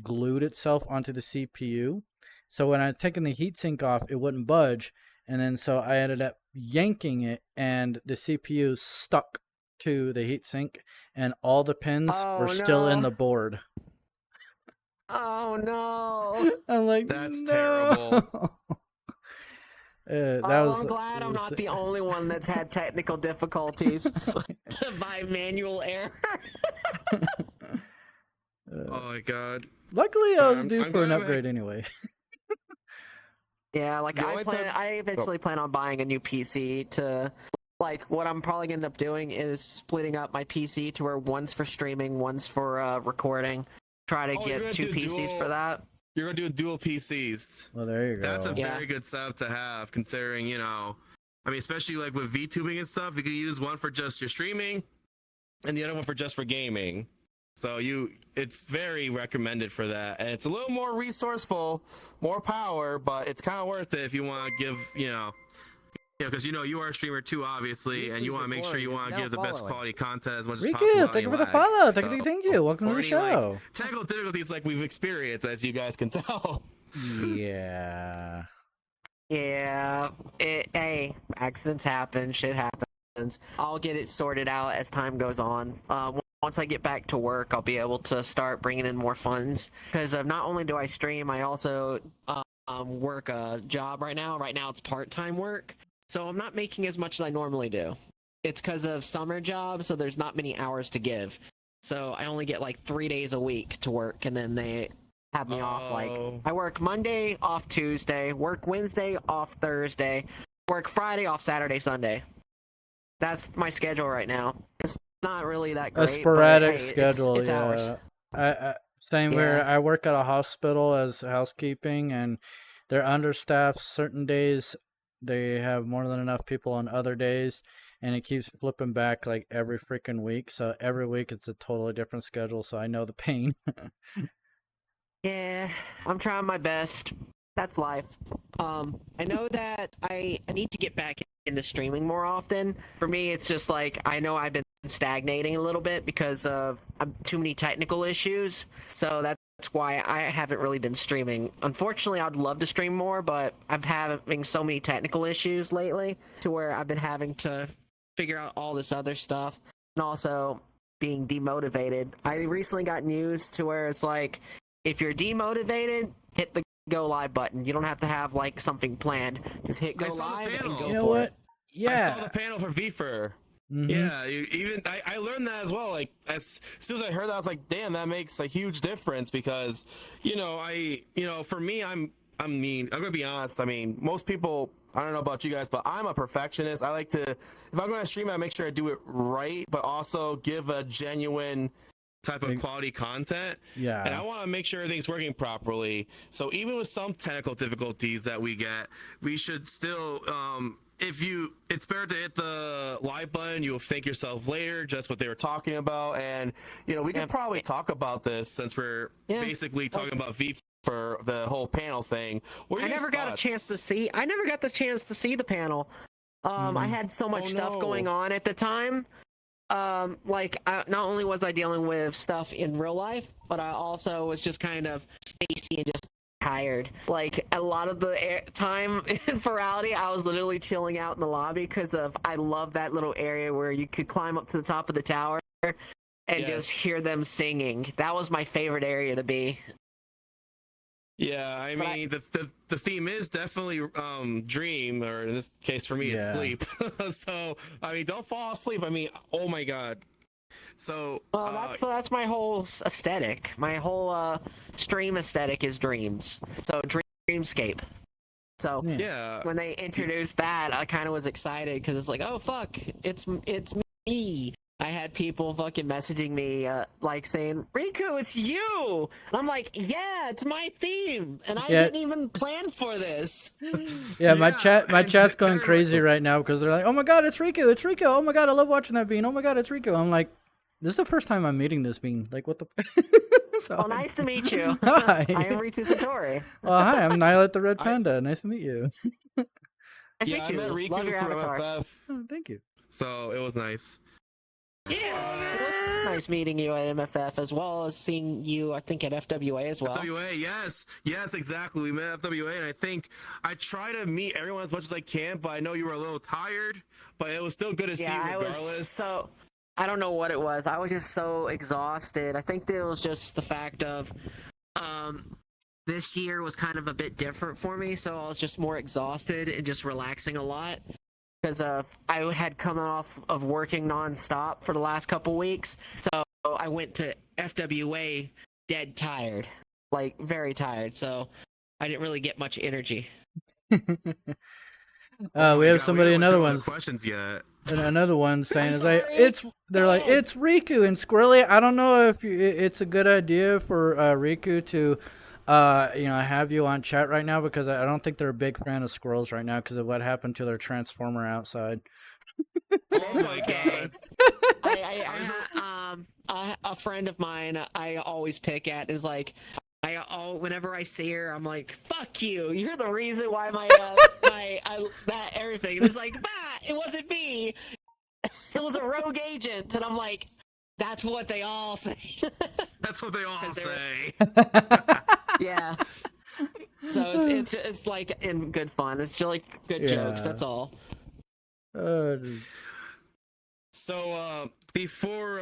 glued itself onto the CPU. So when I was taking the heatsink off, it wouldn't budge. And then so I ended up yanking it, and the CPU stuck to the heatsink, and all the pins were still in the board. Oh no! I'm like, That's no. terrible. I'm glad I'm not the only one that's had technical difficulties by manual error. Oh my god. Luckily, I was due I'm for an glad upgrade anyway. Yeah, like I eventually plan on buying a new PC to, like, what I'm probably gonna end up doing is splitting up my PC to where one's for streaming, one's for recording. Try to get two PCs for that. You're gonna do dual PCs. Well, there you go. That's a very good setup to have, considering, especially like with VTubing and stuff, you could use one for just your streaming and the other one for just for gaming. So it's very recommended for that, and it's a little more resourceful, more power, but it's kind of worth it if you want to give, because you are a streamer too, obviously, and you want to make sure you want to give the best quality content as much as possible. Riku, thank you for the follow. Thank you. Welcome to the show. Technical difficulties like we've experienced, as you guys can tell. Yeah. Yeah. Hey, accidents happen. Shit happens. I'll get it sorted out as time goes on. Once I get back to work, I'll be able to start bringing in more funds. Because not only do I stream, I also work a job right now. Right now, it's part-time work. So I'm not making as much as I normally do. It's because of summer jobs, so there's not many hours to give. So I only get like 3 days a week to work, and then they have me off. Like, I work Monday, off Tuesday, work Wednesday, off Thursday, work Friday, off Saturday, Sunday. That's my schedule right now. It's not really that great. A sporadic but, hey, schedule, it's yeah. hours. Same where I work at a hospital as housekeeping, and they're understaffed certain days. They have more than enough people on other days, and it keeps flipping back like every freaking week. So every week it's a totally different schedule, so I know the pain. Yeah, I'm trying my best. That's life. I know that I need to get back into streaming more often. For me, it's just like, I know I've been stagnating a little bit because of too many technical issues. So that's why I haven't really been streaming. Unfortunately, I'd love to stream more, but I'm having so many technical issues lately to where I've been having to figure out all this other stuff, and also being demotivated. I recently got news to where it's like, if you're demotivated, hit the go live button. You don't have to have like something planned. Just hit go live and go for it. Yeah. I saw the panel for VFur. Mm-hmm. Yeah, I learned that as well. Like, as soon as I heard that, I was like, damn, that makes a huge difference, because for me, I'm gonna be honest. I mean, most people, I don't know about you guys, but I'm a perfectionist. I like to, if I'm going to stream, I make sure I do it right, but also give a genuine type of quality content. Yeah. And I want to make sure everything's working properly. So even with some technical difficulties that we get, we should still, it's better to hit the like button. You'll thank yourself later, just what they were talking about. And, we could probably talk about this, since we're basically talking about V for the whole panel thing. I never got the chance to see the panel. I had so much stuff going on at the time. Not only was I dealing with stuff in real life, but I also was just kind of spacey and just tired. Like, a lot of the time in Furality, I was literally chilling out in the lobby because I love that little area where you could climb up to the top of the tower and just hear them singing. That was my favorite area to be. Yeah, I mean, the theme is definitely dream, or in this case for me, it's sleep. So, I mean, don't fall asleep. I mean, oh my god. So, that's my whole aesthetic. My whole stream aesthetic is dreams. So, dreamscape. So Yeah. when they introduced that, I kind of was excited because it's like, oh fuck, it's me. I had people fucking messaging me like saying, Riku, it's you. And I'm like, yeah, it's my theme, and I didn't even plan for this. Yeah, my and chat's going everyone- crazy right now because they're like, "Oh my god, it's Riku! It's Riku! Oh my god, I love watching that bean! Oh my god, it's Riku!" I'm like, "This is the first time I'm meeting this bean. Like, what the?" So Well, nice to meet you. Hi. I am Riku Satori. Well, hi, I'm Niilit the Red Panda. Nice to meet you. Nice to Yeah, meet I you. met Riku Love your from avatar. MFF, Oh, thank you. so it was nice. Yeah, it was nice meeting you at MFF as well as seeing you, I think, at FWA as well. FWA, yes, exactly. We met at FWA, and I think I try to meet everyone as much as I can, but I know you were a little tired, but it was still good to see you I regardless. was so. I don't know what it was. I was just so exhausted. I think it was just the fact of, this year was kind of a bit different for me, so I was just more exhausted and just relaxing a lot. Because I had come off of working nonstop for the last couple weeks, so I went to FWA dead tired, like very tired. So I didn't really get much energy. Oh We my have God, somebody. we Another haven't one's questions yet. and another one saying I'm is like sorry. they're like No. it's Riku and Squirrely. I don't know if it's a good idea for Riku to have you on chat right now because I don't think they're a big fan of squirrels right now because of what happened to their transformer outside. Oh my Okay. God. A friend of mine I always pick at is like, whenever I see her, I'm like, "Fuck you! You're the reason why that everything." And it's like, "Bah, it wasn't me. It was a rogue agent." And I'm like, "That's what they all say." That's what they all 'Cause they were- say. Yeah. So it's like in good fun. It's just like good jokes. Yeah. That's all. So before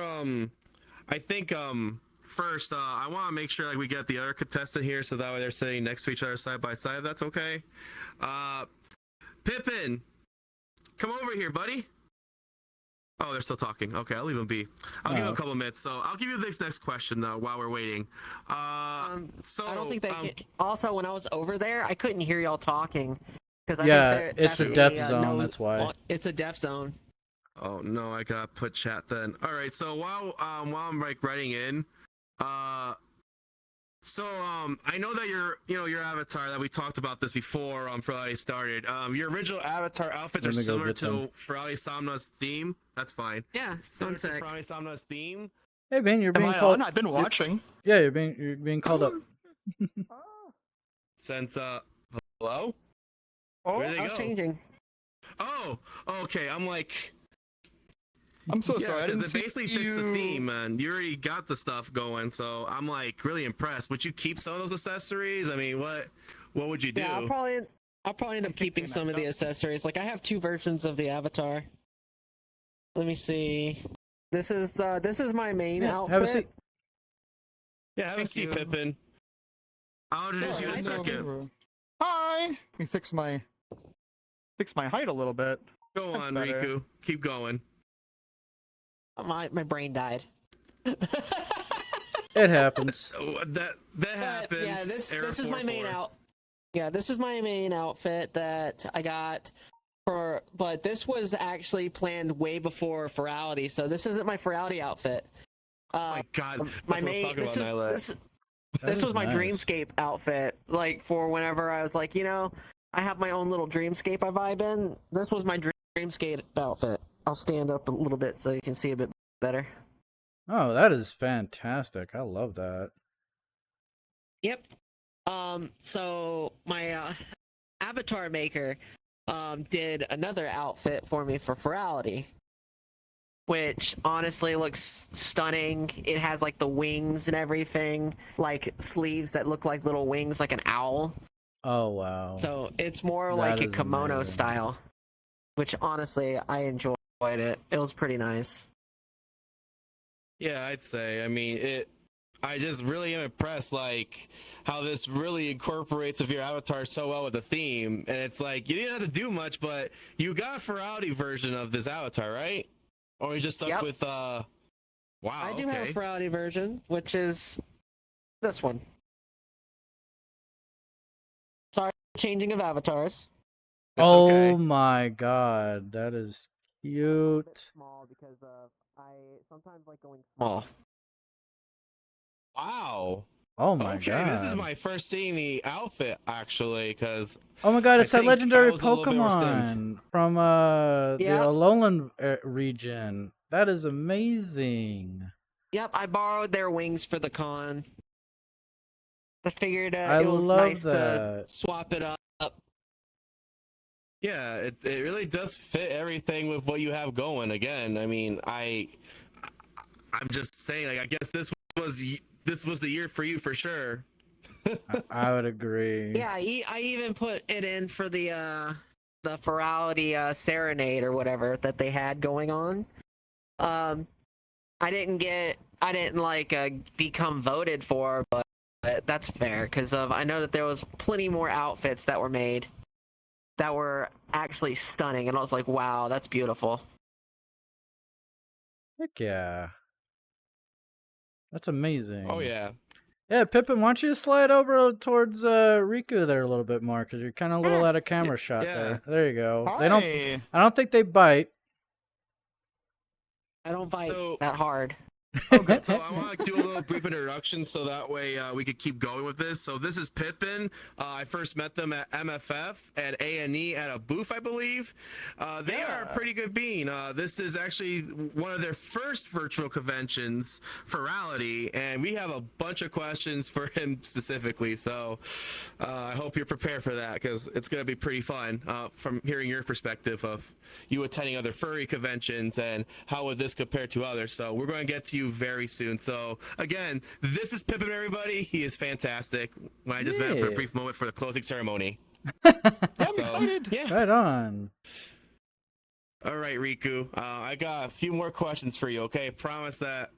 I think first I want to make sure like we get the other contestant here so that way they're sitting next to each other side by side. If that's okay. Pippin, come over here, buddy. Oh, they're still talking. Okay, I'll leave them be. I'll give them a couple minutes. So I'll give you this next question though while we're waiting. So I don't think they can. Also, when I was over there, I couldn't hear y'all talking because it's a deaf zone. That's why. It's a deaf zone. Oh no, I gotta put chat then. All right, so while I'm like writing in, so I know that your avatar that we talked about this before Furality started. Your original avatar outfits are Let me go similar get to them. Furality Sonma's theme. That's fine. Yeah, Similar sounds to sick. Furality Sonma's theme. Hey Ben, you're Am being I called. on? I've been watching. Yeah, you're being called up. Since hello. Oh, Where did I they was go? changing. Oh, okay. I'm like. I'm so Yeah, sorry. I because didn't it see basically fits the theme, man. You already got the stuff going, so I'm like really impressed. Would you keep some of those accessories? I mean, what would you do? Yeah, I'll probably end up keeping they some of match the up. accessories. Like I have two versions of the avatar. Let me see. This is my main Yeah, outfit. have a seat. Yeah, have a Thank seat, you. Pippin. I'll introduce you in a second. Hi. Let me fix my height a little bit. Go That's on, better. Riku. Keep going. My brain died. It happens. Oh, that But, happens. yeah, this Error is my main 4-4. out. Yeah, this is my main outfit that I got for. But this was actually planned way before Furality, so this isn't my Furality outfit. Oh my God, that's my what I was main. talking This about, Niilit. this is was my nice. dreamscape outfit. Like for whenever I was like, I have my own little dreamscape I vibe in. This was my dreamscape outfit. I'll stand up a little bit so you can see a bit better. Oh, that is fantastic. I love that. Yep. So my avatar maker did another outfit for me for Furality, which honestly looks stunning. It has like the wings and everything, like sleeves that look like little wings, like an owl. Oh wow. So it's more That like a is kimono amazing. style, which honestly I enjoyed it. It was pretty nice. Yeah, I'd say. I mean, I just really am impressed, like how this really incorporates of your avatar so well with the theme. And it's like you didn't have to do much, but you got a Furality version of this avatar, right? Or you just stuck Yep. with Wow. I do okay. have a Furality version, which is this one. Sorry changing of avatars. Oh okay. my god, that is cute. Small because I sometimes like going small. Wow. Oh my Okay, this is god. my first seeing the outfit actually, because Oh my god, I it's that think I legendary was a little bit overstimmed. Pokemon from the Yeah. Alolan region. That is amazing. Yep, I borrowed their wings for the con. I figured I it was love nice that. to swap it up. Yeah, it really does fit everything with what you have going. Again, I mean, I'm just saying, like, I guess this was the year for you for sure. I would agree. Yeah, I even put it in for the Furality Serenade or whatever that they had going on. I didn't like become voted for, but that's fair because I know that there was plenty more outfits that were made that were actually stunning, and I was like, wow, that's beautiful. Heck yeah. That's amazing. Oh yeah. Yeah, Pippin, why don't you slide over towards Riku there a little bit more, because you're kind of a little out of camera shot yeah. there. There you go. Hi. They don't. I don't think they bite. I don't bite So- that hard. So I want to do a little brief introduction so that way we could keep going with this. So this is Pippin. I first met them at MFF at A&E at a booth, I believe. They are a pretty good bean. This is actually one of their first virtual conventions, Furality, and we have a bunch of questions for him specifically. So I hope you're prepared for that because it's going to be pretty fun from hearing your perspective of you attending other furry conventions and how would this compare to others. So we're going to get to you very soon. So again, this is Pippin, everybody. He is fantastic. When I just met him for a Yeah. brief moment for the closing ceremony. Yeah, I'm So, excited. Yeah. Right on. All right, Riku. I got a few more questions for you. Okay, promise that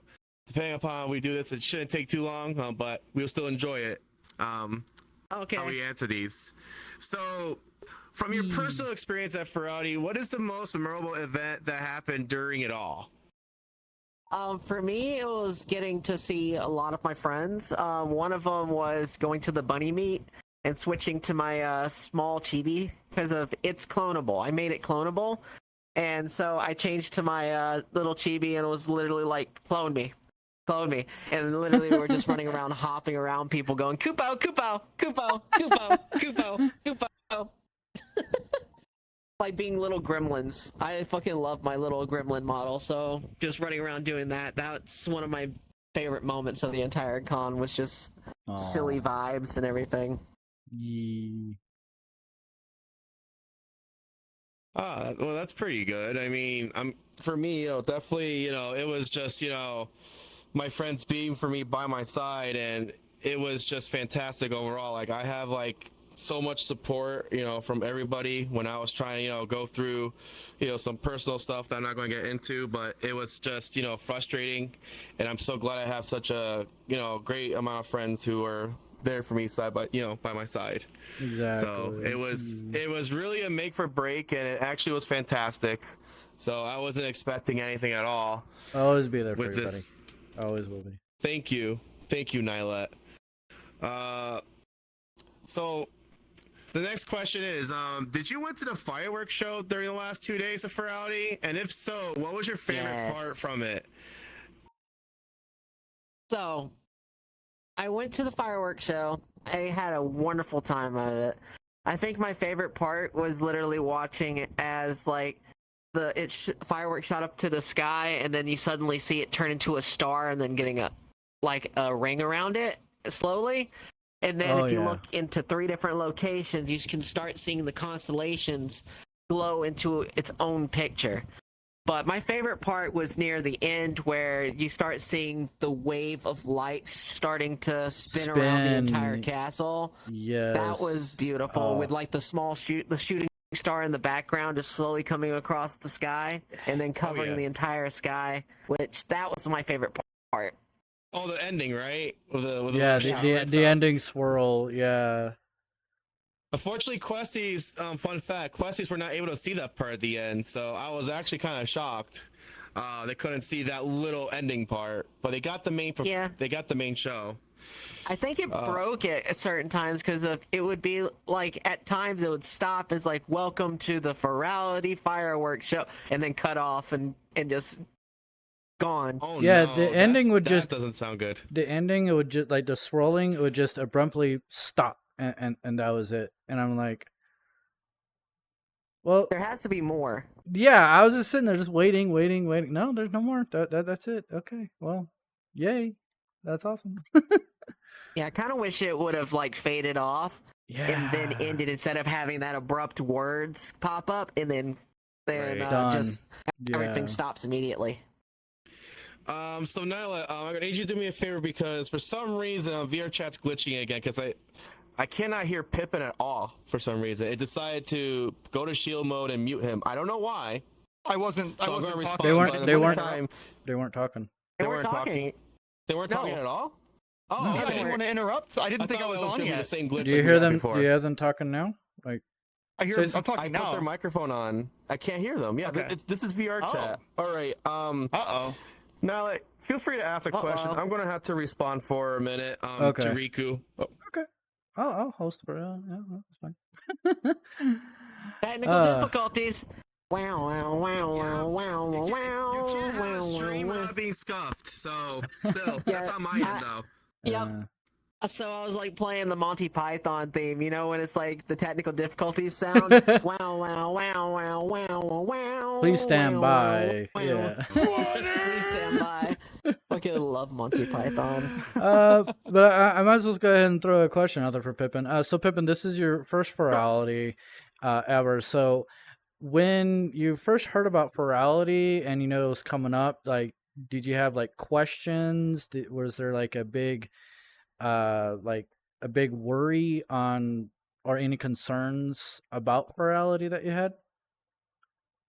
depending upon how we do this, it shouldn't take too long, but we'll still enjoy it. Okay. How we answer these. So, from your personal experience at Furality, what is the most memorable event that happened during it all? For me, it was getting to see a lot of my friends. One of them was going to the bunny meet and switching to my small chibi because of it's clonable. I made it clonable, and so I changed to my little chibi, and it was literally like clone me, and literally we were just running around, hopping around, people going Kupo, Kupo, Kupo, Kupo, Kupo, Kupo. Like being little gremlins. I fucking love my little gremlin model, so just running around doing that, that's one of my favorite moments of the entire con, was just silly vibes and everything. Yee. Well, that's pretty good. I mean, for me, definitely, it was just, my friends being for me by my side, and it was just fantastic overall. Like, I have so much support, from everybody when I was trying to, go through, some personal stuff that I'm not going to get into, but it was just, frustrating. And I'm so glad I have such a, great amount of friends who are there for me by my side. Exactly. So it was really a make for break, and it actually was fantastic. So I wasn't expecting anything at all. I'll always be there for with you, this. buddy. Always will be. Thank you, Niilit. So the next question is, did you went to the fireworks show during the last 2 days of Furality? And if so, what was your favorite part from it? So, I went to the fireworks show. I had a wonderful time at it. I think my favorite part was literally watching it as fireworks shot up to the sky, and then you suddenly see it turn into a star, and then getting a ring around it slowly. And then if you look into 3 different locations, you can start seeing the constellations glow into its own picture. But my favorite part was near the end, where you start seeing the wave of light starting to spin around the entire castle. Yes. That was beautiful, with the shooting star in the background just slowly coming across the sky and then covering the entire sky, which that was my favorite part. Oh, the ending, right? The ending swirl, yeah. Unfortunately, Questies, fun fact, Questies were not able to see that part at the end, so I was actually kind of shocked. They couldn't see that little ending part, but they got the main. They got the main show. I think it broke it at certain times because it would be like at times it would stop as like welcome to the Furality fireworks show and then cut off and just gone. Oh Yeah, no, the ending would that just doesn't sound good. the ending. It would just like the swirling. It would just abruptly stop, and that was it. And I'm like, well, There has to be more. yeah. I was just sitting there, just waiting. No, there's no more. That's it. Okay, well, yay, that's awesome. Yeah, I kind of wish it would have like faded off Yeah, and then ended instead of having that abrupt words pop up and then Right. Done. just Yeah. everything stops immediately. So Niilit, I'm gonna need you to do me a favor because for some reason VRChat's glitching again because I cannot hear Pippin at all for some reason. It decided to go to shield mode and mute him. I don't know why. I wasn't. I So I'm wasn't gonna talking. respond. They weren't- but in they the weren't- meantime, They weren't talking. They weren't talking. They weren't talking No. at all. Oh, Yeah, okay. I didn't want to interrupt. I didn't think I thought was that was on gonna be the yet. same glitch. Do you like we hear had them? before. Do you hear them talking now? Like, I hear. Say I'm some- talking I put now. their microphone on. I can't hear them. Yeah, Okay. this is VRChat. All right. Uh-oh. Now, feel free to ask a question. I'm gonna have to respond for a minute. Okay. To Riku. Oh, okay, I'll host for yeah, that's fine. Technical difficulties. Wow, wow, wow, wow, wow, you wow, can't have a wow, stream wow. without being scuffed. So still, Yeah, that's on my end though. Yep. So I was like playing the Monty Python theme, you know, when it's like the technical difficulties sound. Wow, wow, wow, wow, wow, wow. Please stand wow, by. wow. Yeah. Please stand by. Fucking love Monty Python. But I might as well go ahead and throw a question out there for Pippin. So Pippin, this is your first Furality ever. So when you first heard about Furality and you know it was coming up, like, did you have like questions? Was there like a big worry on or any concerns about Furality that you had?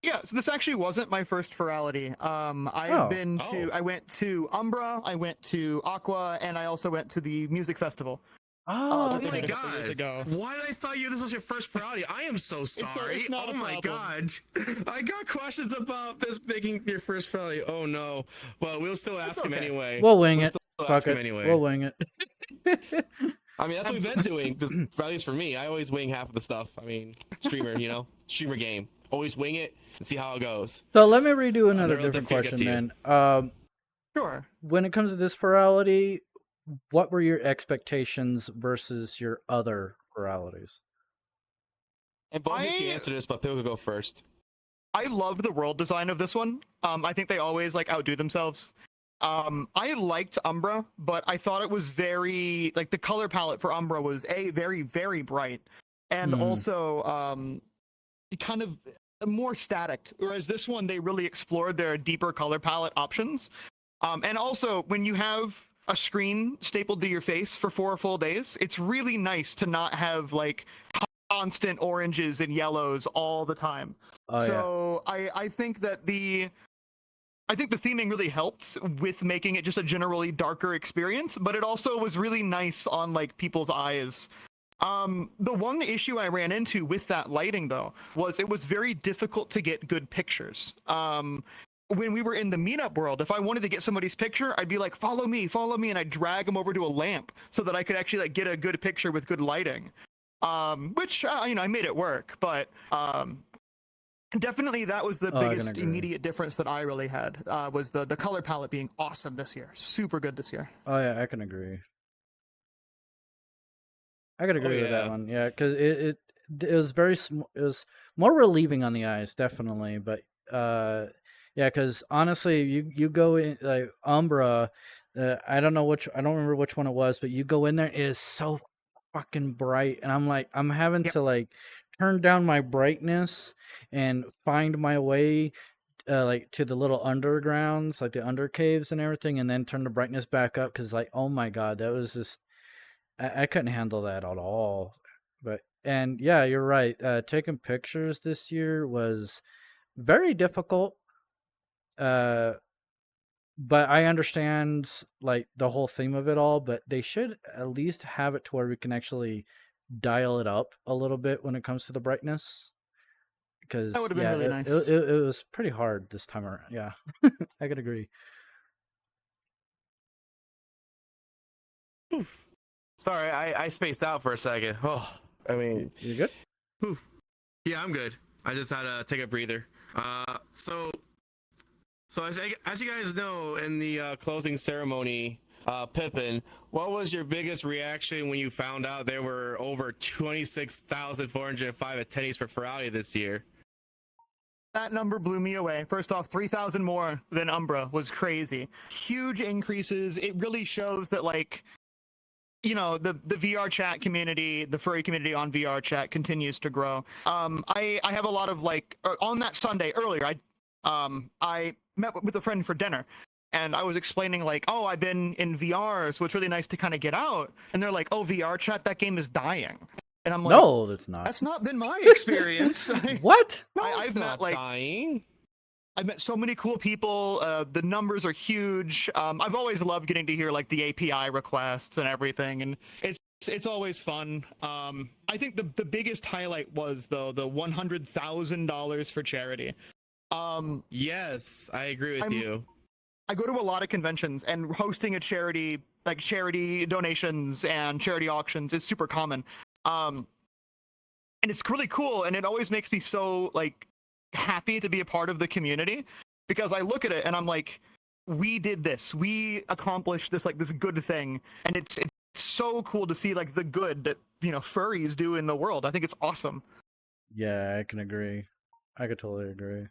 Yeah, so this actually wasn't my first Furality. I went to Umbra, I went to Aqua, and I also went to the music festival. Oh, that they Oh my did a couple years god! ago. Why did I thought this was your first Furality? I am so sorry. it's not Oh a my god! I got questions about this making your first Furality. Oh no! Well, we'll still ask him okay. anyway. We'll wing We'll it. still Fuck ask him it. anyway. We'll wing it. I mean, that's what we've been doing. This, at least for me, I always wing half of the stuff. I mean, streamer, you know, streamer game. Always wing it and see how it goes. So let me redo another Never let different them get question to you. then. Sure. When it comes to this Furality, what were your expectations versus your other Furalities? And both of you can answer this, but Phil could go first. I loved the world design of this one. I think they always like outdo themselves. I liked Umbra, but I thought it was very like the color palette for Umbra was very, very bright, and also kind of more static. Whereas this one, they really explored their deeper color palette options. And also, when you have a screen stapled to your face for 4 full days, it's really nice to not have like constant oranges and yellows all the time. Oh, So I think that the theming really helped with making it just a generally darker experience, but it also was really nice on like people's eyes. The one issue I ran into with that lighting though was it was very difficult to get good pictures. When we were in the meetup world, if I wanted to get somebody's picture, I'd be like, follow me, and I'd drag them over to a lamp so that I could actually like get a good picture with good lighting. Which I made it work, but definitely that was the I can biggest agree. immediate difference that I really had, was the color palette being awesome this year. Super good this year. Oh yeah, I can agree. I could agree with that yeah. one. Yeah, because it was very it was more relieving on the eyes, definitely. But yeah, because honestly, you go in like Umbra. I don't remember which one it was, but you go in there, it is so fucking bright, and I'm like, I'm having to like turn down my brightness and find my way like to the little undergrounds, like the under caves and everything, and then turn the brightness back up because like, oh my god, that was just I couldn't handle that at all. But and yeah, you're right. Taking pictures this year was very difficult. But I understand like the whole theme of it all, but they should at least have it to where we can actually dial it up a little bit when it comes to the brightness. Because That would've been really nice. It was pretty hard this time around. Yeah, I could agree. Sorry, I spaced out for a second. Oh, I mean, You good? whew. Yeah, I'm good. I just had to take a breather. So as you guys know, in the closing ceremony, Pippin, what was your biggest reaction when you found out there were over 26,405 attendees for Furality this year? That number blew me away. First off, 3,000 more than Umbra was crazy. Huge increases. It really shows that, like, you know, the VRChat community, the furry community on VRChat continues to grow. I have a lot of, like, on that Sunday earlier, I met with a friend for dinner, and I was explaining, like, oh, I've been in VR, so it's really nice to kind of get out. And they're like, oh, VRChat, that game is dying. And I'm like, No, that's not. that's not been my experience. What? I've met, like, dying. I've met so many cool people. The numbers are huge. I've always loved getting to hear, like, the API requests and everything, and it's always fun. I think the biggest highlight was, though, the $100,000 for charity. Yes, I agree with you. I go to a lot of conventions, and hosting a charity, like charity donations and charity auctions, is super common. And it's really cool, and it always makes me so, like, happy to be a part of the community, because I look at it and I'm like, we did this, we accomplished this, like, this good thing, and it's so cool to see, like, the good that, you know, furries do in the world. I think it's awesome. Yeah, I can agree. I could totally agree.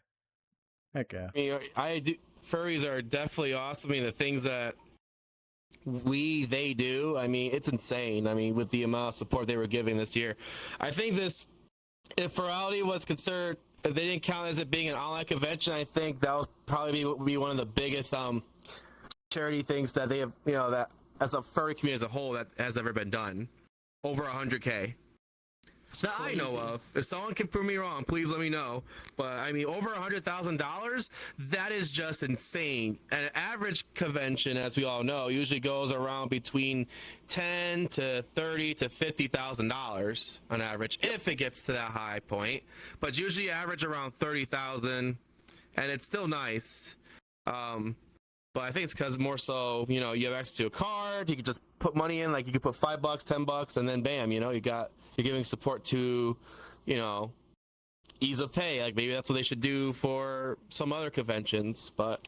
Heck yeah. I mean, I do. Furries are definitely awesome. I mean, the things that they do, I mean, it's insane. I mean, with the amount of support they were giving this year, I think if Furality was considered, if they didn't count as it being an online convention, I think that would probably be one of the biggest charity things that they have, you know, that as a furry community as a whole that has ever been done. Over 100K. That I know of. If someone can prove me wrong, please let me know. But I mean, over $100,000, that is just insane. An average convention, as we all know, usually goes around between $10,000 to $30,000 to $50,000 on average, if it gets to that high point. But usually average around 30,000, and it's still nice. But I think it's because more so, you know, you have access to a card. You could just put money in, like you could put $5, $10, and then bam, you know, you're giving support to, you know, ease of pay. Like maybe that's what they should do for some other conventions. But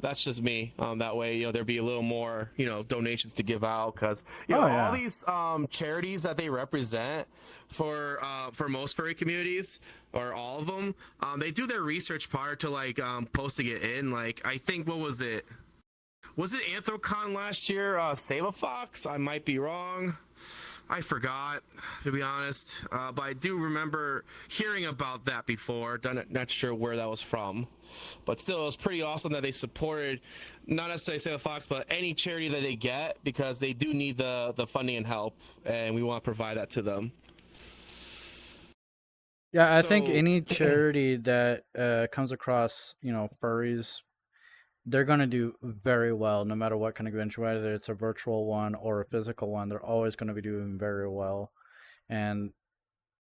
that's just me. That way, you know, there'd be a little more, you know, donations to give out, because you know all these charities that they represent for most furry communities, or all of them, they do their research prior to like posting it in. Like I think, what was it? Was it Anthrocon last year? Save a Fox? I might be wrong. I forgot, to be honest. But I do remember hearing about that before. Not sure where that was from. But still, it was pretty awesome that they supported, not necessarily Save a Fox, but any charity that they get, because they do need the funding and help, and we want to provide that to them. Yeah, I think any charity that comes across, you know, furries, they're going to do very well, no matter what kind of convention, whether it's a virtual one or a physical one. They're always going to be doing very well, and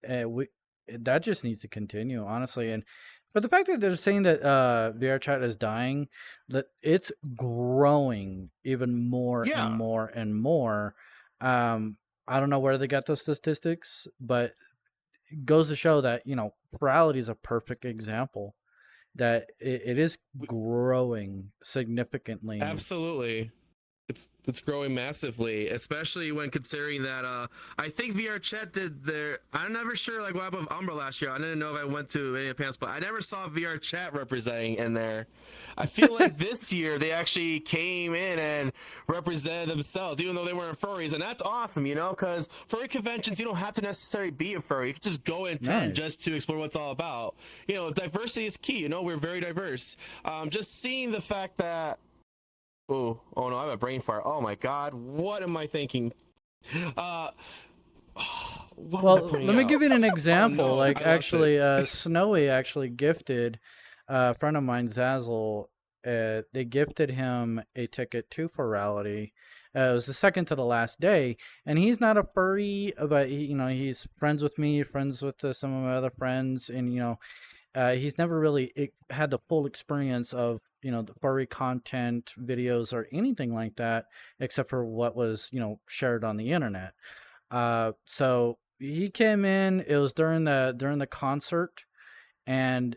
that just needs to continue, honestly. And but the fact that they're saying that VRChat is dying, that it's growing even more and more and more. I don't know where they got those statistics, but it goes to show that, you know, Furality is a perfect example that it is growing significantly. Absolutely. It's growing massively, especially when considering that I think VRChat did I'm never sure like what happened with Umbra last year. I didn't know if I went to any of the panels, but I never saw VRChat representing in there. I feel like this year they actually came in and represented themselves, even though they weren't furries, and that's awesome, you know, because furry conventions, you don't have to necessarily be a furry. You can just go and attend just to explore what it's all about. You know, diversity is key. You know, we're very diverse. Just seeing the fact that oh no, I have a brain fart. Oh my god, what am I thinking? Well, let me give you an example. Oh, no, like actually, Snowy actually gifted a friend of mine, Zazzle. They gifted him a ticket to Furality. It was the second to the last day, and he's not a furry, but he, you know, he's friends with me, friends with some of my other friends, and you know, he's never really had the full experience of the furry content, videos, or anything like that, except for what was shared on the internet. So he came in. It was during the concert, and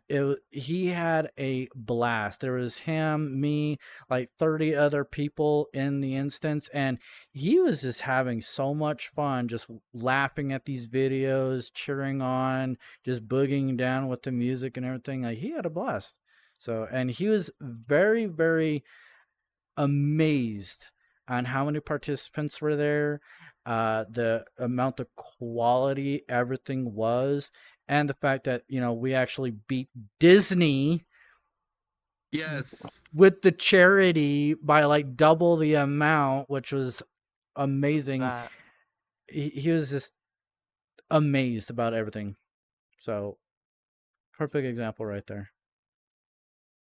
he had a blast. There was him, me, like 30 other people in the instance, and he was just having so much fun, just laughing at these videos, cheering on, just boogieing down with the music and everything. Like, he had a blast. So, and he was very, very amazed on how many participants were there, the amount of quality everything was, and the fact that we actually beat Disney Yes. with the charity by like double the amount, which was amazing. He was just amazed about everything. So, perfect example right there.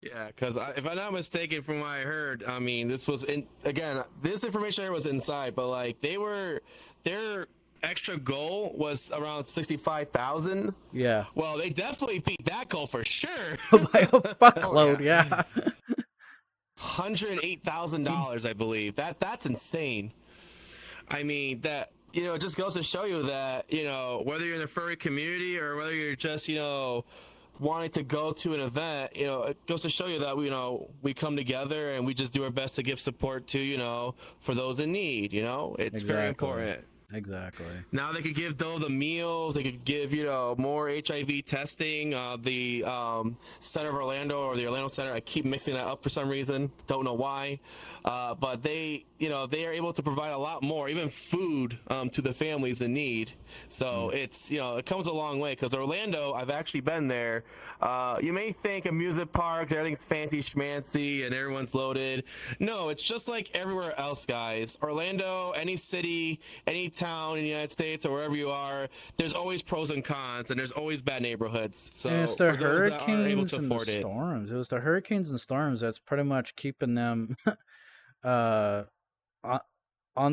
Yeah, because if I'm not mistaken, from what I heard, I mean, this information there was inside, but like their extra goal was around 65,000. Yeah. Well, they definitely beat that goal for sure. By a fuckload, yeah. $108,000, I believe. That's insane. I mean, that it just goes to show you that whether you're in the furry community or whether you're just wanting to go to an event, it goes to show you that we come together and we just do our best to give support to for those in need. It's very important. Exactly. Now they could give the meals. They could give more HIV testing. The Center of Orlando, or the Orlando Center, I keep mixing that up for some reason. Don't know why. But they are able to provide a lot more, even food, to the families in need. So it's it comes a long way, because Orlando, I've actually been there. You may think amusement parks, everything's fancy schmancy and everyone's loaded. No, it's just like everywhere else, guys. Orlando, any city, any town in the United States or wherever you are, there's always pros and cons, and there's always bad neighborhoods. So and it's the for those that aren't able hurricanes to and the afford it, storms. It was the hurricanes and storms that's pretty much keeping them on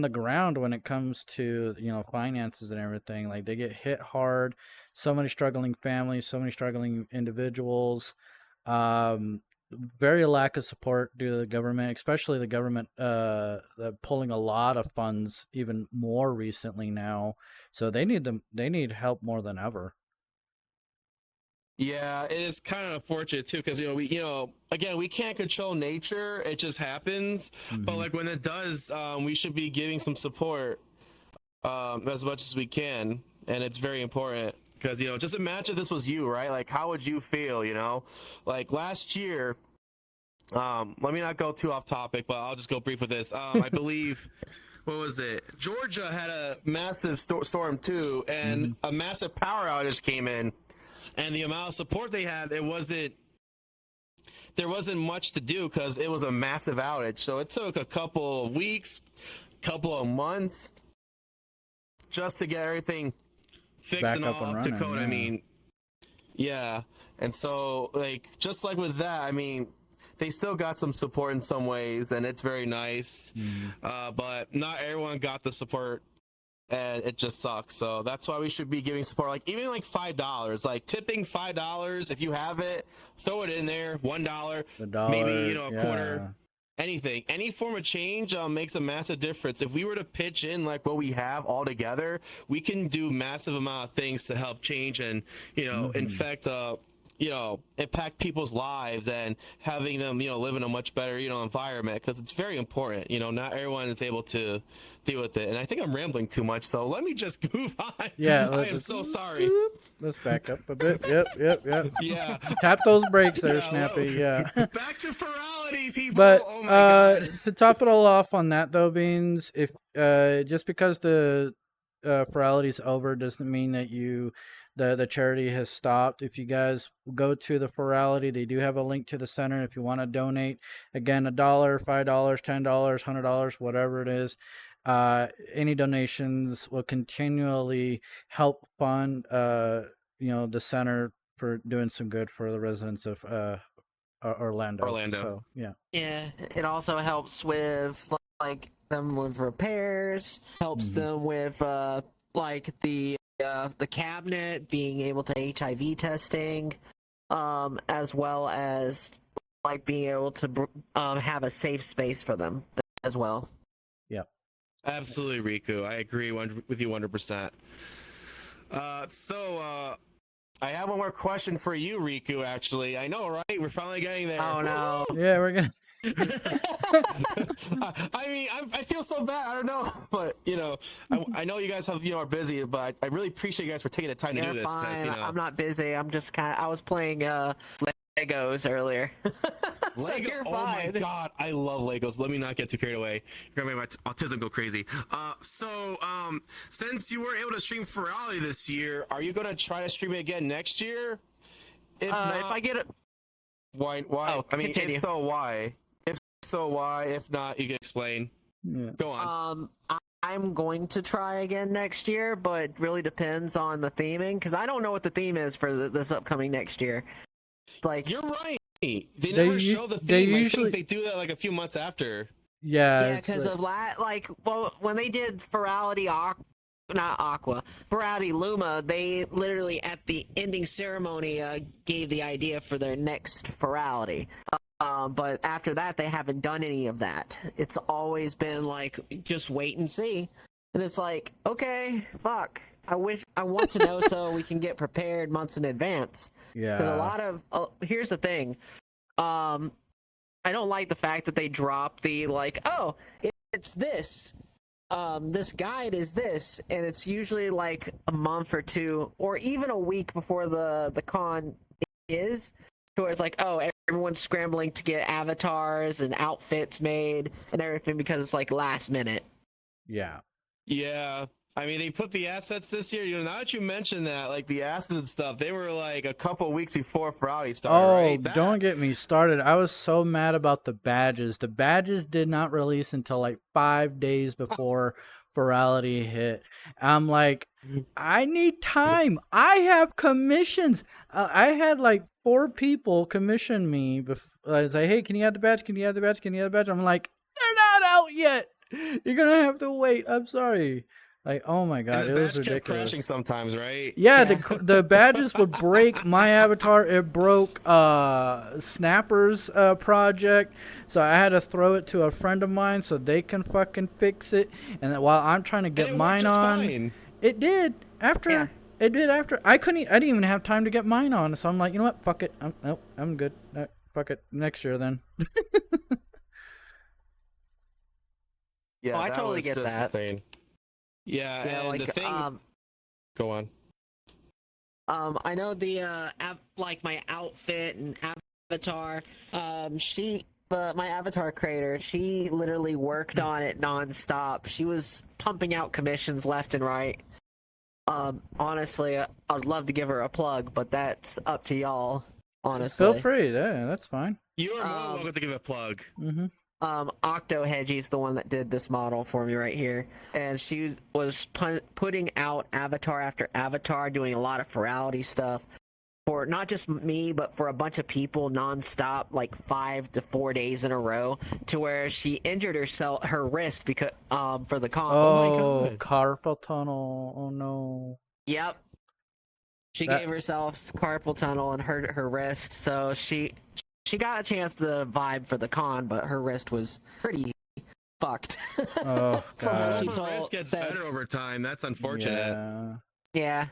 the ground when it comes to finances and everything. Like, they get hit hard. So many struggling families, so many struggling individuals. Very lack of support due to the government, especially the government pulling a lot of funds even more recently now. So they need help more than ever. yeah, it is kind of unfortunate too, because again, we can't control nature; it just happens. But like when it does, we should be giving some support as much as we can, and it's very important. Because just imagine this was you, right? Like, how would you feel? Like last year. Let me not go too off topic, but I'll just go brief with this. I believe, what was it? Georgia had a massive storm too, and a massive power outage came in. And the amount of support they had, there wasn't much to do because it was a massive outage. So it took a couple of weeks, couple of months, just to get everything fixed and all up to code. I mean, yeah. And so, like, just like with that, I mean, they still got some support in some ways, and it's very nice. But not everyone got the support, and it just sucks. So that's why we should be giving support, like even like $5, like tipping $5 if you have it, throw it in there. $1, maybe a quarter, anything, any form of change makes a massive difference. If we were to pitch in like what we have all together, we can do massive amount of things to help change and impact people's lives and having them, live in a much better, environment, because it's very important. Not everyone is able to deal with it. And I think I'm rambling too much, so let me just move on. Yeah, I am so sorry. Let's back up a bit. Yep. Yeah. Tap those brakes there, Snappy. Yeah. Back to Furality, people. But oh my God. to top it all off on that though, Beans, if just because the Furality's over doesn't mean that the charity has stopped. If you guys go to the Furality, they do have a link to the center if you want to donate. Again, $1, $5, $10, $100, whatever it is. Any donations will continually help fund the center for doing some good for the residents of Orlando. So yeah. It also helps with like them with repairs, helps them with like the cabinet being able to HIV testing. as well as like being able to have a safe space for them as well. Yep. Absolutely, Riku. I agree with you 100%. I have one more question for you, Riku, actually. I know, right? We're finally getting there. Oh, no. Yeah, we're gonna. I mean, I feel so bad. I don't know, but I know you guys are busy, but I really appreciate you guys for taking the time to do this. Fine. I'm not busy. I'm just I was playing Legos earlier. So Lego. you're Oh my fine. god, I love Legos. Let me not get too carried away. You're gonna make my autism go crazy. Since you weren't able to stream Furality this year, are you gonna try to stream it again next year? If not, if I get it, why? Oh, I mean, continue. if so, why? If so, why? If not, you can explain. Yeah. Go on. I'm going to try again next year, but it really depends on the theming because I don't know what the theme is for this upcoming next year. Like, You're right. They never show the theme. I think they do that like a few months after. Yeah. yeah, it's because of when they did Furality Furality Luma, they literally at the ending ceremony gave the idea for their next Furality. But after that, they haven't done any of that. It's always been like, just wait and see. And it's like, okay, fuck. I want to know so we can get prepared months in advance. Yeah. Because a lot of here's the thing, I don't like the fact that they drop the it's this, this guide is this, and it's usually like a month or two, or even a week before the con is, where it's like, oh, everyone's scrambling to get avatars and outfits made and everything because it's like last minute. Yeah. Yeah. I mean, they put the assets this year. Now that you mentioned that, like the assets and stuff, they were like a couple weeks before Furality started, right? Don't get me started. I was so mad about the badges. The badges did not release until like 5 days before Furality hit. I'm like, I need time. I have commissions. I had like 4 people commission me. I was like, hey, can you add the badge? Can you add the badge? Can you add the badge? I'm like, they're not out yet. You're going to have to wait. I'm sorry. Like, oh my god, it was kept ridiculous. crashing sometimes, right? Yeah, the badges would break my avatar. It broke Snapper's project, so I had to throw it to a friend of mine so they can fucking fix it. And then while I'm trying to get mine on, it did after. Yeah. It did after. I didn't even have time to get mine on. So I'm like, you know what? Fuck it. I'm good. Fuck it. Next year then. Yeah, I totally get just that. Insane. Yeah, and like the thing. Go on. I know the my outfit and avatar. My avatar creator, she literally worked on it nonstop. She was pumping out commissions left and right. Honestly, I'd love to give her a plug, but that's up to y'all. Honestly, Feel free. Yeah, that's fine. You are more than welcome to give a plug. Mm-hmm. Octohedgy's the one that did this model for me right here, and she was putting out avatar after avatar, doing a lot of Furality stuff for not just me, but for a bunch of people nonstop, like 5 to 4 days in a row, to where she injured her wrist because for the con. Oh, carpal tunnel. Oh no. Yep. She gave herself carpal tunnel and hurt her wrist, so she got a chance to vibe for the con, but her wrist was pretty fucked. Oh god. Her wrist gets better over time. That's unfortunate. Yeah.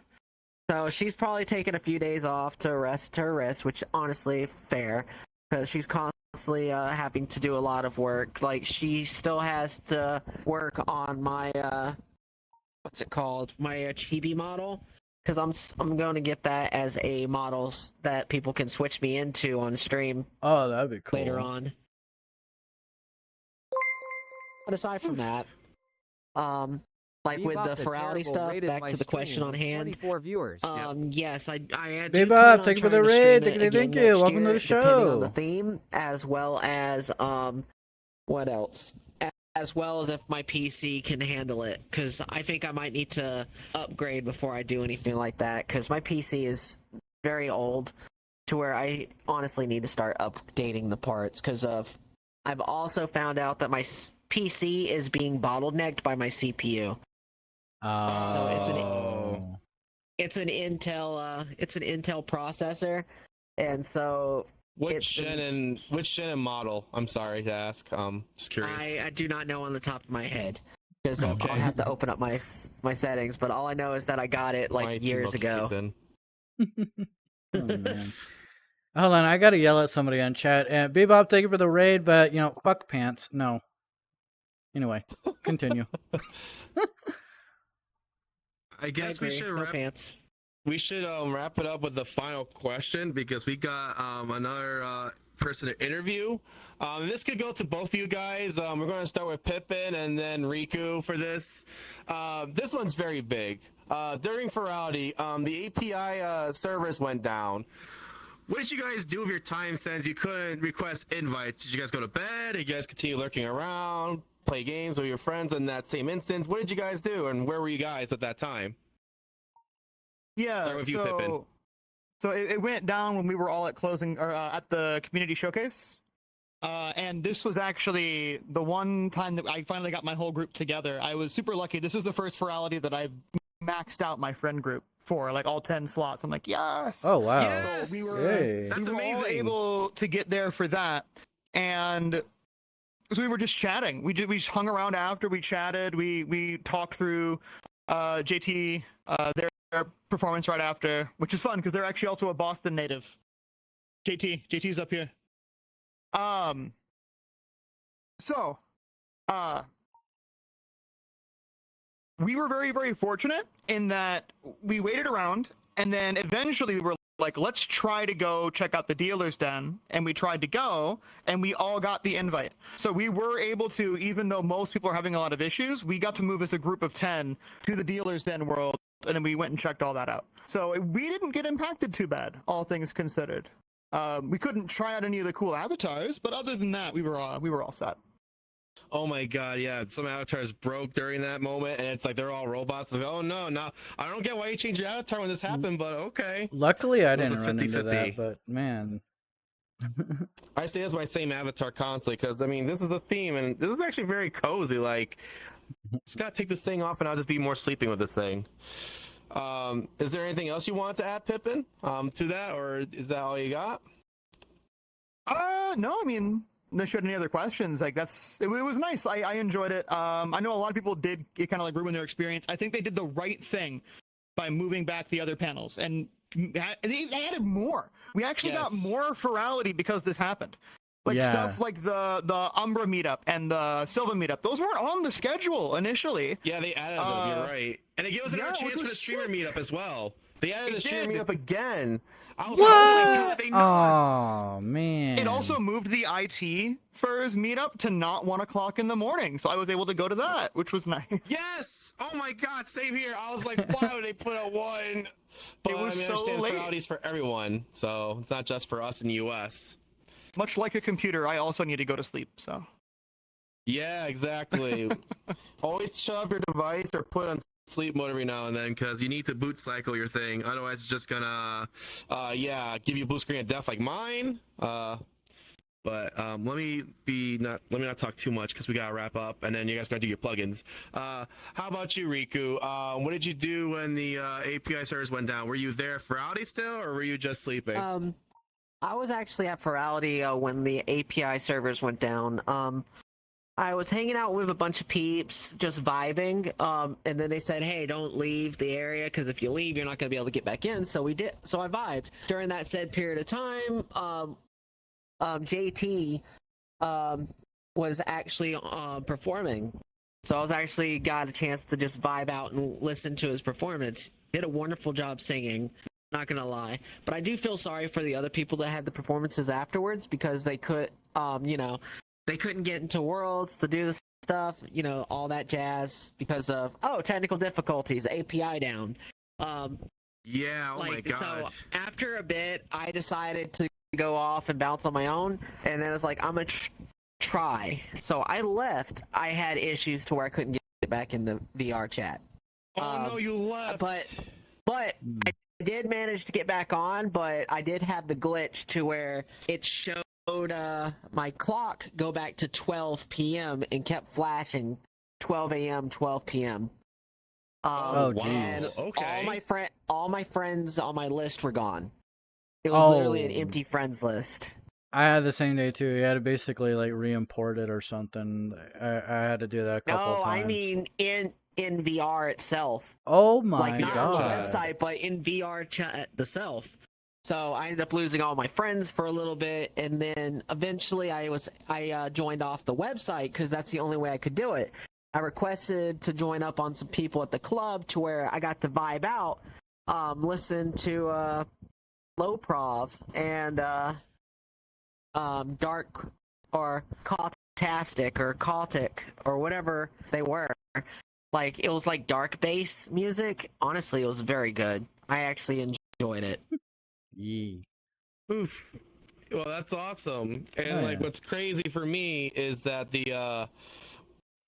So she's probably taken a few days off to rest her wrist, which honestly fair, because she's constantly having to do a lot of work. Like she still has to work on my what's it called? My chibi model. Because I'm going to get that as a model that people can switch me into on stream. Oh, that'd be cool. Later on. But aside from that, with the Furality stuff, back to the question on hand. 24 viewers. Yes, I actually. Bebop, thank you for the raid. Thank you. Welcome to the show. Depending on the theme, as well as what else? As well as if my PC can handle it, because I think I might need to upgrade before I do anything like that, because my PC is very old to where I honestly need to start updating the parts, because I've also found out that my PC is being bottlenecked by my CPU. So it's an Intel processor, and so which gen and model? I'm sorry to ask. Just curious. I do not know on the top of my head because Okay. I'll have to open up my settings. But all I know is that I got it like Might years ago. Oh, man. Hold on, I gotta yell at somebody on chat. Bebop, thank you for the raid, but fuck pants. No. Anyway, continue. I guess we should wrap it up with the final question because we got another person to interview. This could go to both of you guys. We're going to start with Pippin and then Riku for this. This one's very big. During Furality, the API servers went down. What did you guys do with your time since you couldn't request invites? Did you guys go to bed? Did you guys continue lurking around, play games with your friends in that same instance? What did you guys do, and where were you guys at that time? Yeah, Start with you, Pippin. So it went down when we were all at closing or at the community showcase. And this was actually the one time that I finally got my whole group together. I was super lucky. This was the first Furality that I've maxed out my friend group for, like all 10 slots. I'm like, yes. Oh wow. Yes! So we were, That's we were all amazing. able to get there for that, and so we were just chatting. We just hung around after we chatted. We talked through JT their performance right after, which is fun because they're actually also a Boston native. JT's up here. So we were very, very fortunate in that we waited around, and then eventually we were like, let's try to go check out the dealer's den. And we tried to go, and we all got the invite. So we were able to, even though most people are having a lot of issues, we got to move as a group of 10 to the dealer's den world, and then we went and checked all that out. So we didn't get impacted too bad, all things considered. We couldn't try out any of the cool avatars, but other than that, we were all set. Oh my god, yeah. Some avatars broke during that moment, and it's like they're all robots. It's like, oh no, I don't get why you changed your avatar when this happened, but okay. Luckily, I It was didn't a run into 50-50. that, but man. I stay as my same avatar constantly because I mean this is the theme, and this is actually very cozy. Like, just gotta take this thing off, and I'll just be more sleeping with this thing. Is there anything else you want to add, Pippin, to that, or is that all you got? No, I mean, unless you had any other questions, like it was nice. I enjoyed it. I know a lot of people did get kind of like ruin their experience. I think they did the right thing by moving back the other panels, and they added more. We actually got more Furality because this happened. Like stuff like the Umbra meetup and the Silva meetup. Those weren't on the schedule initially. Yeah, they added them. You're right, and they gave us another chance for the streamer meetup as well. They added the streamer meetup again. I was like, oh my god, they know us. Oh man. It also moved the IT Furs meetup to not 1 o'clock in the morning, so I was able to go to that, which was nice. Yes! Oh my god, same here. I was like, why would they put a 1? But It was I mean, I so understand late. Furality's for everyone, so it's not just for us in the US. Much like a computer, I also need to go to sleep, so. Yeah, exactly. Always shut off your device or put on sleep mode every now and then because you need to boot cycle your thing. Otherwise, it's just gonna, give you a blue screen of death like mine. But let me not talk too much because we gotta wrap up, and then you guys gotta do your plugins. How about you, Riku? What did you do when the API servers went down? Were you there for Furality still, or were you just sleeping? I was actually at Furality when the API servers went down. I was hanging out with a bunch of peeps, just vibing, and then they said, hey, don't leave the area, because if you leave, you're not going to be able to get back in, so we did. So I vibed. During that said period of time, JT was actually performing. So I was actually got a chance to just vibe out and listen to his performance. Did a wonderful job singing. Not gonna lie, but I do feel sorry for the other people that had the performances afterwards because they could, they couldn't get into Worlds to do the stuff, all that jazz because of technical difficulties, API down. Yeah, oh my god. So after a bit, I decided to go off and bounce on my own, and then it's like I'm gonna try. So I left. I had issues to where I couldn't get back into VRChat. Oh no, you left. But I did manage to get back on, but I did have the glitch to where it showed my clock go back to 12 p.m. and kept flashing 12 a.m., 12 p.m. Oh, and geez. Okay. all my friends on my list were gone. It was literally an Oh. empty friends list. I had the same day too. You had to basically like re-import it or something. I had to do that a couple No, of times. I mean in VR itself. Oh my Like not on the god. website, but in VRChat itself. So I ended up losing all my friends for a little bit, and then eventually I joined off the website because that's the only way I could do it. I requested to join up on some people at the club to where I got to vibe out, listen to Low Prov and Dark or Cultastic or Cultic or whatever they were. Like it was like dark bass music. Honestly, it was very good. I actually enjoyed it. Yee. Oof. Well, that's awesome. And Oh, like, yeah. what's crazy for me is that the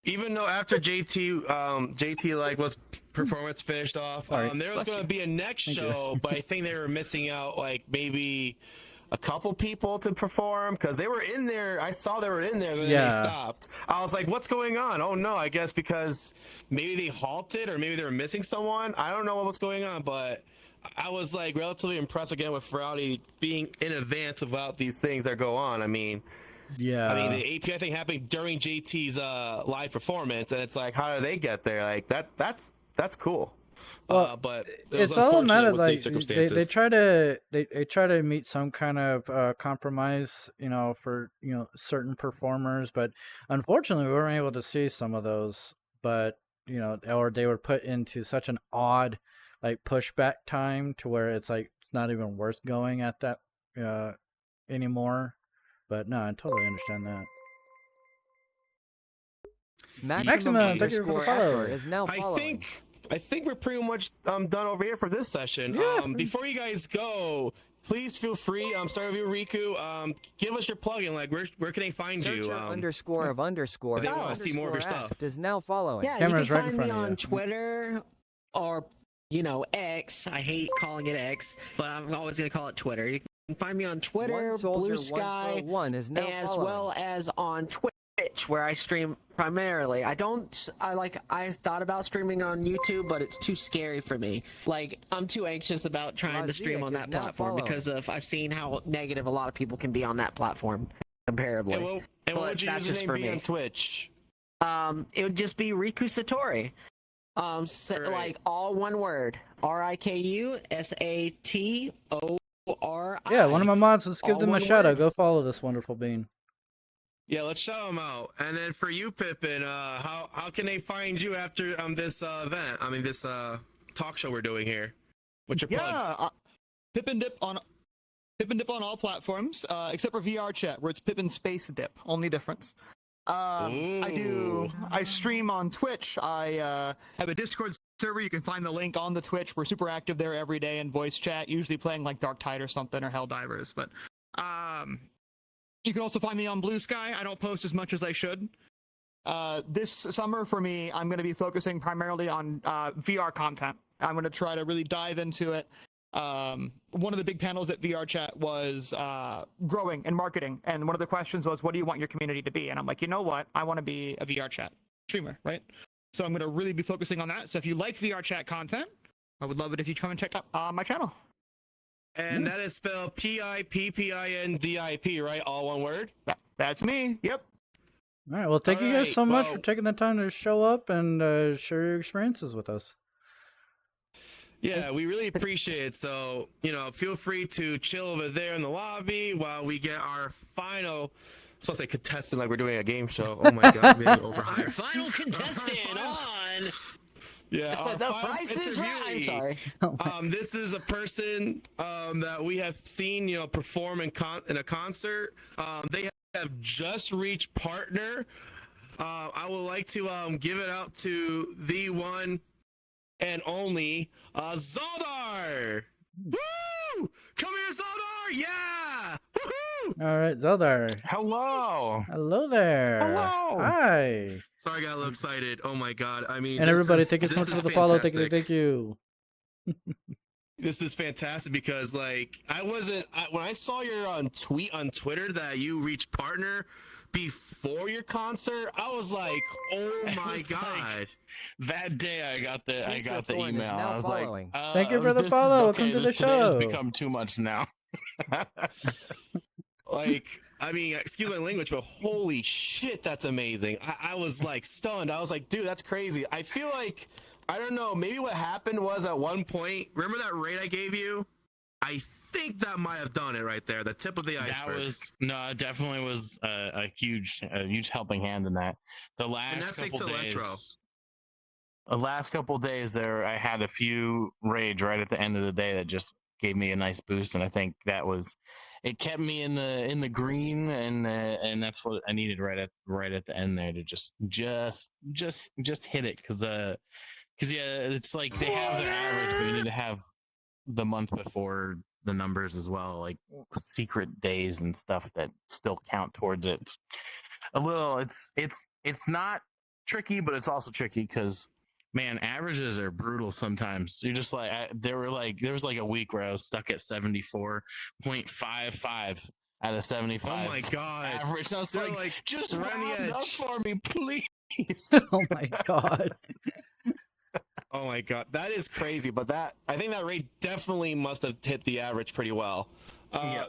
even though after JT like was performance finished off, Sorry. there was going to be a next Thank you. show, but I think they were missing out like maybe a couple people to perform because they were in there. I saw they were in there, but then Yeah. they stopped. I was like, "What's going on?" Oh no, I guess because maybe they halted or maybe they were missing someone. I don't know what was going on, but I was like relatively impressed again with Furality being in advance about these things that go on. I mean, Yeah. the API thing happening during JT's live performance, and it's like, how do they get there? Like that's cool. Well, But it it's was all a unfortunate matter with like these circumstances. they try to they try to meet some kind of compromise, for certain performers, but unfortunately we weren't able to see some of those. But or they were put into such an odd like pushback time to where it's like it's not even worth going at that anymore. But no, I totally understand that. Maximum, thank you for the underscore follow. actor is now following. I think we're pretty much done over here for this session. Yeah. Before you guys go, please feel free. Starting with you, Riku. Give us your plugin. Like, where can they find you? Searcher underscore of underscore. If they want to see more of your stuff. Is now following. Yeah, Camera's you right can in find me front of on you. Twitter or X. I hate calling it X, but I'm always gonna call it Twitter. You can find me on Twitter, One soldier, Blue Sky, 141 is now as following. well as on Twitch, where I stream primarily. I thought about streaming on YouTube, but it's too scary for me. Like, I'm too anxious about trying to stream Mosaic on is that now platform following. because I've seen how negative a lot of people can be on that platform comparably. And what But would your that's just username for be me. on Twitch? It would just be Riku Satori. Great. Like all one word. RikuSatori. Yeah, one of my mods. Let's give All them a one shout out. word. Go follow this wonderful bean. Yeah, let's shout them out. And then for you, Pippin, how can they find you after this event? I mean, this talk show we're doing here. What's your plugs? Yeah, Pippin Dip on all platforms except for VRChat, where it's Pippin Space Dip. Only difference. I stream on Twitch. I have a Discord server. You can find the link on the Twitch. We're super active there every day in voice chat, usually playing like Dark Tide or something or Helldivers. But you can also find me on Blue Sky. I don't post as much as I should. This summer for me, I'm going to be focusing primarily on VR content. I'm going to try to really dive into it. One of the big panels at VRChat was growing and marketing, and one of the questions was, what do you want your community to be? And I'm like, you know what? I want to be a VRChat streamer, right? So I'm going to really be focusing on that. So if you like VRChat content, I would love it if you come and check out my channel. And that is spelled PIPPINDIP, right? All one word? That's me. Yep. All right. Well, thank you guys Alright, so much well- for taking the time to show up and share your experiences with us. Yeah, we really appreciate it. So, feel free to chill over there in the lobby while we get our final, I'm supposed to say contestant like we're doing a game show. Oh my God, being overhyped. Final contestant on. Yeah, our The final price is right. I'm interviewee. sorry. This is a person that we have seen, perform in a concert. They have just reached partner. I would like to give it out to the one and only Zaldar. Woo! Come here, Zaldar! Yeah! Woohoo! All right, Zeldar. Hello. Hello there. Hello. Hi. Sorry, I got a little excited. Oh my God! I mean, And this everybody, is- thank you so this much is for the follow. Thank you. fantastic. Thank you. This is fantastic because, like, when I saw your tweet on Twitter that you reached partner before your concert, I was like, oh my was God. like- That day I got the Future email. Thorn is now I was following. like, Thank you for the this is- follow. okay, Welcome to this the today has show. become too much now. Like, I mean, excuse my language, but holy shit, that's amazing. I was like stunned. I was like, dude, that's crazy. I feel like, I don't know, maybe what happened was at one point, remember that raid I gave you? I think that might have done it right there, the tip of the iceberg. That was no, it definitely was a huge helping hand in that. The last couple days, the last couple days there, I had a few raids right at the end of the day that just gave me a nice boost, and I think that was it kept me in the green, and that's what I needed right at the end there to just hit it because yeah, it's like they have their average, but you need to have the month before the numbers as well, like secret days and stuff that still count towards it. A little, it's not tricky, but it's also tricky because man, averages are brutal sometimes. You're just like there was like a week where I was stuck at 74.55 out of 75. Oh my god! Average. I was like, just round the round up edge for me, please. Oh my god. Oh my god, that is crazy. But I think that rate definitely must have hit the average pretty well.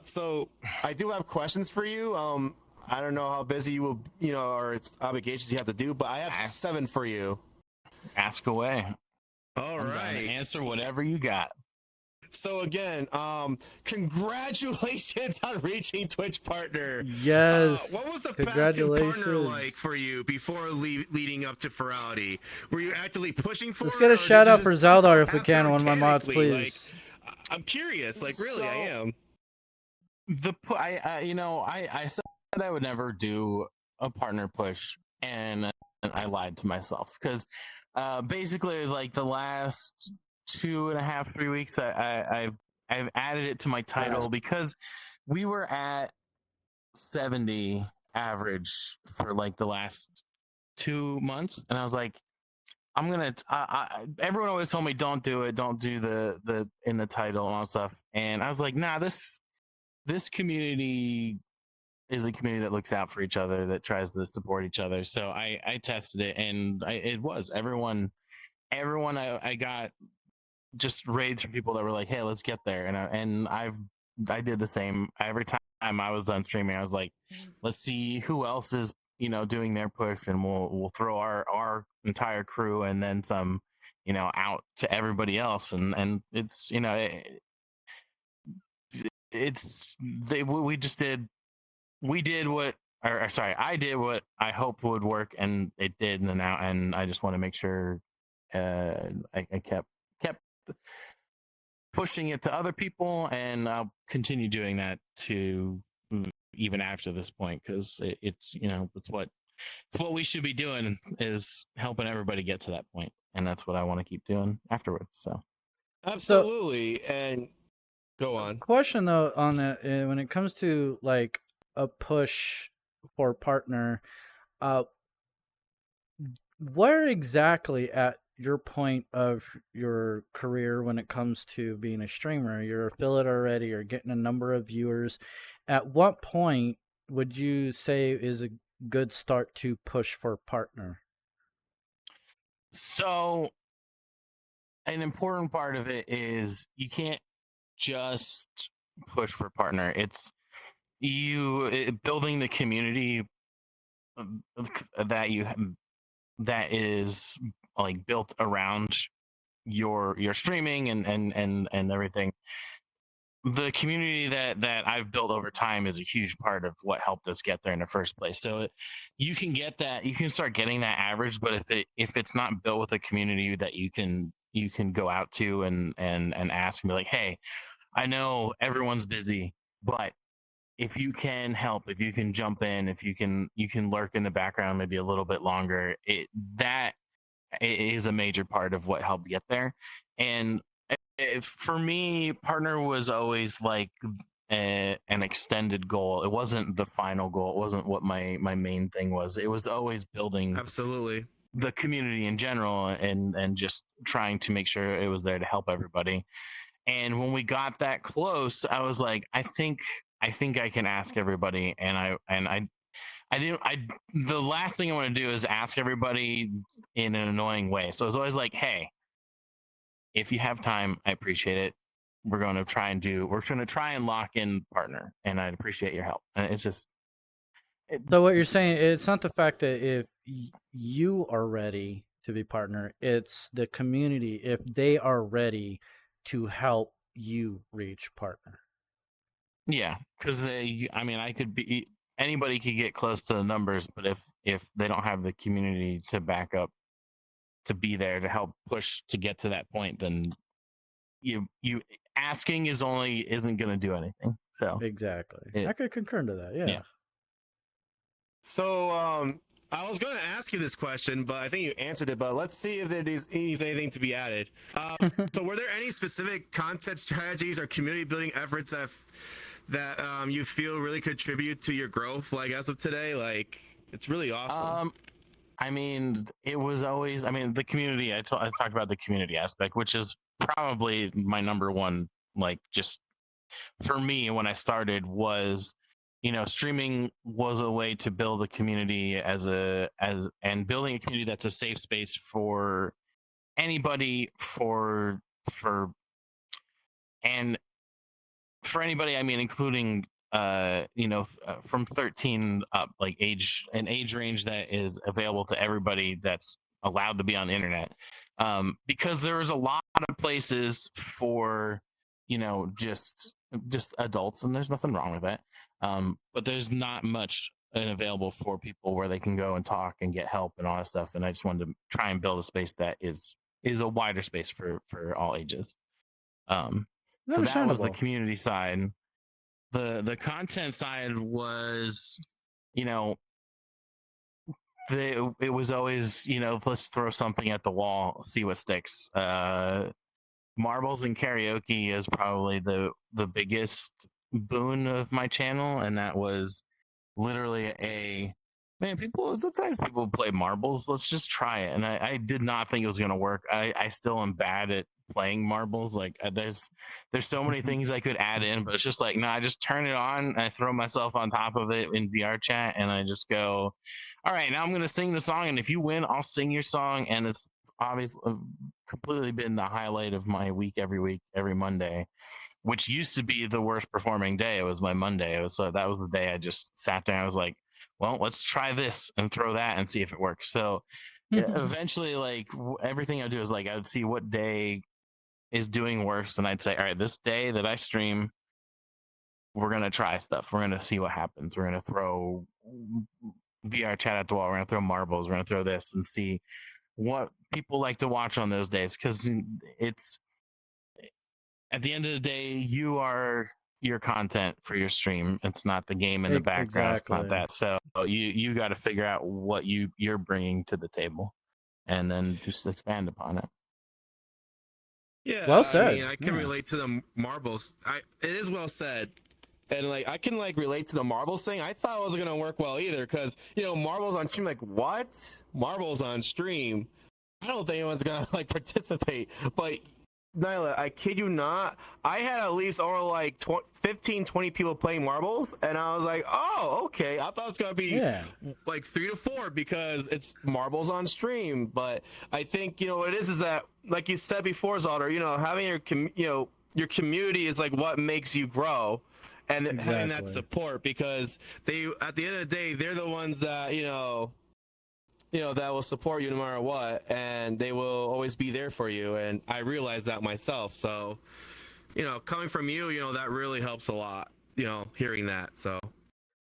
So I do have questions for you. I don't know how busy you will, or it's obligations you have to do, but I have 7 for you. Ask away. All right. Answer whatever you got. So again, congratulations on reaching Twitch partner. Yes. What was the path to partner like for you before leading up to Furality? Were you actively pushing for Let's it? get a or shout did you out for just Zaldar if we happen can, one of my mods, organically? please. Like, I'm curious. Like, really, I am. I said I would never do a partner push, and I lied to myself because basically, like the last 2.5, 3 weeks, I've added it to my title because we were at 70 average for like the last 2 months, and I was like, I'm gonna. Everyone always told me don't do it, don't do the in the title and all that stuff, and I was like, nah, this community is a community that looks out for each other, that tries to support each other. So I tested it, and it was everyone I got just raids from people that were like, hey, let's get there, and I did the same every time I was done streaming. I was like, let's see who else is doing their push, and we'll throw our entire crew and then some out to everybody else, and it's we did what I did what I hoped would work, and it did, and I just want to make sure I kept pushing it to other people, and I'll continue doing that to even after this point, because it's what we should be doing, is helping everybody get to that point, and that's what I want to keep doing afterwards. So absolutely. And go on. Question though on that, when it comes to like a push for partner, where exactly at your point of your career when it comes to being a streamer, you're affiliate already, you're getting a number of viewers, at what point would you say is a good start to push for partner? So an important part of it is you can't just push for partner. It's building the community that is like built around your streaming and everything. The community that I've built over time is a huge part of what helped us get there in the first place. So you can start getting that average, but if it's not built with a community that you can go out to and ask and be like, hey, I know everyone's busy, but if you can help, if you can jump in, if you can lurk in the background maybe a little bit longer, that is a major part of what helped get there. And for me, partner was always like an extended goal. It wasn't the final goal. It wasn't what my main thing was. It was always building absolutely the community in general, and just trying to make sure it was there to help everybody. And when we got that close, I was like, I think I can ask everybody, and the last thing I want to do is ask everybody in an annoying way. So it's always like, hey, if you have time, I appreciate it. we're going to try and lock in partner, and I'd appreciate your help. And it's just So what you're saying, it's not the fact that if you are ready to be partner, it's the community if they are ready to help you reach partner. yeah, because I mean, anybody could get close to the numbers, but if they don't have the community to back up, to be there to help push to get to that point, then you asking isn't going to do anything. So exactly, I could concur to that. Yeah. So I was going to ask you this question, but I think you answered it. But let's see if there needs anything to be added. So were there any specific content strategies or community building efforts that you feel really contribute to your growth, like as of today? Like, it's really awesome. I mean, it was always, the community, I talked about the community aspect, which is probably my number one, like, just for me when I started was, streaming was a way to build a community and building a community that's a safe space for anybody, I mean, including from 13 up, like an age range that is available to everybody that's allowed to be on the internet, because there is a lot of places for just adults, and there's nothing wrong with that, but there's not much available for people where they can go and talk and get help and all that stuff. And I just wanted to try and build a space that is a wider space for all ages. So that was the community side. The content side was, it was always, let's throw something at the wall, see what sticks. Marbles and karaoke is probably the biggest boon of my channel, and that was literally sometimes people play marbles, let's just try it. And I did not think it was going to work. I still am bad at playing marbles. Like, there's so many things I could add in, but it's just like, no, I just turn it on, I throw myself on top of it in VRChat, and I just go, all right, now I'm going to sing the song, and if you win, I'll sing your song. And it's obviously completely been the highlight of my week, every Monday, which used to be the worst performing day. It was my Monday. So that was the day I just sat there and I was like, well, let's try this and throw that and see if it works. So eventually, like, everything I do is like, I would see what day is doing worse, and I'd say, all right, this day that I stream, we're going to try stuff. We're going to see what happens. We're going to throw VRChat at the wall. We're going to throw marbles. We're going to throw this and see what people like to watch on those days. Because it's, at the end of the day, you are your content for your stream. It's not the game in the background. Exactly. It's not that. So you got to figure out what you're bringing to the table, and then just expand upon it. Yeah, well said. I mean, I can relate to the marbles. It is well said, and like I can like relate to the marbles thing. I thought it wasn't gonna work well either, because marbles on stream. Like, what? Marbles on stream? I don't think anyone's gonna like participate. But Niilit, I kid you not, I had at least over like 15, 20 people playing marbles, and I was like, oh, okay. I thought it was going to be like 3 to 4 because it's marbles on stream. But I think, what it is that, like you said before, Zalder, having your community is like what makes you grow, and having that support, because they, at the end of the day, they're the ones that, that will support you no matter what, and they will always be there for you. And I realize that myself. So, coming from you, that really helps a lot, hearing that. So,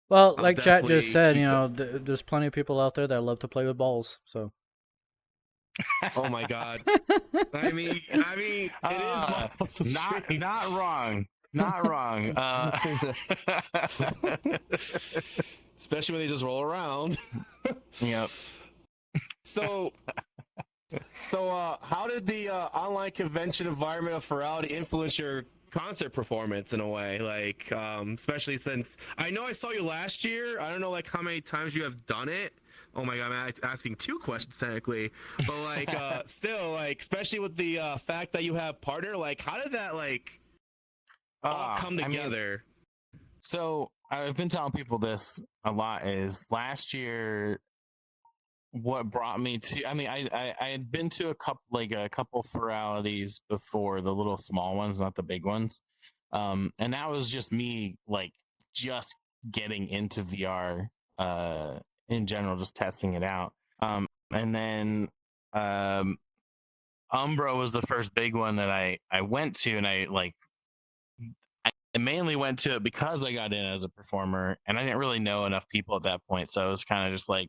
well, like Chat just said, there's plenty of people out there that love to play with balls. So, oh my God. I mean, it is not wrong. Not wrong. Especially when they just roll around. Yep. So how did the online convention environment of Furality influence your concert performance in a way? Like, especially since I know I saw you last year. I don't know like how many times you have done it. Oh my God, I'm asking 2 questions technically, but like still, like, especially with the fact that you have partner, like, how did that like all come together? So I've been telling people this a lot. Is last year what brought me to. I mean, I had been to a couple Furalities before, the little small ones, not the big ones, and that was just me like just getting into VR in general, just testing it out. And then Umbra was the first big one that I went to, and I mainly went to it because I got in as a performer, and I didn't really know enough people at that point, so I was kind of just like,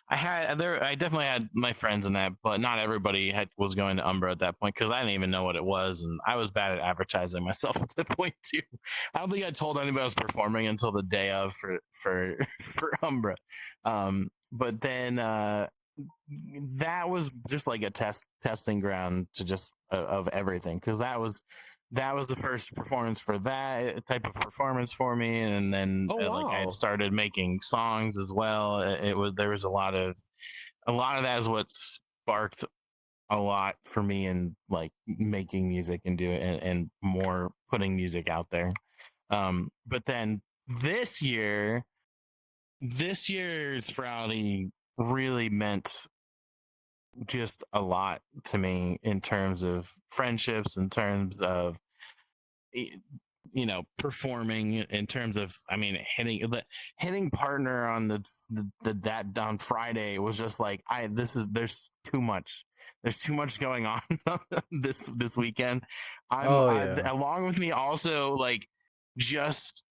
I definitely had my friends in that, but not everybody was going to Umbra at that point because I didn't even know what it was, and I was bad at advertising myself at that point too. I don't think I told anybody I was performing until the day of for for Umbra. But then that was just like a testing ground to just of everything, because that was the first performance for that type of performance for me, and then like I had started making songs as well. There was a lot of that is what sparked a lot for me in like making music and doing and more putting music out there. But then this year's Furality really meant just a lot to me in terms of friendships, in terms of performing, in terms of, I mean, hitting partner on the that on Friday was just like, there's too much going on this weekend. Along with me also like just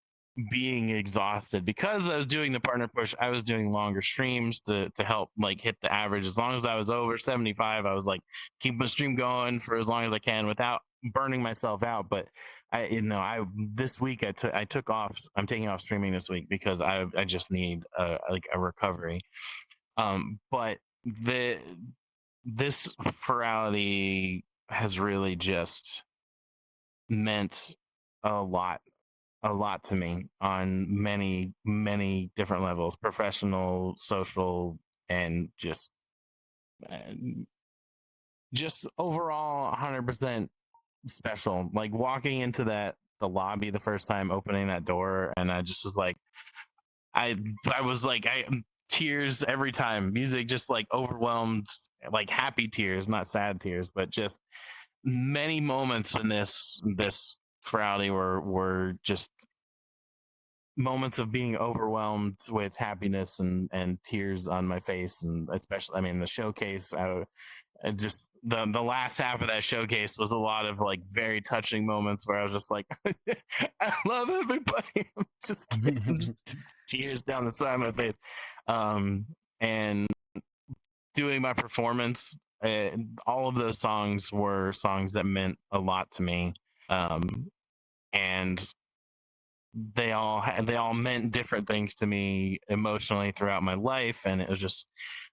being exhausted because I was doing the partner push. I was doing longer streams to help like hit the average. As long as I was over 75, I was like keep my stream going for as long as I can without burning myself out. But this week I took off. I'm taking off streaming this week because I just need a recovery. But this Furality has really just meant a lot to me on many different levels: professional, social, and just overall 100% special. Like walking into the lobby the first time, opening that door, and I just was like, I was like, tears every time. Music just like overwhelmed, like happy tears, not sad tears, but just many moments in this Furality were just moments of being overwhelmed with happiness and tears on my face. And especially, I mean, the showcase, just the last half of that showcase was a lot of like very touching moments where I was just like, I love everybody. I'm just tears down the side of my face. And doing my performance, all of those songs were songs that meant a lot to me. And they all meant different things to me emotionally throughout my life, and it was just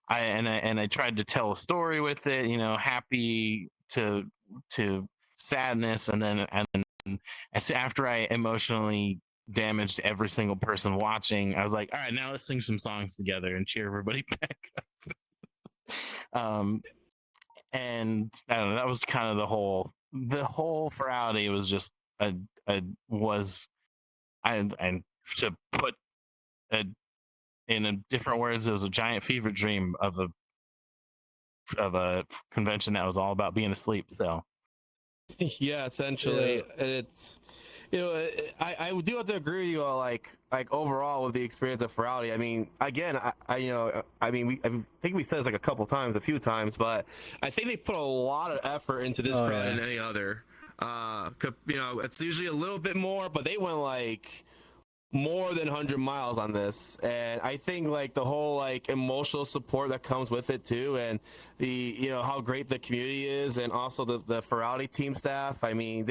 I tried to tell a story with it, happy to sadness, and then after I emotionally damaged every single person watching, I was like, all right, now let's sing some songs together and cheer everybody back up. And I don't know, that was kind of the whole Furality was just and to put in a different words, it was a giant fever dream of a convention that was all about being asleep. So yeah, essentially. And it's I do have to agree with you all, like overall with the experience of Furality. I mean, again, I think we said this like a few times, but I think they put a lot of effort into this Furality than any other. It's usually a little bit more, but they went like more than 100 miles on this, and I think like the whole like emotional support that comes with it too, and the how great the community is, and also the Furality team staff. I mean,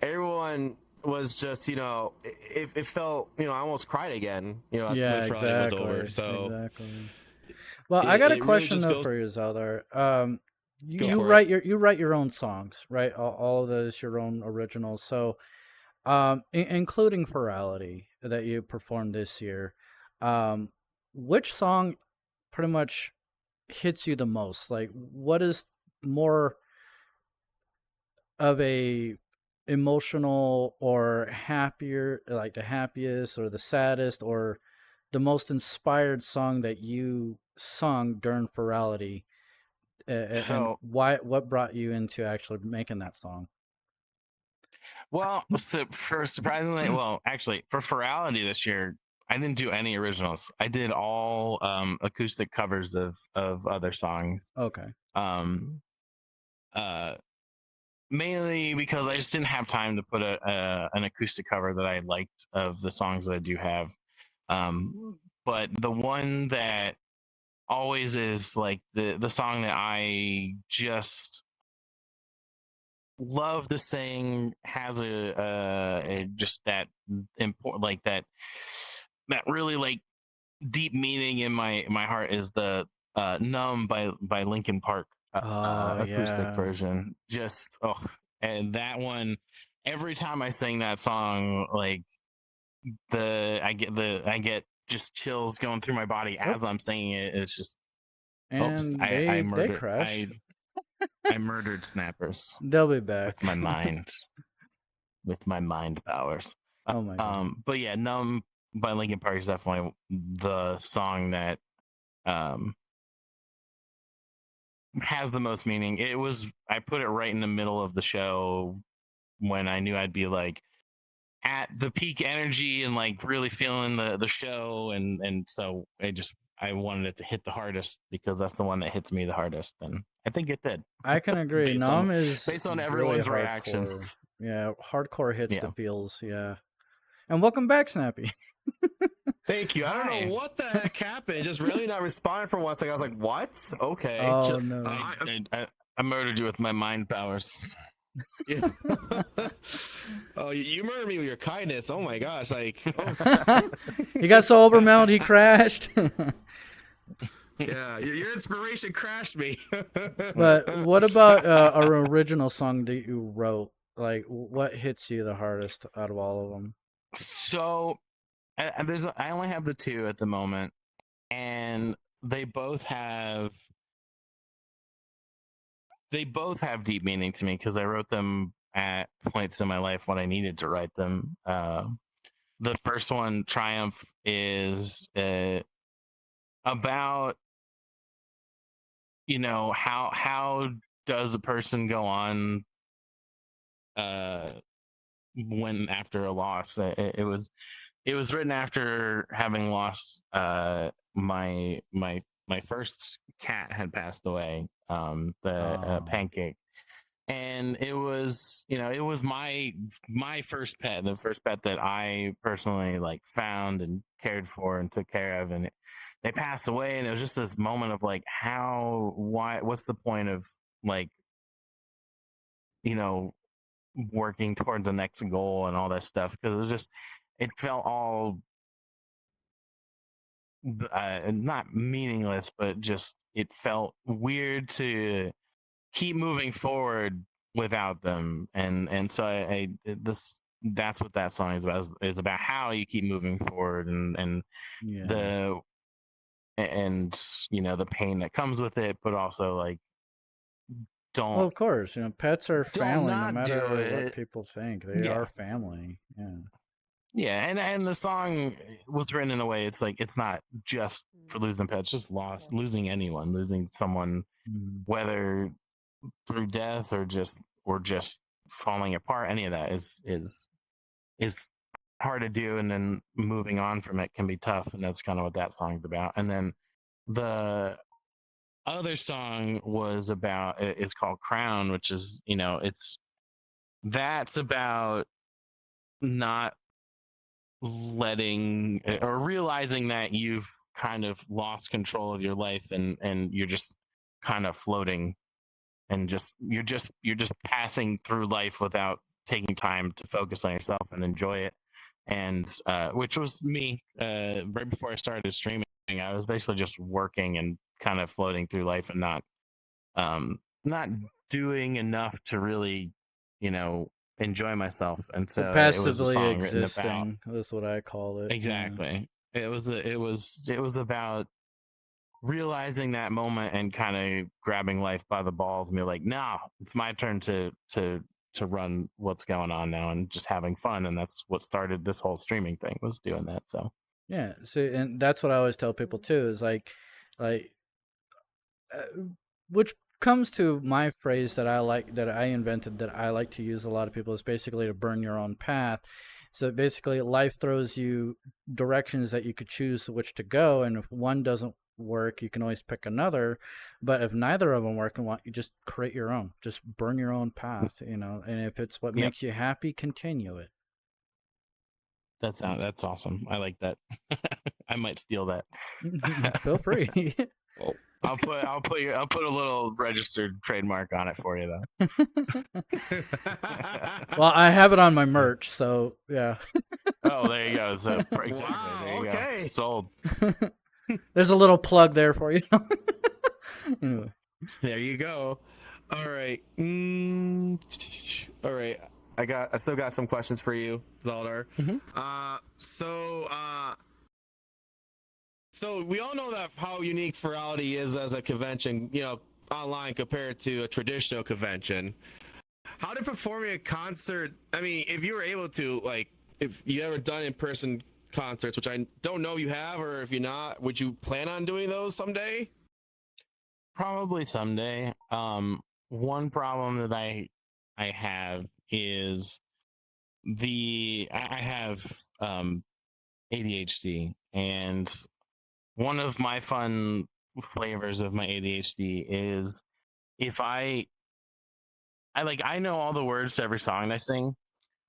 everyone was just it felt I almost cried again when Furality was over. So exactly. Well, I got a question though for you, Zeldar. You write your own songs, right? All of those your own originals. So including Furality that you performed this year, which song pretty much hits you the most? Like, what is more of a emotional or happier, like the happiest or the saddest or the most inspired song that you song during Furality, and So, what brought you into actually making that song? well, so for surprisingly, well, actually, for Furality this year, I didn't do any originals. I did all acoustic covers of other songs. Okay. Um, uh, Mainly because I just didn't have time to put an acoustic cover that I liked of the songs that I do have. But the one that always is like the song that I just love to sing, has a just that important, like that really like deep meaning in my heart, is the Numb by Linkin Park Oh acoustic yeah. version. Just and that one, every time I sing that song, like I get just chills going through my body as I'm singing it. It's just oops, And I they murdered crashed. I murdered snappers They'll be back. with my mind, with my mind powers. Oh my god. But yeah, Numb by Linkin Park is definitely the song that has the most meaning. I put it right in the middle of the show when I knew I'd be like at the peak energy and like really feeling the show, and so I wanted it to hit the hardest because that's the one that hits me the hardest, and I think it did. I can agree. Numb is based on really everyone's hardcore. reactions. Yeah, hardcore hits Yeah. the feels. Yeah. And welcome back, Snappy. Thank you. I don't know what the heck happened. Just really not responding for once. Like I was like, "What? Okay." Oh no. I murdered you with my mind powers. Yeah. Oh, you murdered me with your kindness. Oh my gosh! Like, oh. He got so overwhelmed he crashed. Yeah, your inspiration crashed me. But what about an original song that you wrote? Like, what hits you the hardest out of all of them? So, I only have the two at the moment, and they both have deep meaning to me because I wrote them at points in my life when I needed to write them. The first one, Triumph, is about, you know, how does a person go on when after a loss. It was written after having lost my first cat had passed away, Pancake, and it was, you know, it was my first pet, the first pet that I personally like found and cared for and took care of, and they passed away, and it was just this moment of like, what's the point of, like, you know, working towards the next goal and all that stuff, because it felt all not meaningless, but just it felt weird to keep moving forward without them, and so that's what that song is about how you keep moving forward, and Yeah. and you know, the pain that comes with it, but also like, Well, of course, you know, pets are family, no not matter do what it. people think. They Yeah. are family. Yeah. Yeah, and the song was written in a way, it's like, it's not just for losing pets, just losing anyone, losing someone, whether through death or just falling apart. Any of that is hard to do, and then moving on from it can be tough, and that's kind of what that song's about. And then the other song is called Crown, which is, you know, that's about not letting or realizing that you've kind of lost control of your life, and you're just kind of floating, and you're just passing through life without taking time to focus on yourself and enjoy it. And which was me right before I started streaming. I was basically just working and kind of floating through life, and not doing enough to really, you know, enjoy myself. And so passively it was a song existing. That's what I call it. Exactly. Yeah. It was about realizing that moment and kind of grabbing life by the balls and be like, no, it's my turn to run what's going on now, and just having fun. And that's what started this whole streaming thing, was doing that. So yeah. So, and that's what I always tell people too, is like, like, which comes to my phrase that I like, that I invented, that I like to use a lot of people, is basically to burn your own path. So basically, life throws you directions that you could choose which to go, and if one doesn't work, you can always pick another. But if neither of them work, you just create your own. Just burn your own path, And if it's what makes you happy, continue it. That's awesome. I like that. I might steal that. Feel free. Well, I'll put a little registered trademark on it for you though. Well, I have it on my merch, so yeah. Oh, there you go. So, exactly. Wow, There you okay. go. Sold. There's a little plug there for you. Anyway. There you go. All right. All right. I still got some questions for you, Zaldar. So we all know that how unique Furality is as a convention, online compared to a traditional convention. How did performing a concert, I mean, if you were able to, like, if you ever done in-person concerts, which I don't know you have, or if you're not, would you plan on doing those someday? Probably someday. One problem that I have is I have ADHD, and one of my fun flavors of my ADHD is if I know all the words to every song I sing,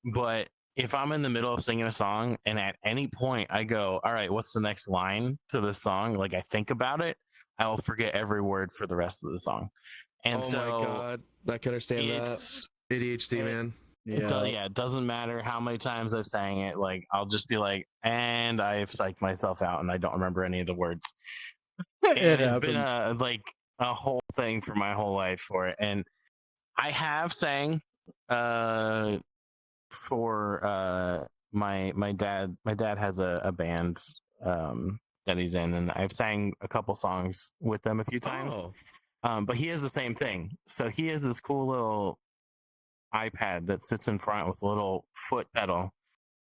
but if I'm in the middle of singing a song and at any point I go, all right, what's the next line to the song? Like, I think about it, I will forget every word for the rest of the song. And oh so my God, I can understand that. ADHD, man. It doesn't matter how many times I've sang it. Like, I'll just be like, and I've psyched myself out and I don't remember any of the words. It's been a whole thing for my whole life for it. And I have sang for my dad. My dad has a band that he's in, and I've sang a couple songs with them a few times. But he has the same thing. So he has this cool little iPad that sits in front with a little foot pedal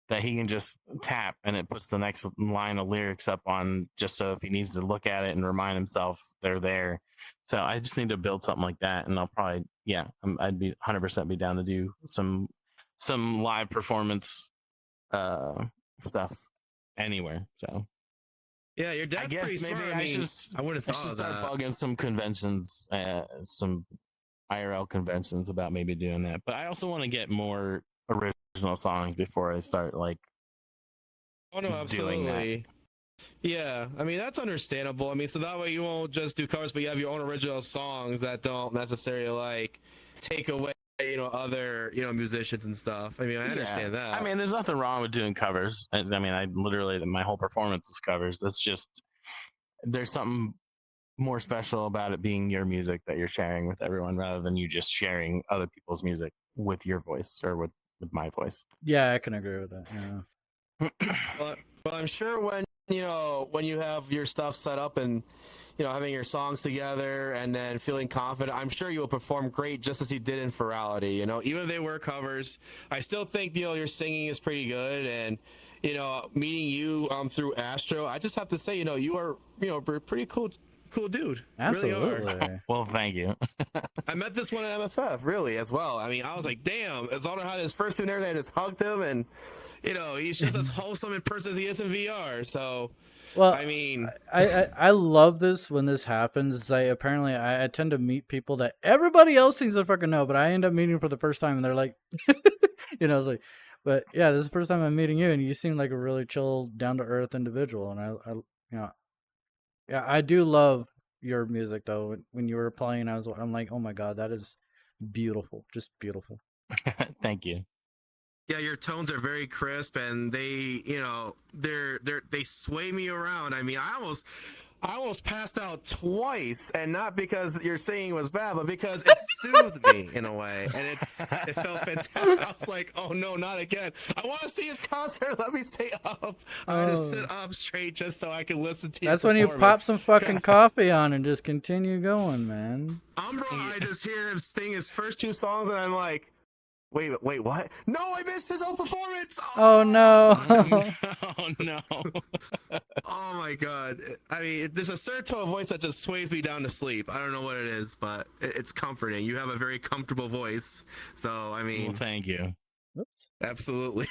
that he can just tap, and it puts the next line of lyrics up on, just so if he needs to look at it and remind himself they're there. So I just need to build something like that, and I'll probably, I'd be 100% be down to do some live performance stuff anywhere. So yeah, your dad's pretty smart. I would have thought I should of start that. bugging some conventions, some IRL conventions about maybe doing that. But I also want to get more original songs before I start oh no, absolutely. doing that. Yeah, I mean, that's understandable. I mean, so that way you won't just do covers, but you have your own original songs that don't necessarily like take away other musicians and stuff. I mean, I understand that. I mean, there's nothing wrong with doing covers. I mean, I literally, my whole performance is covers. That's just, there's something more special about it being your music that you're sharing with everyone, rather than you just sharing other people's music with your voice or with my voice. Yeah, I can agree with that. Yeah. But I'm sure when you have your stuff set up and having your songs together and then feeling confident, I'm sure you will perform great, just as you did in Furality. Even if they were covers, I still think your singing is pretty good. And meeting you through Astro, I just have to say, you are a pretty cool dude. Absolutely. Really are. Well, thank you. I met this one at MFF, really, as well. I mean, I was like, damn, Zalder had his first and everything. I just hugged him, and he's just as wholesome in person as he is in VR. So, well, I mean, I love this when this happens. Apparently I tend to meet people that everybody else seems to fucking know, but I end up meeting for the first time, and they're like, like, but yeah, this is the first time I'm meeting you, and you seem like a really chill, down to earth individual, and I do love your music though. When you were playing, I'm like, oh my God, that is beautiful, just beautiful. Thank you. Yeah, your tones are very crisp, and they, they sway me around. I mean, I almost passed out twice, and not because your singing was bad, but because it soothed me in a way, and it felt fantastic. I was like, oh no, not again. I want to see his concert. Let me stay up. I had to sit up straight just so I could listen to you. That's when you pop some fucking coffee on and just continue going, man. Umbro, I just hear him sing his first two songs, and I'm like, Wait, what? No, I missed his own performance. Oh no. Oh no. Oh my god. I mean, there's a certain tone of voice that just sways me down to sleep. I don't know what it is, but it's comforting. You have a very comfortable voice. So, I mean, Well, thank you. absolutely.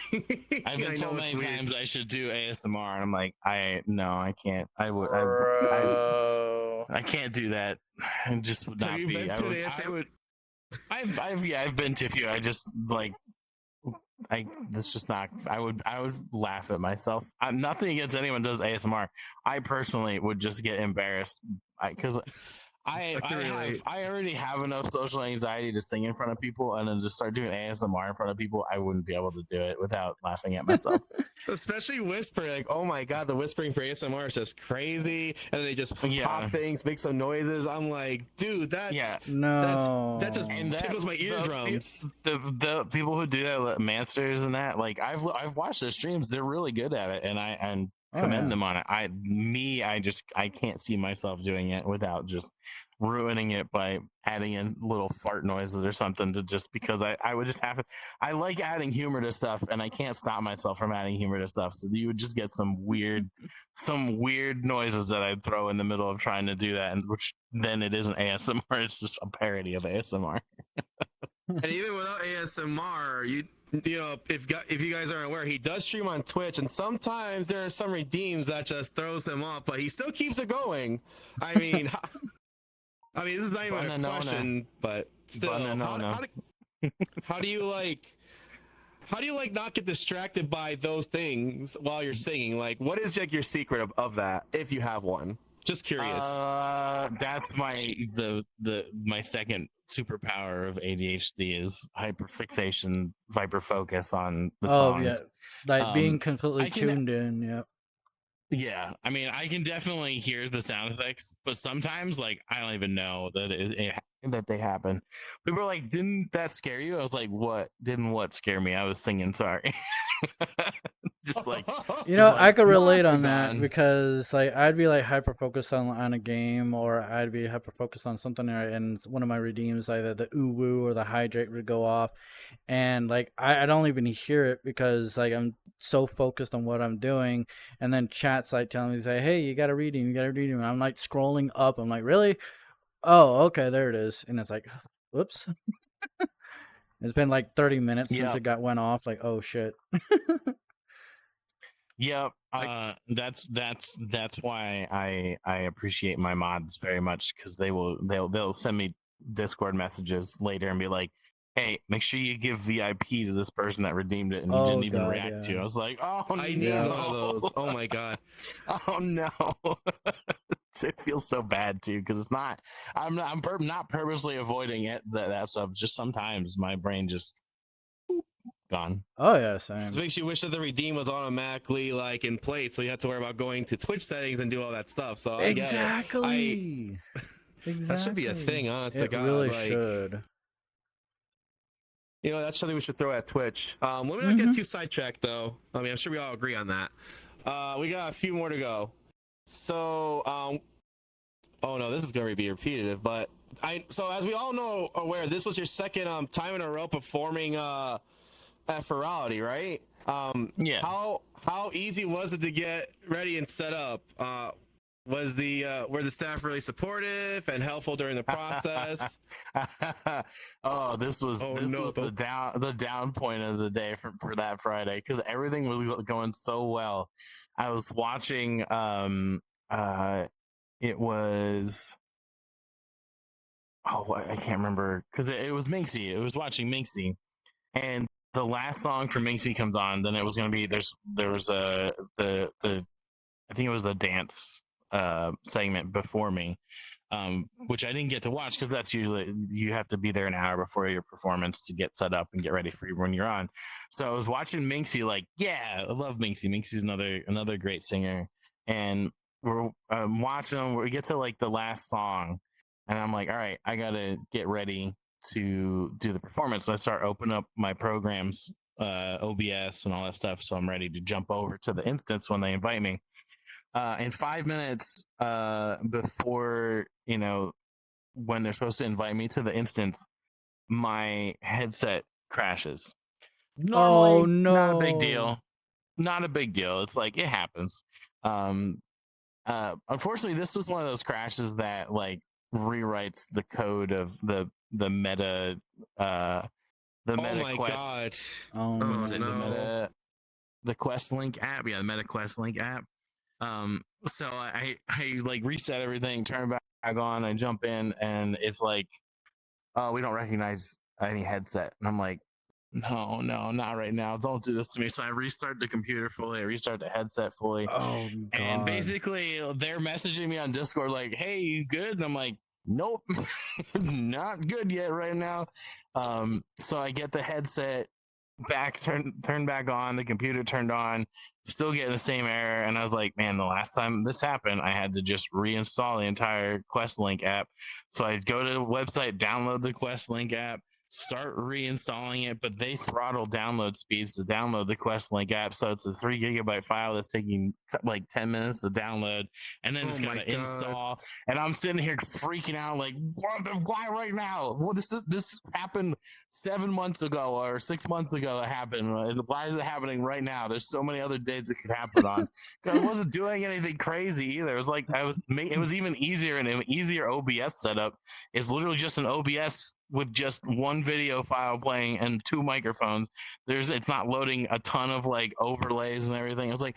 I've been I told know it's many weird. times I should do ASMR, and I'm like, I can't. Bro. I can't do that. I just would not Have you be. been to an ASMR? I've been to a few. I just like that's just not. I would laugh at myself. I'm nothing against anyone who does ASMR. I personally would just get embarrassed because I already have enough social anxiety to sing in front of people, and then just start doing ASMR in front of people. I wouldn't be able to do it without laughing at myself. Especially whisper, like, oh my god, the whispering for ASMR is just crazy, and then they just pop things, make some noises. I'm like, dude, No. that just tickles my eardrums. The people who do that, Mansters and that, like I've watched their streams. They're really good at it, and I commend them on it. I can't see myself doing it without just ruining it by adding in little fart noises or something to just because I would just have it. I like adding humor to stuff, and I can't stop myself from adding humor to stuff. So you would just get some weird noises that I'd throw in the middle of trying to do that, and which then it isn't ASMR. It's just a parody of ASMR. And even without ASMR, you know, if you guys aren't aware, he does stream on Twitch, and sometimes there are some redeems that just throws him off, but he still keeps it going. I mean, this is not even a question, but still, how do you not get distracted by those things while you're singing? Like, what is like your secret of that, if you have one? Just curious. That's my second superpower of ADHD is hyperfixation, hyperfocus on the songs. Yeah, like being completely tuned in. Yeah. Yeah, I mean, I can definitely hear the sound effects, but sometimes, like, I don't even know that that they happen. People are like, "Didn't that scare you?" I was like, "What? Didn't what scare me?" I was singing. Sorry. Just like I could relate on that because like I'd be like hyper focused on a game, or I'd be hyper focused on something, and one of my redeems, either the ooh woo or the hydrate, would go off, and like I don't even hear it because like I'm so focused on what I'm doing, and then chat's like telling me, say, "Hey, you got a redeem, and I'm like scrolling up. I'm like, really? Oh, okay, there it is, and it's like, whoops. It's been like 30 minutes since it went off. Like, oh shit. Yep. That's why I appreciate my mods very much, because they'll send me Discord messages later and be like, "Hey, make sure you give VIP to this person that redeemed it and you didn't even react to." I was like, "Oh, I need one of those. Oh my god. Oh no." It feels so bad too, because it's not. I'm not purposely avoiding it that stuff. Just sometimes my brain just gone. Oh yeah, same. It makes you wish that the redeem was automatically like in place, so you have to worry about going to Twitch settings and do all that stuff. So exactly. That should be a thing, honest to God. Really should. You know, that's something we should throw at Twitch. Let me not get too sidetracked, though. I mean, I'm sure we all agree on that. We got a few more to go. So, oh no, this is going to be repetitive, but so as we all know, aware, this was your second time in a row performing at Furality, right? Yeah. How easy was it to get ready and set up? Were the staff really supportive and helpful during the process? This was the down point of the day for that Friday, because everything was going so well. I was watching it was I can't remember, because it was Minxie. It was watching Minxie, and the last song for Minxie comes on. Then it was going to be there was the I think it was the dance segment before me, which I didn't get to watch, because that's usually you have to be there an hour before your performance to get set up and get ready for when you're on. So I was watching Minxie, like, yeah, I love Minxie. Minxie's another great singer, and we're watching them. We get to like the last song, and I'm like, all right, I gotta get ready to do the performance. So I start opening up my programs, OBS and all that stuff, so I'm ready to jump over to the instance when they invite me. In 5 minutes before, when they're supposed to invite me to the instance, my headset crashes. Oh Normally, not a big no. deal. Not a big deal. It's like it happens. Unfortunately, this was one of those crashes that like rewrites the code of the meta the Oh meta my quest. god. Oh Oh, What's it, no. the quest link app? Yeah, the meta quest link app. So I like reset everything, turn it back on, I jump in, and it's like, oh, we don't recognize any headset. And I'm like, no, not right now. Don't do this to me. So I restart the computer fully, I restart the headset fully. Oh And god. basically they're messaging me on Discord like, hey, you good? And I'm like, nope, not good yet right now. So I get the headset back turned back on, the computer turned on, still getting the same error. And I was like, man, the last time this happened, I had to just reinstall the entire QuestLink app. So I'd go to the website, download the QuestLink app, start reinstalling it, but they throttle download speeds to download the QuestLink app. So it's a 3 gigabyte file that's taking like 10 minutes to download, and then it's Oh got my to God. install. And I'm sitting here freaking out, like, why right now? Well, this happened 7 months ago or 6 months ago. It happened. Why is it happening right now? There's so many other dates it could happen on. I wasn't doing anything crazy either. It was like it was even easier, and an easier OBS setup. It's literally just an OBS with just one video file playing and 2 microphones. It's not loading a ton of like overlays and everything. I was like,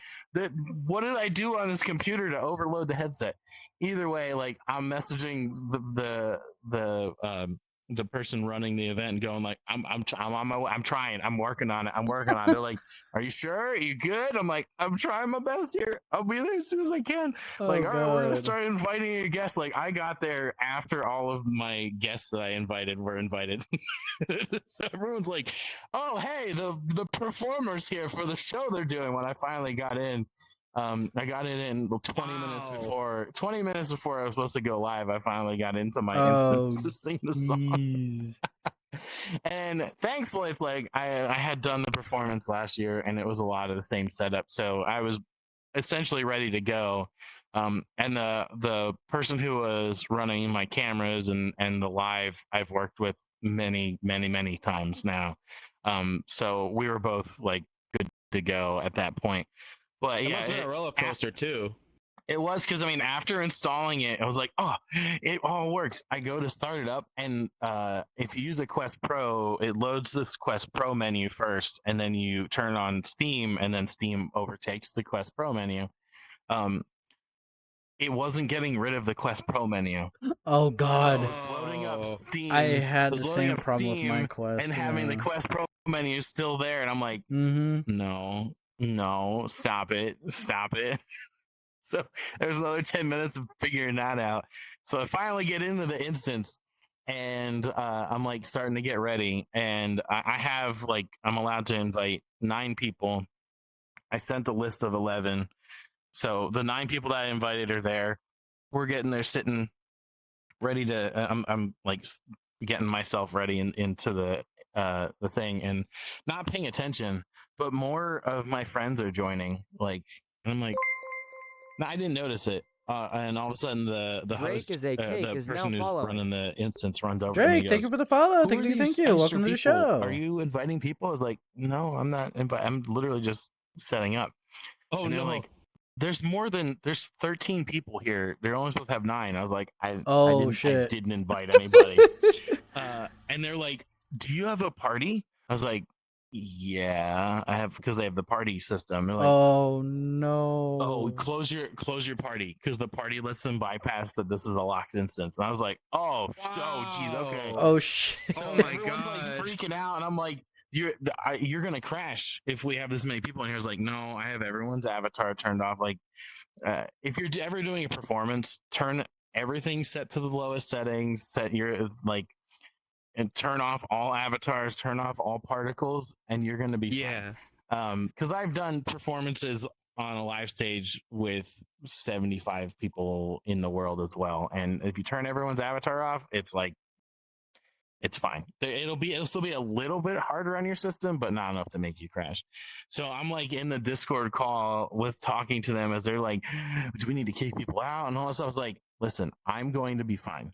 what did I do on this computer to overload the headset? Either way, like I'm messaging the person running the event and going like, I'm on my way. I'm trying. I'm working on it. They're like, are you sure? Are you good? I'm like, I'm trying my best here. I'll be there as soon as I can. Like, all right, we're gonna start inviting your guests. Like, I got there after all of my guests that I invited were invited. So everyone's like, oh, hey, the performers here for the show they're doing. When I finally got in, I got in 20 minutes before 20 minutes before I was supposed to go live. I finally got into my instance to sing the song. And thankfully, it's like I had done the performance last year, and it was a lot of the same setup, so I was essentially ready to go. And the person who was running my cameras and the live, I've worked with many times now. So we were both like good to go at that point. But It yeah, must have been a roller coaster too. it was because I mean, after installing it, I was like, oh, it all works. I go to start it up, and if you use a Quest Pro, it loads this Quest Pro menu first, and then you turn on Steam, and then Steam overtakes the Quest Pro menu. It wasn't getting rid of the Quest Pro menu. Oh god. So it's loading up Steam. I had the loading same up problem with my Steam Quest. and having the yeah. Quest Pro menu still there, and I'm like, no, stop it. So there's another 10 minutes of figuring that out. So I finally get into the instance, and I'm like starting to get ready, and I have like, I'm allowed to invite 9 people. I sent a list of 11. So the 9 people that I invited are there. We're getting there, sitting ready to. I'm like getting myself ready into the thing, and not paying attention. But more of my friends are joining. Like, and I'm like, no, I didn't notice it. And all of a sudden, the Drake host, is a cake the is now person who's following. running the instance, runs over to me. Drake, and thank goes, you for the follow. "Who Thank are you. these Thank you. extra Welcome to the people? show. Are you inviting people?" I was like, "No, I'm not. I'm literally just setting up." Oh and they're no! like, there's 13 people here. They're only supposed to have 9. I was like, I didn't invite anybody. And they're like, do you have a party? I was like, yeah, I have, because they have the party system. They're like, oh no. oh, close your party, because the party lets them bypass that this is a locked instance. And I was like, oh, geez, okay. Oh shit. So Oh my everyone's like God. freaking out, and I'm like, you're gonna crash if we have this many people in here. It's like, no, I have everyone's avatar turned off. Like, if you're ever doing a performance, turn everything set to the lowest settings, set your like, and turn off all avatars, turn off all particles, and you're gonna be fine. Because I've done performances on a live stage with 75 people in the world as well, and if you turn everyone's avatar off, it's like, it's fine. It'll still be a little bit harder on your system, but not enough to make you crash. So I'm like in the Discord call with talking to them as they're like, do we need to kick people out and all this stuff. I was like, listen, I'm going to be fine.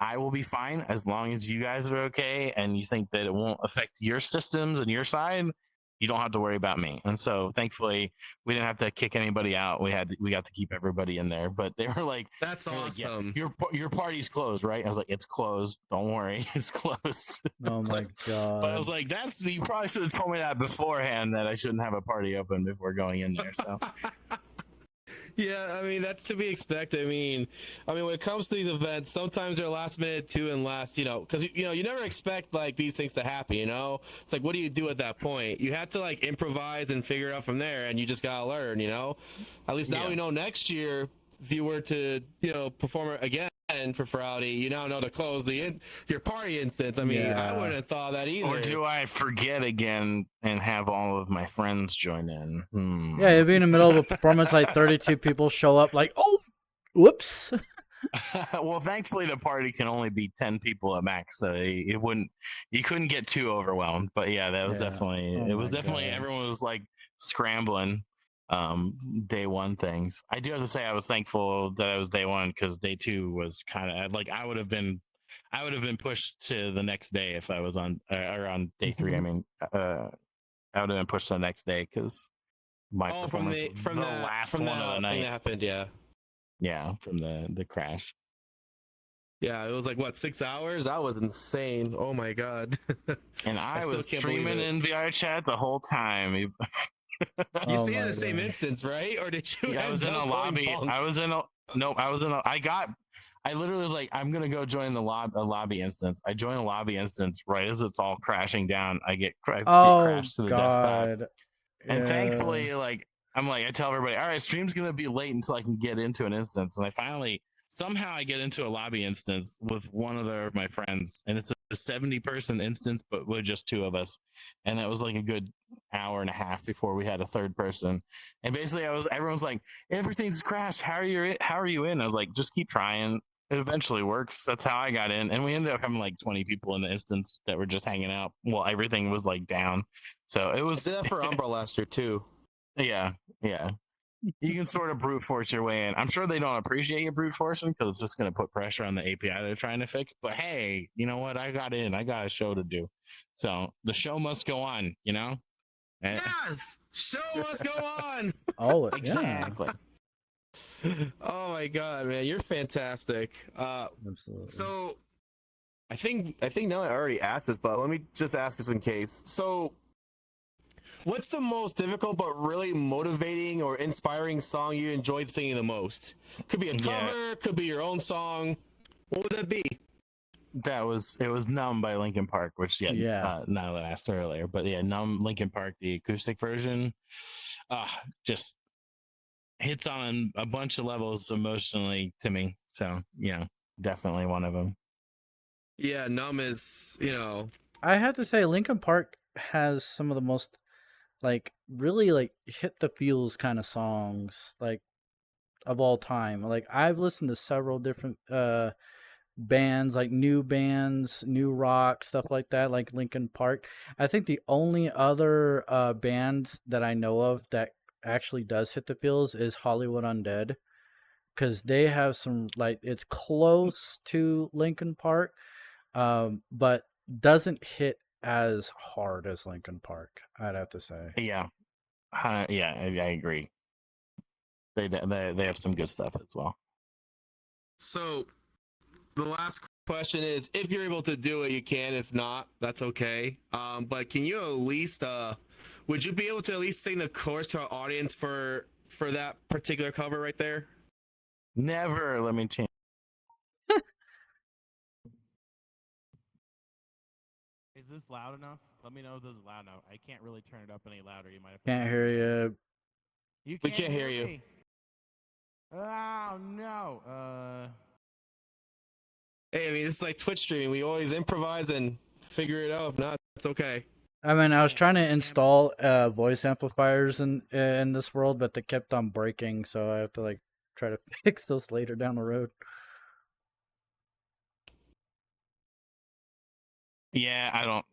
I will be fine as long as you guys are okay and you think that it won't affect your systems and your side. You don't have to worry about me. And so thankfully we didn't have to kick anybody out. We got to keep everybody in there. But they were like, That's awesome. Like, yeah, your party's closed, right? I was like, it's closed. Don't worry, it's closed. Oh my god! But I was like, you probably should have told me that beforehand, that I shouldn't have a party open before going in there. So. Yeah, I mean, that's to be expected. I mean, when it comes to these events, sometimes they're last minute too, and last, because you never expect like these things to happen. It's like, what do you do at that point? You have to like improvise and figure it out from there, and you just gotta learn. At least now we know next year if you were to perform again for Furality, you now know to close your party instance. I mean, I wouldn't have thought that either. Or do I forget again and have all of my friends join in? Yeah, you'll be in the middle of a performance, like 32 people show up, like, oh, whoops. Well, thankfully the party can only be 10 people at max, so you couldn't get too overwhelmed. But yeah, that was definitely everyone was like scrambling. Day one things. I do have to say I was thankful that I was day one, because day two was kind of like I would have been pushed to the next day if I was on day three. I mean, I would have been pushed to the next day because my performance from the last one of the night that happened. Yeah, from the crash. Yeah, it was like what, 6 hours? That was insane. Oh my god. And I was streaming in VRChat the whole time. You stay in the same instance, right? Or did you? Yeah, I was in a lobby. I literally was like, I'm gonna go join a lobby instance. I joined a lobby instance right as it's all crashing down. I get crashed to the desktop. And thankfully, I tell everybody, all right, stream's gonna be late until I can get into an instance. And somehow I get into a lobby instance with one of my friends, and it's a 70-person instance, but with just two of us. And it was like a good hour and a half before we had a third person. And basically everyone's like, everything's crashed. How are you in? I was like, just keep trying. It eventually works. That's how I got in. And we ended up having like 20 people in the instance that were just hanging out. Well, everything was like down. So it was. I did that for Umbra last year too. Yeah. You can sort of brute force your way in. I'm sure they don't appreciate you brute forcing, because it's just going to put pressure on the API they're trying to fix. But hey, you know what? I got in. I got a show to do. So the show must go on, Yes! Show must go on! Oh, exactly. Oh my god, man. You're fantastic. Absolutely. So, I think Niilit already asked this, but let me just ask this in case. So, what's the most difficult but really motivating or inspiring song you enjoyed singing the most? Could be a cover, could be your own song. What would that be? It was Numb by Linkin Park, which Niilit asked earlier. But yeah, Numb, Linkin Park, the acoustic version, just hits on a bunch of levels emotionally to me. So definitely one of them. Yeah, Numb is, I have to say, Linkin Park has some of the most really hit the feels kind of songs of all time. I've listened to several different bands, new bands, new rock, stuff like that, like Linkin Park. I think the only other band that I know of that actually does hit the feels is Hollywood Undead, because they have some it's close to Linkin Park, but doesn't hit as hard as Linkin Park, I'd have to say. I agree. They have some good stuff as well. So the last question is, if you're able to do it, you can. If not, that's okay. But can you at least would you be able to at least sing the chorus to our audience for that particular cover right there? Never. Let me change. Is this loud enough? Let me know if this is loud enough. I can't really turn it up any louder. You might have. Can't hear you. We can't hear you. Me. Oh no. Hey, I mean, this is like Twitch streaming. We always improvise and figure it out. If not, it's okay. I mean, I was trying to install voice amplifiers in this world, but they kept on breaking, so I have to try to fix those later down the road. Yeah, I don't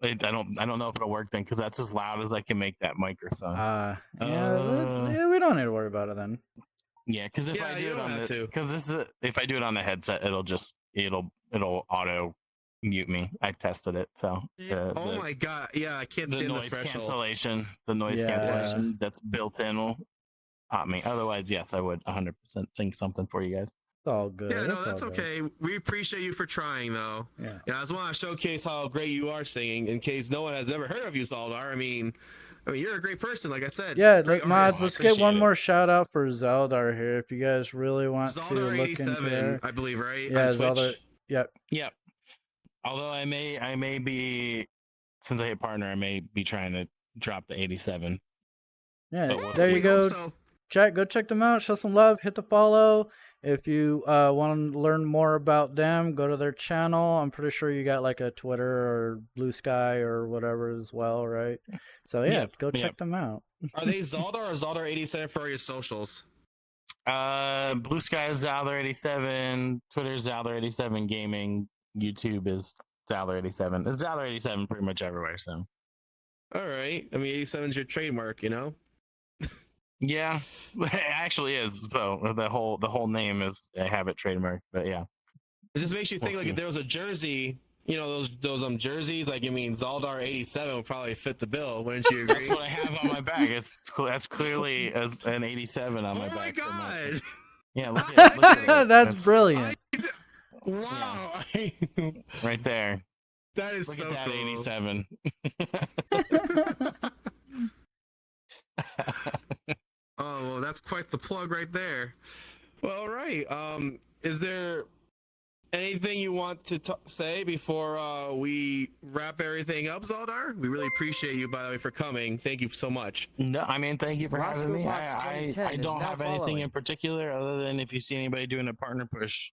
know if it'll work then, because that's as loud as I can make that microphone. We don't need to worry about it then. Yeah, because if I do it on the headset, it'll just it'll auto mute me. I tested it, so Oh my god, yeah, I can't the stand the noise threshold. cancellation, the noise Yeah. cancellation that's built in will pop me. Otherwise, yes, I would 100% sing something for you guys. It's all good. Yeah, no, It's that's all good. okay. We appreciate you for trying, though. Yeah. I just want to showcase how great you are singing, in case no one has ever heard of you, Zaldar. I mean, you're a great person, like I said. Yeah, Great mods, artist. let's get one Appreciate it. more shout out for Zeldar here. If you guys really want to Zaldar look into 87, there. I believe, right? Yeah, On Twitch. Zeldar. Yep. Yep. Although I may be, since I hit partner, I may be trying to drop the 87. Yeah, But we'll there see. you go. Hope so. Chat, go check them out. Show some love. Hit the follow. If you want to learn more about them, go to their channel. I'm pretty sure you got like a Twitter or Blue Sky or whatever as well, right? So yeah, Yep, go check yep. them out. Are they Zaldar or Zaldar 87 for your socials? Blue Sky is Zaldar 87, Twitter is Zaldar 87 Gaming, YouTube is Zaldar 87. It's Zaldar 87 pretty much everywhere. So All right. I mean, 87 is your trademark, you know? yeah, it actually is. So the whole name is, I have it trademarked. But yeah, It just makes you think We'll like see. if there was a jersey, you know, those jerseys, like, I mean, Zaldar 87 would probably fit the bill, wouldn't you agree? that's what I have on my back. That's clearly as an 87 on my Oh my back. for my- god! Yeah, look at it. That's brilliant. Wow! Right there. That is Look so at that cool. 87. Oh, well, that's quite the plug right there. Well, all right. Is there anything you want to say before we wrap everything up, Zaldar? We really appreciate you, by the way, for coming. Thank you so much. No, I mean, thank you for Roscoe having me. Fox I 2010 is don't now have anything following. in particular other than if you see anybody doing a partner push,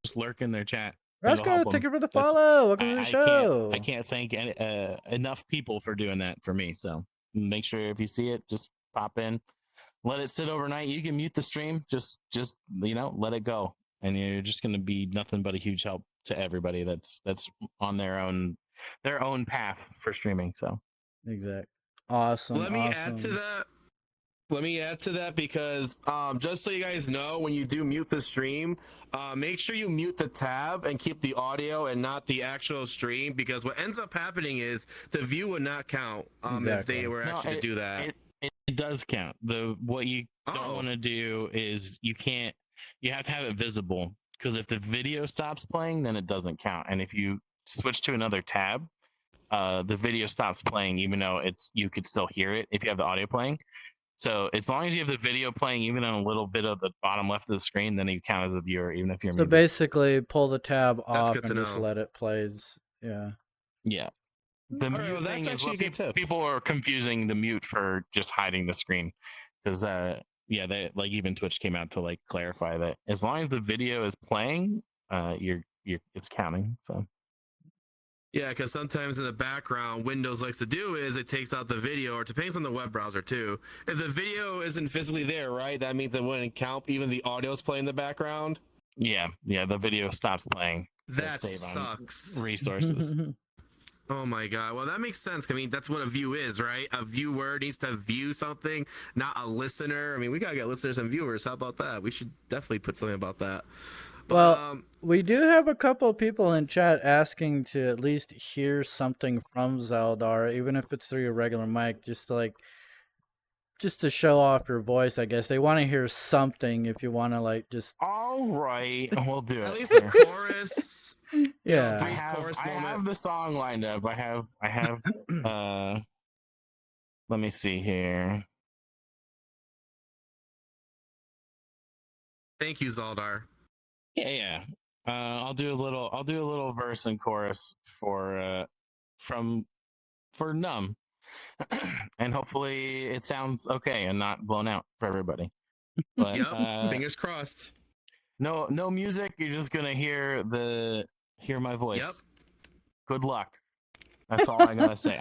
just lurk in their chat. It'll Roscoe, help 'em. thank you for the That's- follow. Welcome to the show. I can't thank enough people for doing that for me. So make sure if you see it, just pop in, let it sit overnight. You can mute the stream, just let it go, and you're just going to be nothing but a huge help to everybody that's on their own path for streaming. So Exact. Awesome. Let me awesome. add to that because just so you guys know, when you do mute the stream, make sure you mute the tab and keep the audio and not the actual stream, because what ends up happening is the view would not count if Exactly. they were No, actually to do that. It does count. What you don't want to do is you have to have it visible, because if the video stops playing, then it doesn't count. And if you switch to another tab, the video stops playing, even though you could still hear it if you have the audio playing. So as long as you have the video playing, even on a little bit of the bottom left of the screen, then you count as a viewer, even if you're So muted. basically, pull the tab off good and to just know. let it play. Yeah. Yeah. The All right, mute well, that's thing is actually what a good tip. people are confusing the mute for just hiding the screen, because they like even Twitch came out to like clarify that as long as the video is playing, it's counting. So Yeah, because sometimes in the background, Windows likes to do is it takes out the video, or it depends on the web browser too. If the video isn't physically there, right, that means it wouldn't count. Even the audio's playing in the background. yeah, the video stops playing. to That save on sucks. resources. Oh my god. Well, that makes sense. I mean, that's what a view is, right? A viewer needs to view something, not a listener. I mean, we gotta get listeners and viewers. How about that? We should definitely put something about that. But, Well, we do have a couple of people in chat asking to at least hear something from Zeldar, even if it's through your regular mic, just to show off your voice, I guess. They want to hear something if you want to just All right, we'll do it. at least the chorus. yeah. I have the song lined up. I have let me see here. Thank you, Zaldar. Yeah. I'll do a little verse and chorus for Numb. And hopefully it sounds okay and not blown out for everybody. But Yep. Fingers crossed. no music, you're just gonna hear my voice. Yep. Good luck. That's all I gotta say.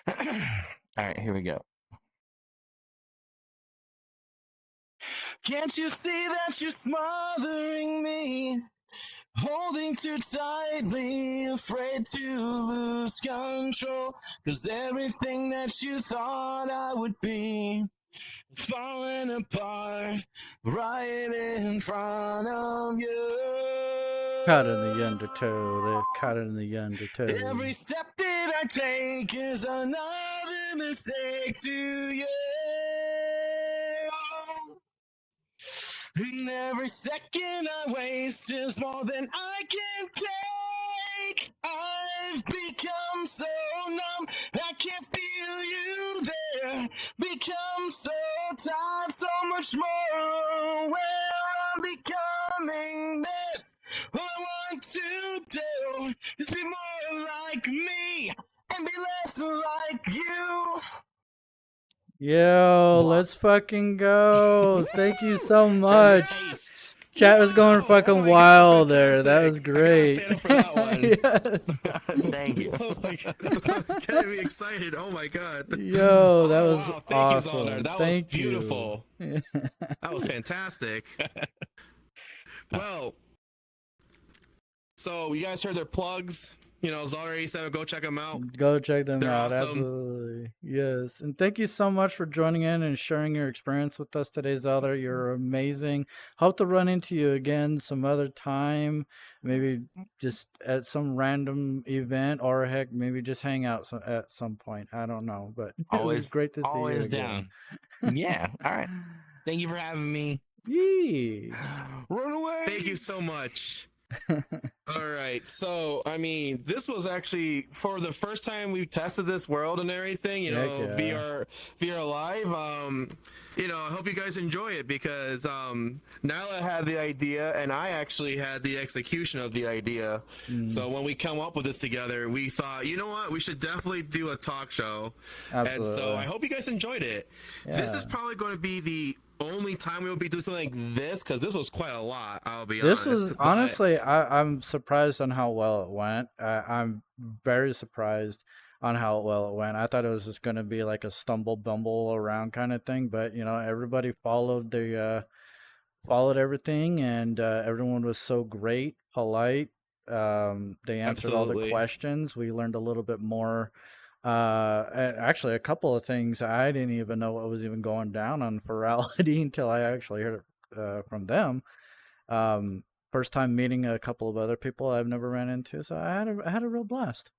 All right, here we go. Can't you see that you're smothering me? Holding too tightly, afraid to lose control. 'Cause everything that you thought I would be is falling apart right in front of you. Caught in the undertow. They're caught in the undertow. Every step that I take is another mistake to you. And every second I waste is more than I can take. I've become so numb, I can't feel you there. Become so tired, so much more. Well, I'm becoming this. All I want to do is be more like me and be less like you. Yo, let's fucking go. Thank you so much. Nice. Chat was going Yo, fucking oh my God, wild that's there. That was fantastic. I gotta great. stand up for that one. Yes. Thank you. Oh my God. Getting me excited. Oh my God. Yo, that was wow. Thank awesome. you, Zonar. That Thank was beautiful. you. That was fantastic. Well, so you guys heard their plugs. You know, Zonar 87, go check them out. Go check them They're out. awesome. Absolutely. Yes. And thank you so much for joining in and sharing your experience with us today, Zelda. You're amazing. Hope to run into you again some other time. Maybe just at some random event, or heck, maybe just hang out at some point. I don't know. But it was Always great to see you always again. down. Yeah. All right. Thank you for having me. Yee. Run away. Thank you so much. All right, so I mean, this was actually for the first time we tested this world and everything. You know, Heck yeah. VR live. You know, I hope you guys enjoy it because Niilit had the idea and I actually had the execution of the idea. So when we come up with this together, we thought, you know what, we should definitely do a talk show. Absolutely. And so I hope you guys enjoyed it. This is Yeah. probably going to be the only time we will be doing something like this because this was quite a lot. I'll be This honest. was but- honestly, I'm surprised on how well it went. I'm very surprised on how well it went. I thought it was just going to be like a stumble bumble around kind of thing, but you know, everybody followed followed everything, and everyone was so great, polite. They answered all the Absolutely. questions. We learned a little bit more. Actually, a couple of things I didn't even know what was even going down on Furality until I actually heard it from them. First time meeting a couple of other people I've never ran into, so I had a real blast.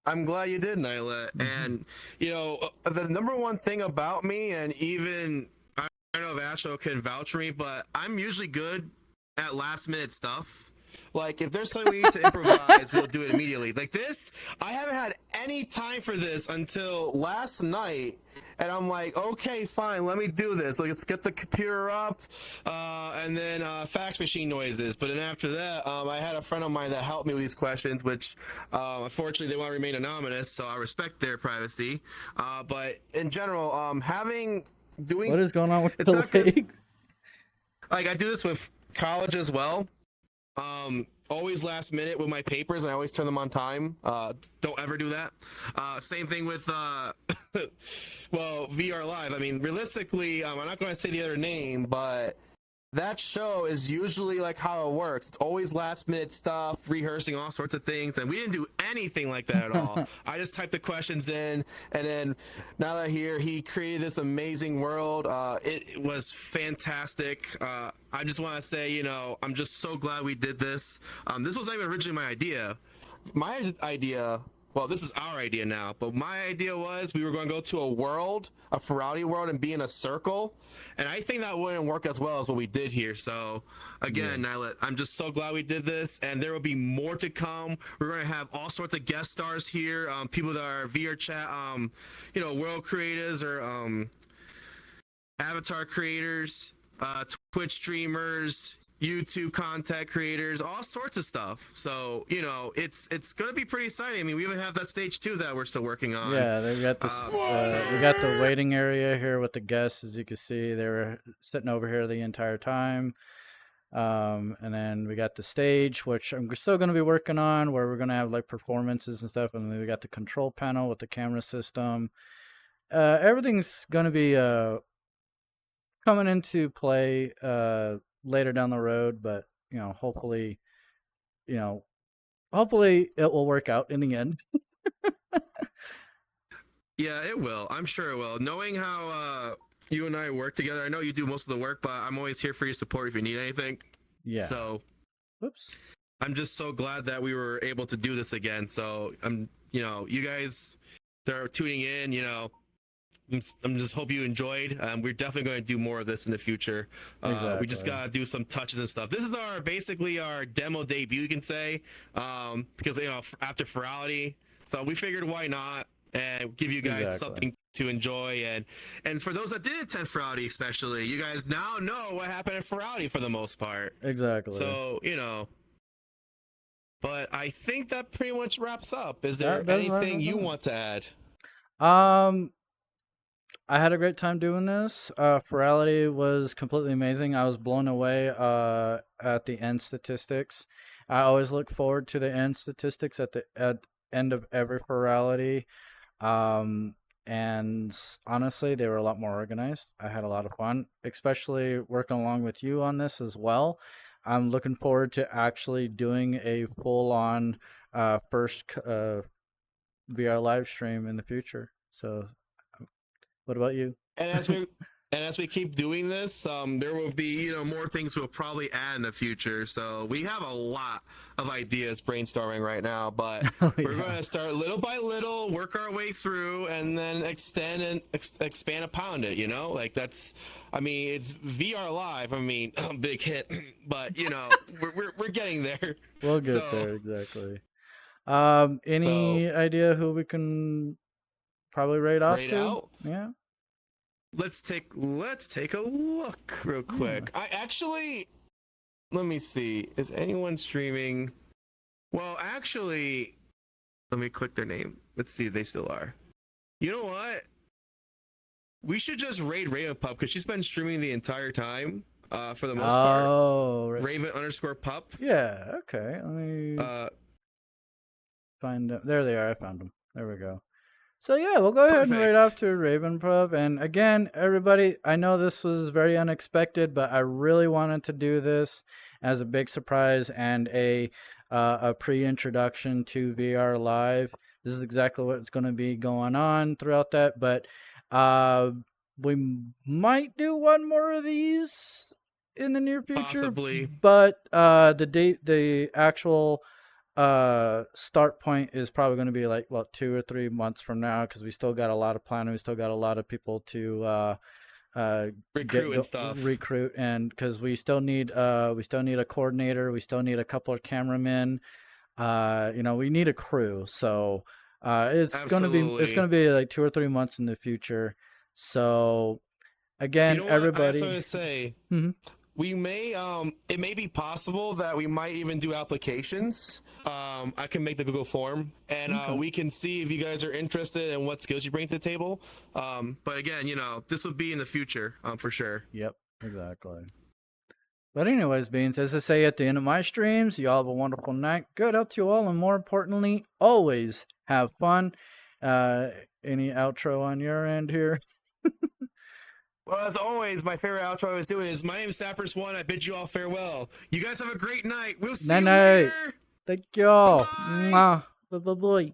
I'm glad you did, Niilit. And you know, the number one thing about me, and even I don't know if Astro can vouch for me, but I'm usually good at last minute stuff. Like if there's something we need to improvise, we'll do it immediately. Like this, I haven't had any time for this until last night. And I'm like, okay, fine, let me do this. Like, let's get the computer up, and then fax machine noises. But then after that, I had a friend of mine that helped me with these questions, which unfortunately they want to remain anonymous, so I respect their privacy. But in general, doing What is going on with it's the not good. leg? Like I do this with college as well. Always last minute with my papers, and I always turn them on time. Don't ever do that. Same thing with well, VR Live. I mean, realistically, I'm not going to say the other name, but that show is usually like how it works. It's always last minute stuff, rehearsing all sorts of things, and we didn't do anything like that at all. I just typed the questions in, and then now that he created this amazing world. It was fantastic. I just want to say, you know, I'm just so glad we did this. This was not even originally my idea. My idea, well, this is our idea now, but my idea was we were going to go to a world, a Furality world, and be in a circle. And I think that wouldn't work as well as what we did here. So again, Niilit, I'm just so glad we did this, and there will be more to come. We're going to have all sorts of guest stars here, people that are VRChat, you know, world creators or avatar creators, Twitch streamers, YouTube content creators, all sorts of stuff. So you know, it's gonna be pretty exciting. I mean, we even have that stage 2 that we're still working on. Yeah, they got this. We got the waiting area here with the guests, as you can see. They were sitting over here the entire time. And then we got the stage, which I'm still going to be working on, where we're going to have like performances and stuff. And then we got the control panel with the camera system. Everything's going to be coming into play later down the road, but you know, hopefully it will work out in the end. Yeah, it will. I'm sure it will. Knowing how you and I work together, I know you do most of the work, but I'm always here for your support if you need anything. Yeah. So, Whoops. I'm just so glad that we were able to do this again. So you guys that are tuning in, I'm just hope you enjoyed. We're definitely going to do more of this in the future. We just gotta do some touches and stuff. This is basically our demo debut, you can say, because after Furality, so we figured why not and give you guys something to enjoy. And for those that didn't attend Furality, especially, you guys now know what happened at Furality for the most part. Exactly. So but I think that pretty much wraps up. Is there anything you want to add? I had a great time doing this. Furality was completely amazing. I was blown away at the end statistics. I always look forward to the end statistics at the end of every Furality. And honestly, they were a lot more organized. I had a lot of fun, especially working along with you on this as well. I'm looking forward to actually doing a full-on first VR live stream in the future. So, what about you? And as we keep doing this, there will be more things we'll probably add in the future. So we have a lot of ideas brainstorming right now, but we're going to start little by little, work our way through, and then extend and expand upon it. It's VR Live. Big hit, but we're getting there. We'll get there, exactly. Any idea who we can probably rate to? Out? Yeah. Let's take a look real quick. Let me see. Is anyone streaming? Well, actually, let me click their name. Let's see if they still are. You know what? We should just raid RavenPup because she's been streaming the entire time. For the most part. Oh, Raven_pup. Yeah. Okay. Let me find them. There they are. I found them. There we go. So yeah, we'll go ahead and rate off to RavenPup. And again, everybody, I know this was very unexpected, but I really wanted to do this as a big surprise and a pre-introduction to VR Live. This is exactly what's going to be going on throughout that. But we might do one more of these in the near future. Possibly. But the actual start point is probably going to be 2 or 3 months from now, because we still got a lot of planning. We still got a lot of people to recruit, and because we still need a coordinator, we still need a couple of cameramen, we need a crew. So it's going to be 2 or 3 months in the future. So again, everybody, I was going to say, we may it may be possible that we might even do applications. I can make the Google form, and we can see if you guys are interested in what skills you bring to the table. But again, this will be in the future, for sure. Yep, exactly. But anyways, Beans, as I say at the end of my streams, y'all have a wonderful night. Good health to you all, and more importantly, always have fun. Any outro on your end here? Well, as always, my favorite outro I always do is, my name is Sappers1. I bid you all farewell. You guys have a great night. We'll see you later. Thank y'all. Bye-bye.